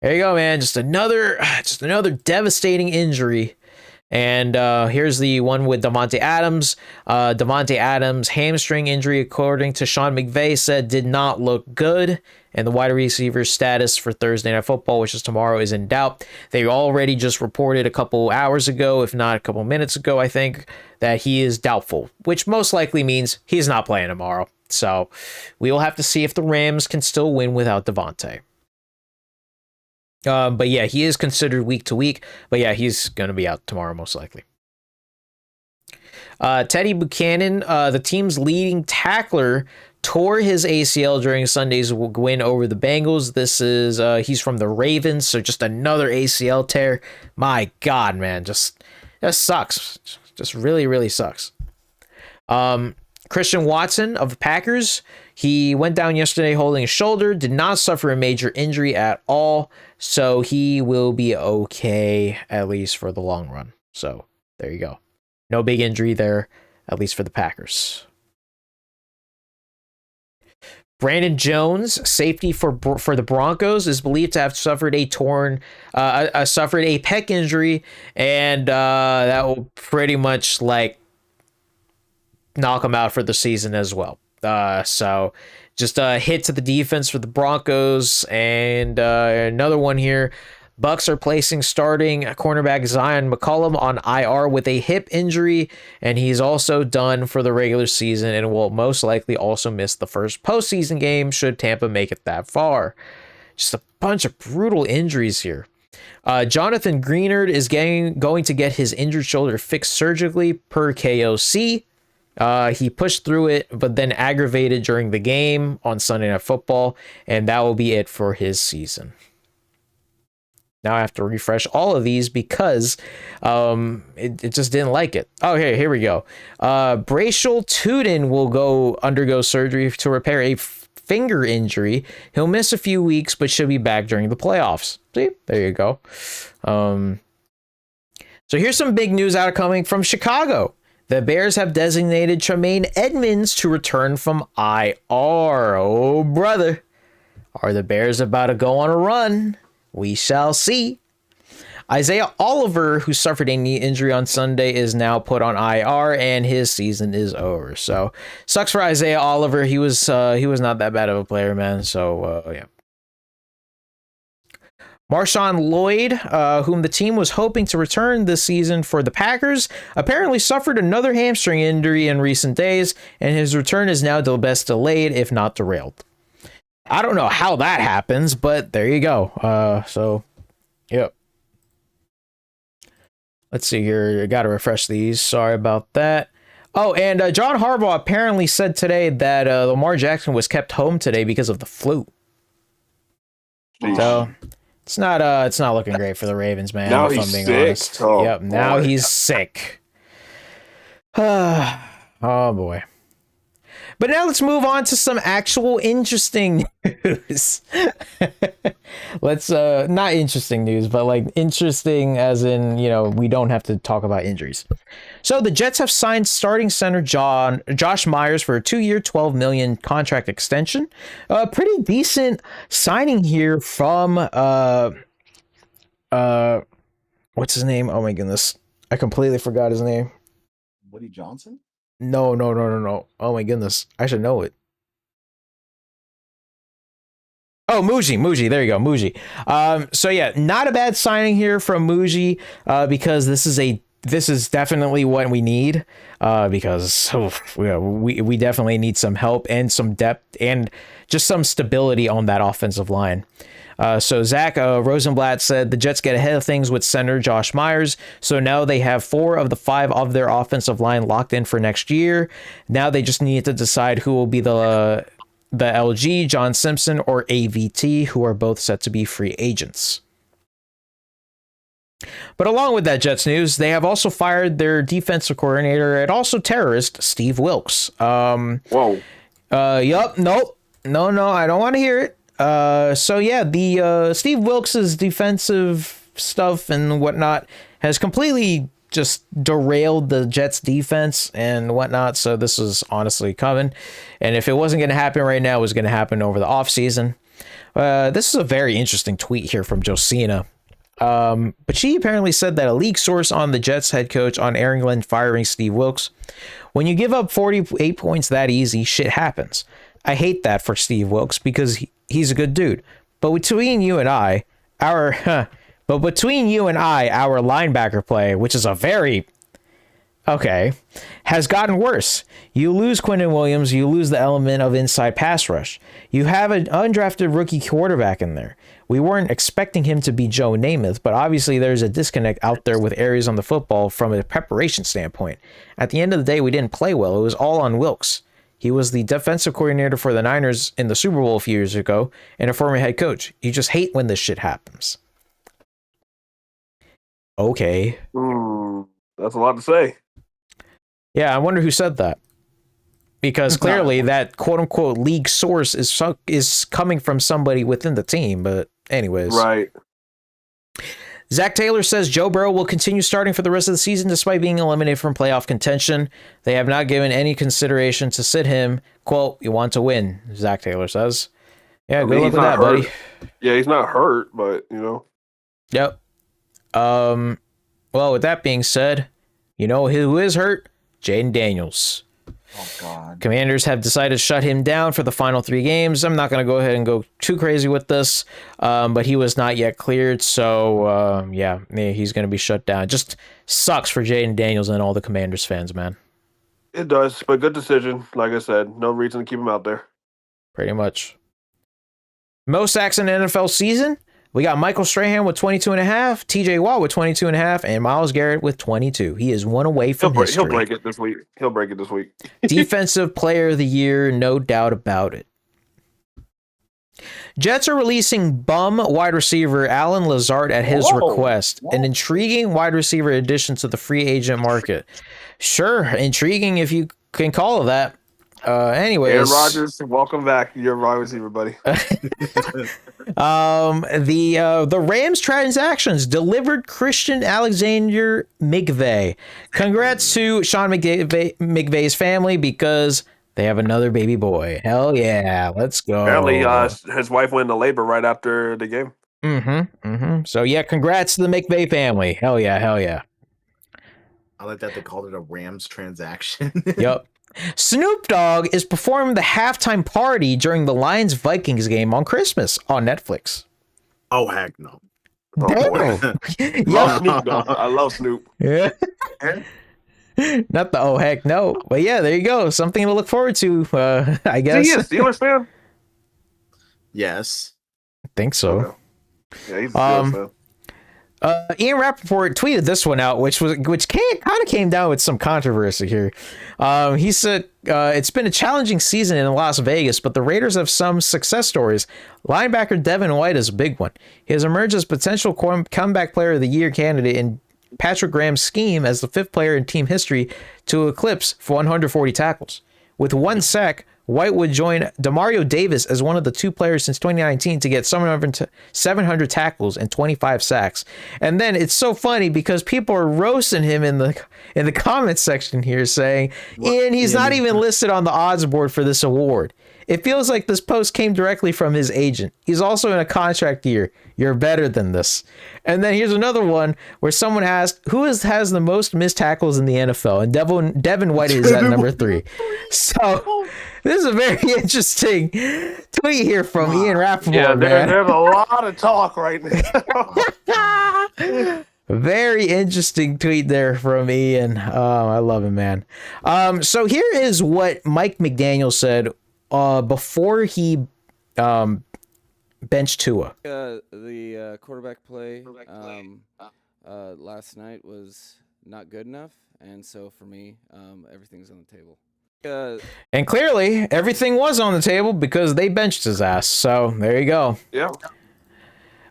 there you go, man. Just another devastating injury. And here's the one with Davante Adams. Davante Adams' hamstring injury, according to Sean McVay, said did not look good. And the wide receiver status for Thursday Night Football, which is tomorrow, is in doubt. They already just reported a couple hours ago, if not a couple minutes ago, I think, that he is doubtful, which most likely means he's not playing tomorrow. So we will have to see if the Rams can still win without Davante. But yeah, he is considered week to week. But yeah, he's going to be out tomorrow, most likely. Teddy Buchanan, the team's leading tackler, tore his ACL during Sunday's win over the Bengals. This is, he's from the Ravens, so just another ACL tear. My God, man, that sucks. Just really, really sucks. Christian Watson of the Packers, he went down yesterday holding a shoulder, did not suffer a major injury at all, so he will be okay, at least for the long run. So there you go. No big injury there, at least for the Packers. Brandon Jones, safety for the Broncos, is believed to have suffered a pec injury, and that will pretty much knock him out for the season as well. So just a hit to the defense for the Broncos, and another one here. Bucks are placing starting cornerback Zion McCollum on IR with a hip injury, and he's also done for the regular season and will most likely also miss the first postseason game should Tampa make it that far. Just a bunch of brutal injuries here. Jonathan Greenard is going to get his injured shoulder fixed surgically per KOC. He pushed through it, but then aggravated during the game on Sunday Night Football, and that will be it for his season. Now I have to refresh all of these because it just didn't like it. Oh, here we go. Bracial Tuden will undergo surgery to repair a finger injury. He'll miss a few weeks, but should be back during the playoffs. See, there you go. So here's some big news coming from Chicago. The Bears have designated Tremaine Edmonds to return from IR. Oh, brother. Are the Bears about to go on a run? We shall see. Isaiah Oliver, who suffered a knee injury on Sunday, is now put on IR, and his season is over. So, sucks for Isaiah Oliver. He was not that bad of a player, man. So, yeah. Marshawn Lloyd, whom the team was hoping to return this season for the Packers, apparently suffered another hamstring injury in recent days, and his return is now best delayed, if not derailed. I don't know how that happens, but there you go. So, yep. Let's see here. I got to refresh these. Sorry about that. Oh, and John Harbaugh apparently said today that Lamar Jackson was kept home today because of the flu. So it's not looking great for the Ravens, man. Now if he's I'm being sick. honest. Oh, yep. Now boy. he's sick. Oh boy. But now let's move on to some actual interesting news. Let's not interesting news, but like interesting as in, we don't have to talk about injuries. So the Jets have signed starting center Josh Myers for a 2-year, $12 million contract extension. A pretty decent signing here from what's his name? Oh my goodness. I completely forgot his name. Woody Johnson? No. Oh my goodness. I should know it. Oh, Muji. There you go. Muji. So yeah, not a bad signing here from Muji, because this is definitely what we need, because we definitely need some help and some depth and just some stability on that offensive line. So Zach Rosenblatt said the Jets get ahead of things with center Josh Myers. So now they have 4 of the 5 of their offensive line locked in for next year. Now they just need to decide who will be the LG, John Simpson, or AVT, who are both set to be free agents. But along with that Jets news, they have also fired their defensive coordinator and also terrorist, Steve Wilks. Whoa. Yup. Nope. No, I don't want to hear it. So yeah, the Steve Wilkes' defensive stuff and whatnot has completely just derailed the Jets defense and whatnot. So this is honestly coming. And if it wasn't going to happen right now, it was going to happen over the offseason. This is a very interesting tweet here from Josina. But she apparently said that a league source on the Jets head coach on Aaron Glenn firing Steve Wilkes, when you give up 48 points that easy, shit happens. I hate that for Steve Wilkes because he's a good dude. But between you and I, our linebacker play, which is has gotten worse. You lose Quentin Williams, you lose the element of inside pass rush. You have an undrafted rookie quarterback in there. We weren't expecting him to be Joe Namath, but obviously there's a disconnect out there with areas on the football from a preparation standpoint. At the end of the day, we didn't play well. It was all on Wilkes. He was the defensive coordinator for the Niners in the Super Bowl a few years ago and a former head coach. You just hate when this shit happens. Okay. That's a lot to say. Yeah, I wonder who said that. Because clearly that quote-unquote league source is coming from somebody within the team. But anyways. Right. Zach Taylor says Joe Burrow will continue starting for the rest of the season despite being eliminated from playoff contention. They have not given any consideration to sit him. Quote, you want to win, Zach Taylor says. Yeah, good luck with that, buddy. Yeah, he's not hurt, but, Yep. Well, with that being said, who is hurt? Jaden Daniels. Oh, God. Commanders have decided to shut him down for the final 3 games. I'm not going to go ahead and go too crazy with this, but he was not yet cleared, so yeah, he's going to be shut down. It just sucks for Jaden Daniels and all the Commanders fans, man. It does, but good decision. Like I said, no reason to keep him out there. Pretty much. Most sacks in the NFL season? We got Michael Strahan with 22.5, TJ Watt with 22.5, and Myles Garrett with 22. He is one away from history. He'll break it this week. Defensive Player of the Year, no doubt about it. Jets are releasing bum wide receiver Alan Lazard at his request. An intriguing wide receiver addition to the free agent market. Sure, intriguing if you can call it that. Anyways, Aaron Rodgers, welcome back. You're a wide receiver, buddy. The Rams transactions delivered Christian Alexander McVay. Congrats to Sean McVay's family because they have another baby boy. Hell yeah, let's go. Apparently, his wife went into labor right after the game. So yeah, congrats to the McVay family. Hell yeah. I like that they called it a Rams transaction. Yep. Snoop Dogg is performing the halftime party during the Lions-Vikings game on Christmas on Netflix. Oh, heck no. Love Snoop Dogg. I love Snoop. Yeah. Not the oh heck no. But yeah, there you go. Something to look forward to, I guess. Is he a Steelers fan? Yes. I think so. Okay. Yeah, he's a Steelers fan. Ian Rappaport tweeted this one out, which kind of came down with some controversy here. He said, it's been a challenging season in Las Vegas, but the Raiders have some success stories. Linebacker Devin White is a big one. He has emerged as potential comeback player of the year candidate in Patrick Graham's scheme as the 5th player in team history to eclipse 140 tackles. With 1 sack, White would join Demario Davis as one of the 2 players since 2019 to get 700 tackles and 25 sacks. And then it's so funny because people are roasting him in the comments section here saying, Ian, he's not even listed on the odds board for this award. It feels like this post came directly from his agent. He's also in a contract year. You're better than this. And then here's another one where someone asked, who has the most missed tackles in the NFL? And Devin White is at number 3. So this is a very interesting tweet here from Ian Rappaport. Yeah, man. There's a lot of talk right now. Very interesting tweet there from Ian. I love him, man. So here is what Mike McDaniel said before he benched Tua. The quarterback play last night was not good enough, and so for me, everything's on the table. And clearly, everything was on the table because they benched his ass. So there you go. Yeah.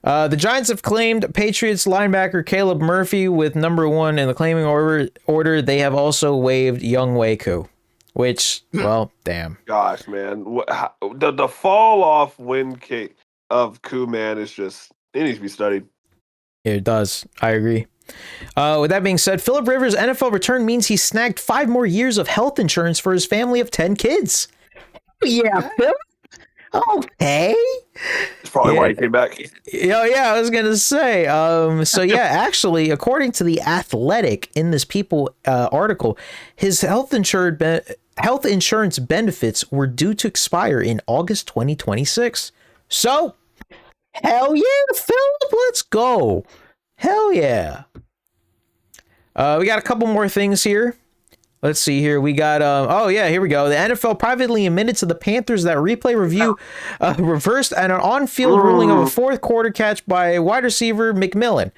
The Giants have claimed Patriots linebacker Caleb Murphy with number 1 in the claiming order. They have also waived Young Waku, which, well, damn. Gosh, man. The fall off win of Koo, man, is just, it needs to be studied. It does. I agree. With that being said, Phillip Rivers' NFL return means he snagged 5 more years of health insurance for his family of 10 kids. Yeah, Phil. Okay. It's probably why he came back. Yeah, I was gonna say. So yeah, actually, according to The Athletic in this People article, his health insurance benefits were due to expire in August 2026. So, hell yeah, Philip, let's go. Hell yeah. We got a couple more things here. Let's see here. We got, here we go. The NFL privately admitted to the Panthers that replay review reversed an on-field ruling of a 4th quarter catch by wide receiver McMillan.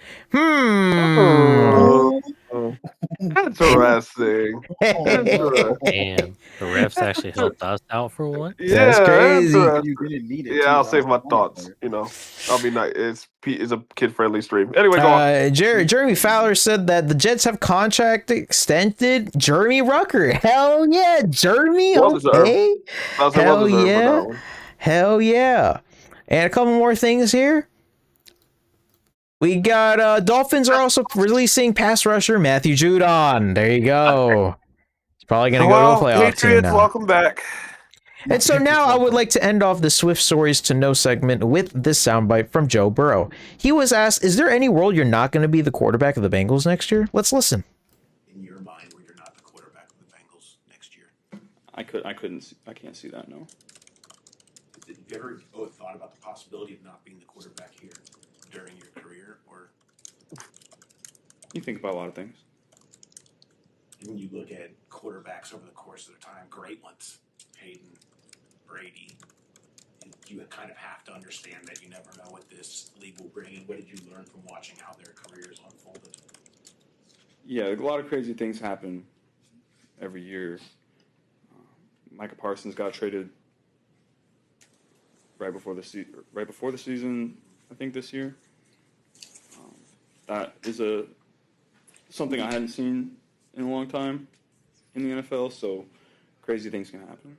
Interesting. Damn, the refs actually helped us out for one. Yeah, that's crazy. You didn't need it. I'll save my thoughts. I'll be nice. It's a kid-friendly stream. Anyway, go on. Jeremy Fowler said that the Jets have contract extended Jeremy Rucker. Hell yeah, Jeremy. Okay. Hell yeah. Hell yeah. And a couple more things here. We got Dolphins are also releasing pass rusher Matthew Judon. There you go. He's probably going to go to a playoff Patriots, team now. welcome back. And so now I would like to end off the Swift Stories to Know segment with this soundbite from Joe Burrow. He was asked, is there any world you're not going to be the quarterback of the Bengals next year? Let's listen. In your mind, where you're not the quarterback of the Bengals next year? I can't see that. No. Did you ever thought about the possibility of not being the quarterback here during your career, or You think about a lot of things. when you look at quarterbacks over the course of their time, great ones, Hayden, Brady, you kind of have to understand that you never know what this league will bring. And what did you learn from watching how their careers unfolded? Yeah, a lot of crazy things happen every year. Micah Parsons got traded right before the season, I think this year. That is something I hadn't seen in a long time in the NFL. So crazy things can happen.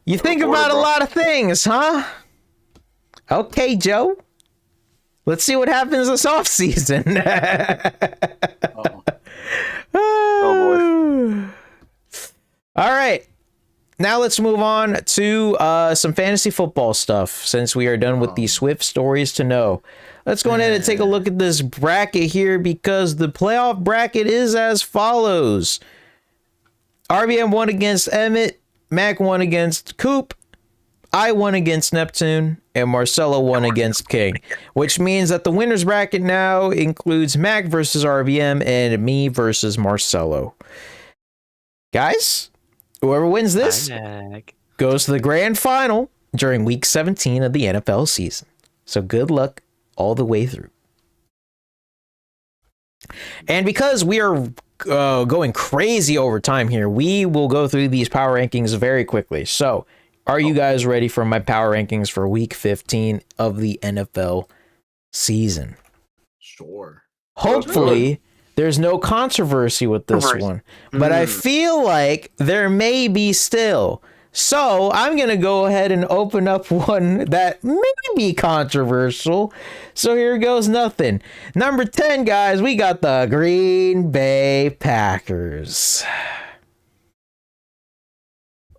You think about a lot of things, huh? Okay, Joe. Let's see what happens this offseason. Oh boy. All right. Now let's move on to some fantasy football stuff, since we are done with the Swift stories to know. Let's go ahead and take a look at this bracket here, because the playoff bracket is as follows. RBM won against Emmett, Mac won against Coop, I won against Neptune, and Marcelo won against King, which means that the winner's bracket now includes Mac versus RBM and me versus Marcelo. Guys, whoever wins this goes to the grand final during week 17 of the NFL season. So good luck all the way through. And because we are going crazy over time here, we will go through these power rankings very quickly. So, are you guys ready for my power rankings for week 15 of the NFL season? Sure. Hopefully, there's no controversy with this one, but I feel like there may be still. So I'm going to go ahead and open up one that may be controversial. So here goes nothing. Number 10, guys, we got the Green Bay Packers.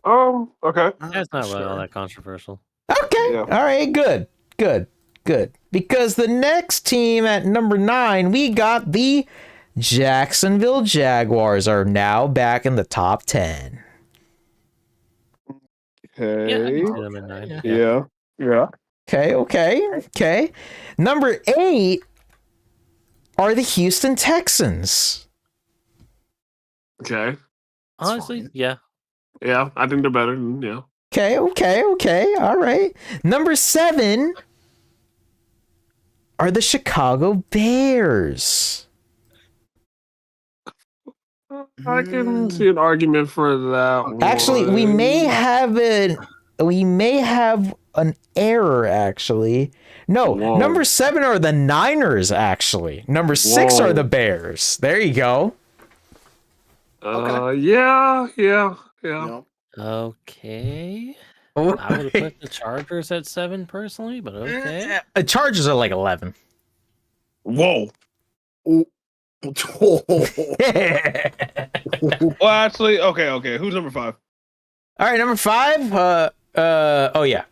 Okay. That's not really all that controversial. Okay. All right, good. Because the next team at number 9, we got the Jacksonville Jaguars, are now back in the top 10. Okay. Yeah, I can see them at 9. Yeah. Okay. Number 8 are the Houston Texans. Okay. Honestly, yeah. Yeah, I think they're better. Yeah. Okay. All right. Number 7 are the Chicago Bears. I can see an argument for that. Actually, we may have an error, actually. No, number 7 are the Niners, actually. Number 6 are the Bears. There you go. Yeah. Okay. I would have put the Chargers at 7 personally, but okay. Chargers are like 11. Whoa. Well, actually, okay. Who's number 5? All right, number 5. Oh yeah,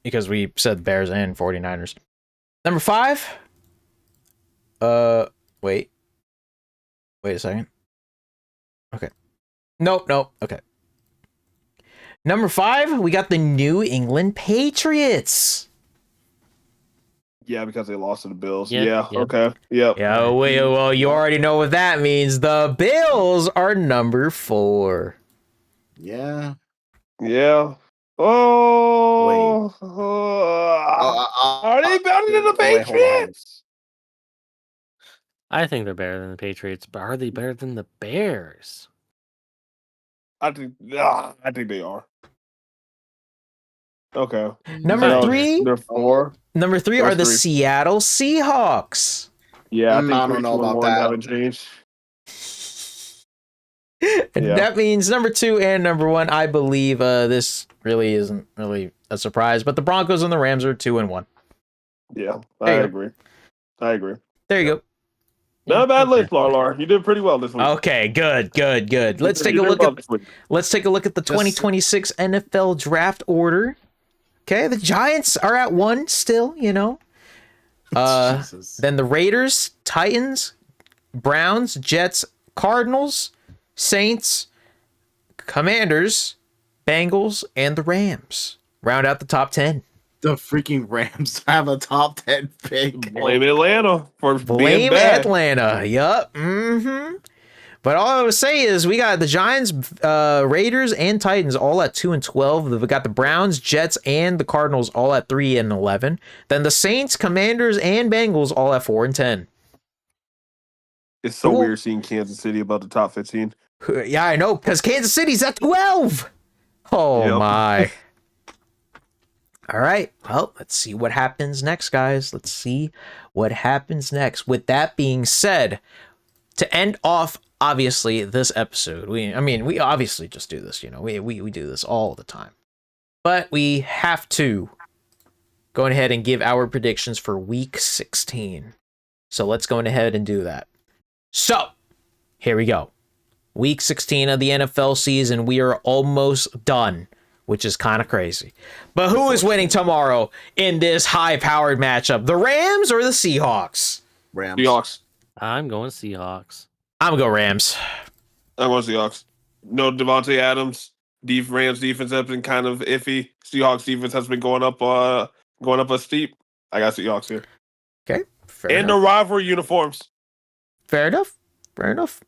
because we said Bears and 49ers. Number 5. Wait a second. Okay. Nope. Okay. Number 5, we got the New England Patriots. Yeah, because they lost to the Bills. Yep, Yeah. yep. Okay. Yep. Yeah. Well, you already know what that means. The Bills are number 4. Yeah. Oh. Are they better than the Patriots? I think they're better than the Patriots, but are they better than the Bears? I think they are. Okay. Number 3. They're 4. Number 3 are the Seattle Seahawks. Yeah, I think I don't know about that. Haven't changed. That means number 2 and number 1. I believe this really isn't really a surprise, but the Broncos and the Rams are 2 and 1. Yeah, I agree. There you go. Not a bad list, LARLAR. You did pretty well this week. Okay, good. Let's take a look at the 2026 NFL draft order. Okay, the Giants are at 1 still, you know. Then the Raiders, Titans, Browns, Jets, Cardinals, Saints, Commanders, Bengals, and the Rams round out the top 10. The freaking Rams have a top 10 pick. Blame Atlanta for being Blame bad. Atlanta. Yup. But all I would say is we got the Giants, Raiders, and Titans all at 2 and 12. We got the Browns, Jets, and the Cardinals all at 3 and 11. Then the Saints, Commanders, and Bengals all at 4 and 10. It's so weird seeing Kansas City above the top 15. Yeah, I know, because Kansas City's at 12. Oh, my. All right. Well, let's see what happens next, guys. Let's see what happens next. With that being said, to end off, obviously, this episode, we obviously just do this, we do this all the time. But we have to go ahead and give our predictions for week 16. So let's go ahead and do that. So, here we go. Week 16 of the NFL season. We are almost done, which is kind of crazy. But who is winning tomorrow in this high-powered matchup? The Rams or the Seahawks? Rams. Seahawks. I'm going Seahawks. I'm going to go Rams. I'm going Seahawks. No Devontae Adams. Rams defense has been kind of iffy. Seahawks defense has been going up a steep. I got Seahawks here. Okay. Fair and enough. the rivalry uniforms. Fair enough. Fair enough.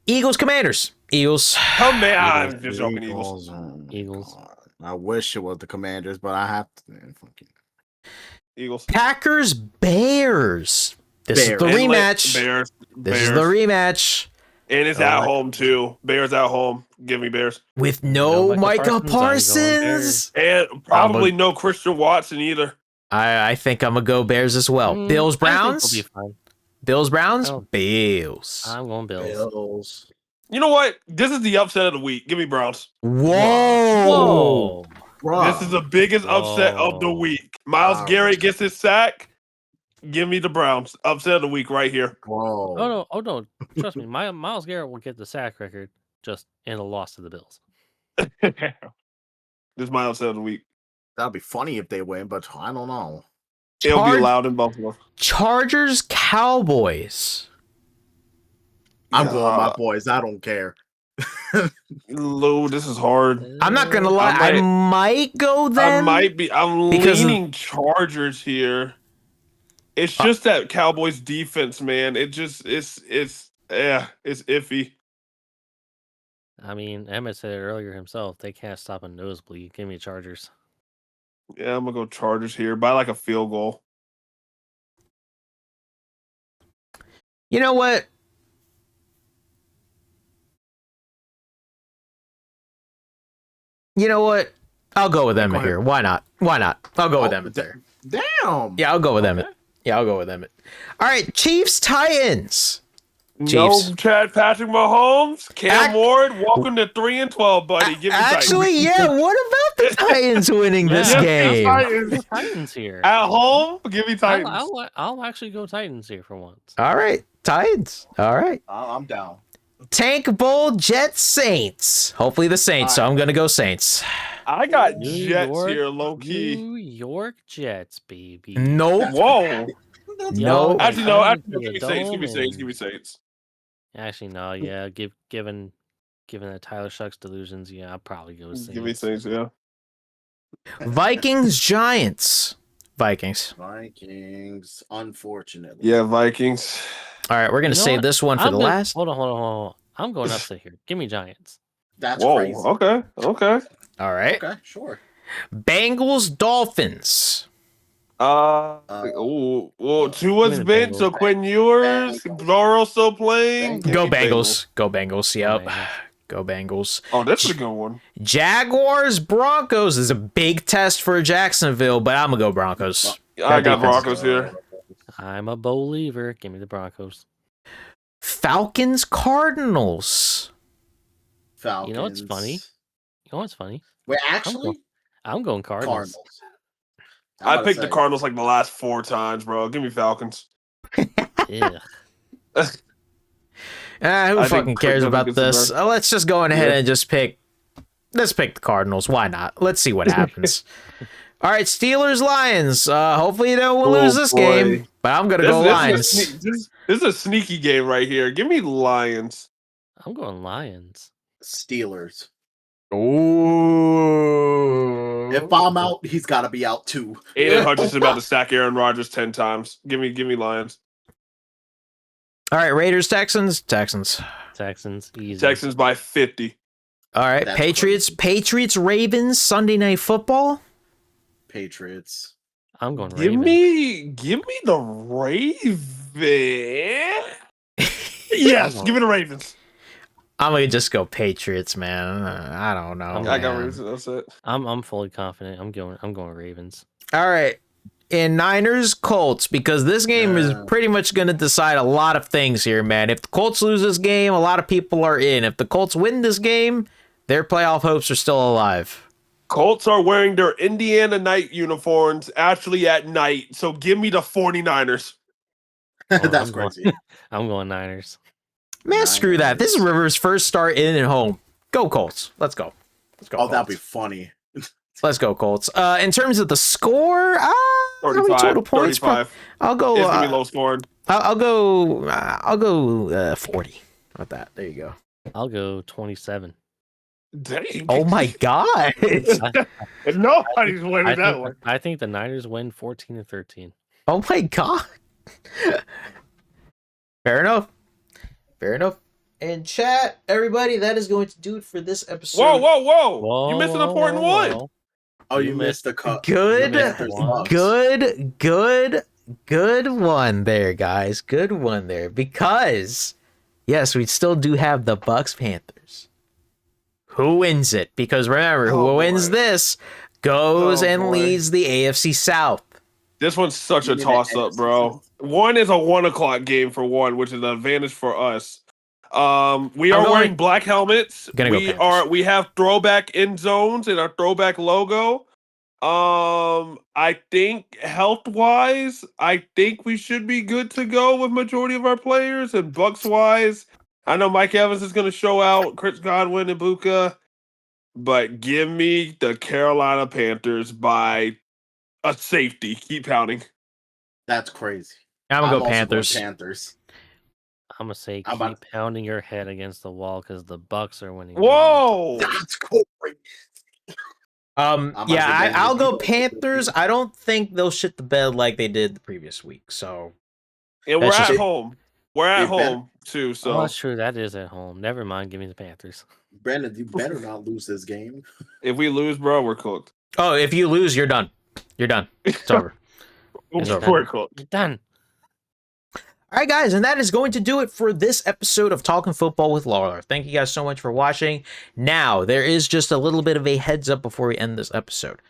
Eagles, Commanders. Eagles. Come man, I'm just joking. Eagles. Eagles. I wish it was the Commanders, but I have to. Fucking Eagles. Packers, Bears. This is the rematch. Bears. This is the rematch. And it's at home too. Bears at home. Give me Bears. With no Micah Parsons. And probably no Christian Watson either. I think I'm going to go Bears as well. Bills, Browns. I think we'll be fine. Bills, Browns, Bills. I'm going Bills. You know what? This is the upset of the week. Give me Browns. Whoa. This is the biggest upset of the week. Myles Garrett gets his sack. Give me the Browns. Upset of the week right here. Whoa. Oh no. Trust me, Myles Garrett will get the sack record just in a loss to the Bills. This is my upset of the week. That'd be funny if they win, but I don't know. It'll be loud in Buffalo. Chargers, Cowboys. I'm going my boys. I don't care. Lou, this is hard. I'm not gonna lie. I might go them. I'm leaning Chargers here. It's just that Cowboys defense, man. It's iffy. I mean, Emmett said it earlier himself. They can't stop a nosebleed. Give me Chargers. Yeah, I'm gonna go Chargers here by like a field goal. You know what? I'll go with Emmett here. Why not? I'll go with Emmett there. Damn. Yeah, I'll go with Emmett. All right, Chiefs, Titans. Chiefs. No, Chad Patrick Mahomes, Cam Ward, welcome to 3-12, buddy. Give me actually, Titans. yeah. What about the Titans winning this game? Titans here at home. Give me Titans. I'll actually go Titans here for once. All right, Titans. All right. I'm down. Tank Bowl, Jets, Saints. Hopefully the Saints. So I'm gonna go Saints. I got Jets here, low key. New York Jets, baby. Nope. Whoa. No. Actually, no. Give me Saints. Give me Saints. Actually, no. Yeah. Given the Tyler Shucks delusions, yeah, I'll probably go Saints. Give me Saints. Yeah. Vikings, Giants. Vikings. Unfortunately. Yeah, Vikings. All right, we're gonna save this one for the last. Hold on. I'm going upset here. Give me Giants. That's crazy. Okay. All right. Okay, sure. Bengals, Dolphins. Tua's bench, so Quinn Ewers, Burrow still playing. Go Bengals. Go Bengals. Yep. Go Bengals. Oh, that's a good one. Jaguars, Broncos is a big test for Jacksonville, but I'm gonna go Broncos. I got Broncos here. I'm a believer. Give me the Broncos. Falcons, Cardinals. Falcons. You know what's funny? Wait, actually, I'm going Cardinals. I picked the Cardinals like the last 4 times, bro. Give me Falcons. Yeah. Who fucking cares about this? Let's just go on ahead and just pick. Let's pick the Cardinals. Why not? Let's see what happens. All right, Steelers Lions. Hopefully they will lose this game, but I'm gonna go Lions. This is a sneaky game right here. Give me Lions. I'm going Lions. Steelers. Ooh. If I'm out, he's got to be out too. Aiden Hutchinson about to sack Aaron Rodgers 10 times. Give me Lions. All right, Raiders, Texans, Texans, easy. Texans by 50. All right, That's Patriots, Ravens, Sunday Night Football. Patriots. I'm going Give Ravens. me the Ravens. Yes, give me the Ravens. I'm gonna just go Patriots, man. I don't know. I got Ravens. That's it. I'm fully confident. I'm going Ravens. All right. And Niners, Colts, because this game is pretty much going to decide a lot of things here, man. If the Colts lose this game, a lot of people are in. If the Colts win this game, their playoff hopes are still alive. Colts are wearing their Indiana night uniforms actually at night, so give me the 49ers. That's crazy. I'm going Niners. Man, screw that. This is Rivers' first start in and home. Go Colts. Let's go. Oh, Colts. that'd be funny. Let's go Colts. In terms of the score, 35, total points. 35. I'll go. It's gonna be low scoring. I'll go 40. How about that? There you go. I'll go 27. Dang. Oh my god. Nobody's winning that one. I think the Niners win 14-13. Oh my god. Fair enough. And chat, everybody, that is going to do it for this episode. Whoa. You missed an important one. Oh, you missed the cut. Good one there, guys. Good one there. Because, yes, we still do have the Bucks Panthers. Who wins it? Because remember, who wins this goes and leads the AFC South. This one's such a toss-up, bro. One is a 1 o'clock game for one, which is an advantage for us. We are wearing black helmets. We have throwback end zones and our throwback logo. I think health-wise, I think we should be good to go with majority of our players. And Bucks-wise, I know Mike Evans is going to show out, Chris Godwin and Buka, but give me the Carolina Panthers by a safety. Keep counting. That's crazy. I'm gonna go Panthers. Panthers. I'm gonna say keep pounding your head against the wall because the Bucks are winning. Whoa, that's cool. I'll go Panthers. I don't think they'll shit the bed like they did the previous week. So, and we're at home. We're at home too. So that's true. That is at home. Never mind. Give me the Panthers. Brandon, you better not lose this game. If we lose, bro, we're cooked. Oh, if you lose, you're done. You're done. It's over. It's over. We're cooked. You're done. All right, guys, and that is going to do it for this episode of Talking Football with LARLAR. Thank you guys so much for watching. Now, there is just a little bit of a heads up before we end this episode.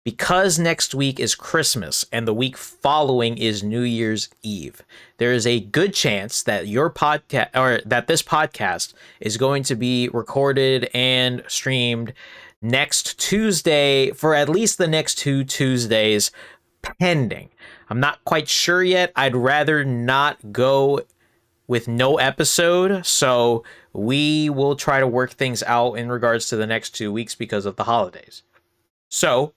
Because next week is Christmas and the week following is New Year's Eve, there is a good chance that your podcast or that this podcast is going to be recorded and streamed next Tuesday for at least the next 2 Tuesdays, pending. I'm not quite sure yet. I'd rather not go with no episode, so we will try to work things out in regards to the next 2 weeks because of the holidays. So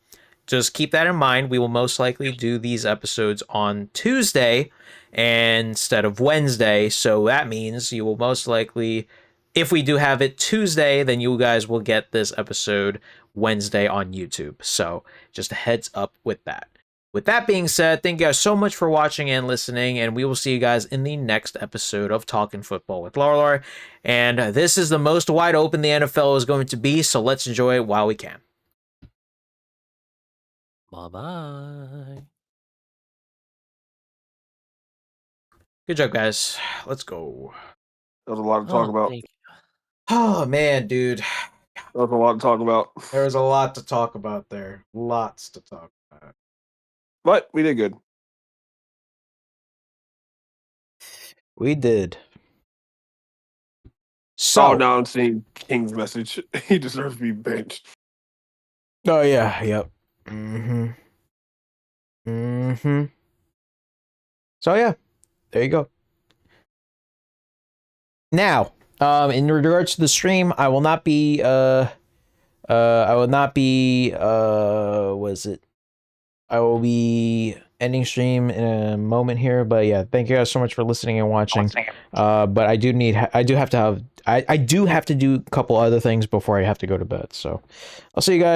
just keep that in mind. We will most likely do these episodes on Tuesday instead of Wednesday, so that means you will most likely, if we do have it Tuesday, then you guys will get this episode Wednesday on YouTube. So just a heads up with that. With that being said, thank you guys so much for watching and listening, and we will see you guys in the next episode of Talking Football with LARLAR. And this is the most wide open the NFL is going to be, so let's enjoy it while we can. Bye-bye. Good job, guys. Let's go. That was a lot to talk about. Oh, man, dude. That was a lot to talk about. There was a lot to talk about there. Lots to talk about. But we did good. We did. So now I'm seeing King's message. He deserves to be benched. Oh yeah, yep. So yeah, there you go. Now, in regards to the stream, I will not be I will be ending stream in a moment here, but yeah, thank you guys so much for listening and watching. But I do have to do a couple other things before I have to go to bed. So I'll see you guys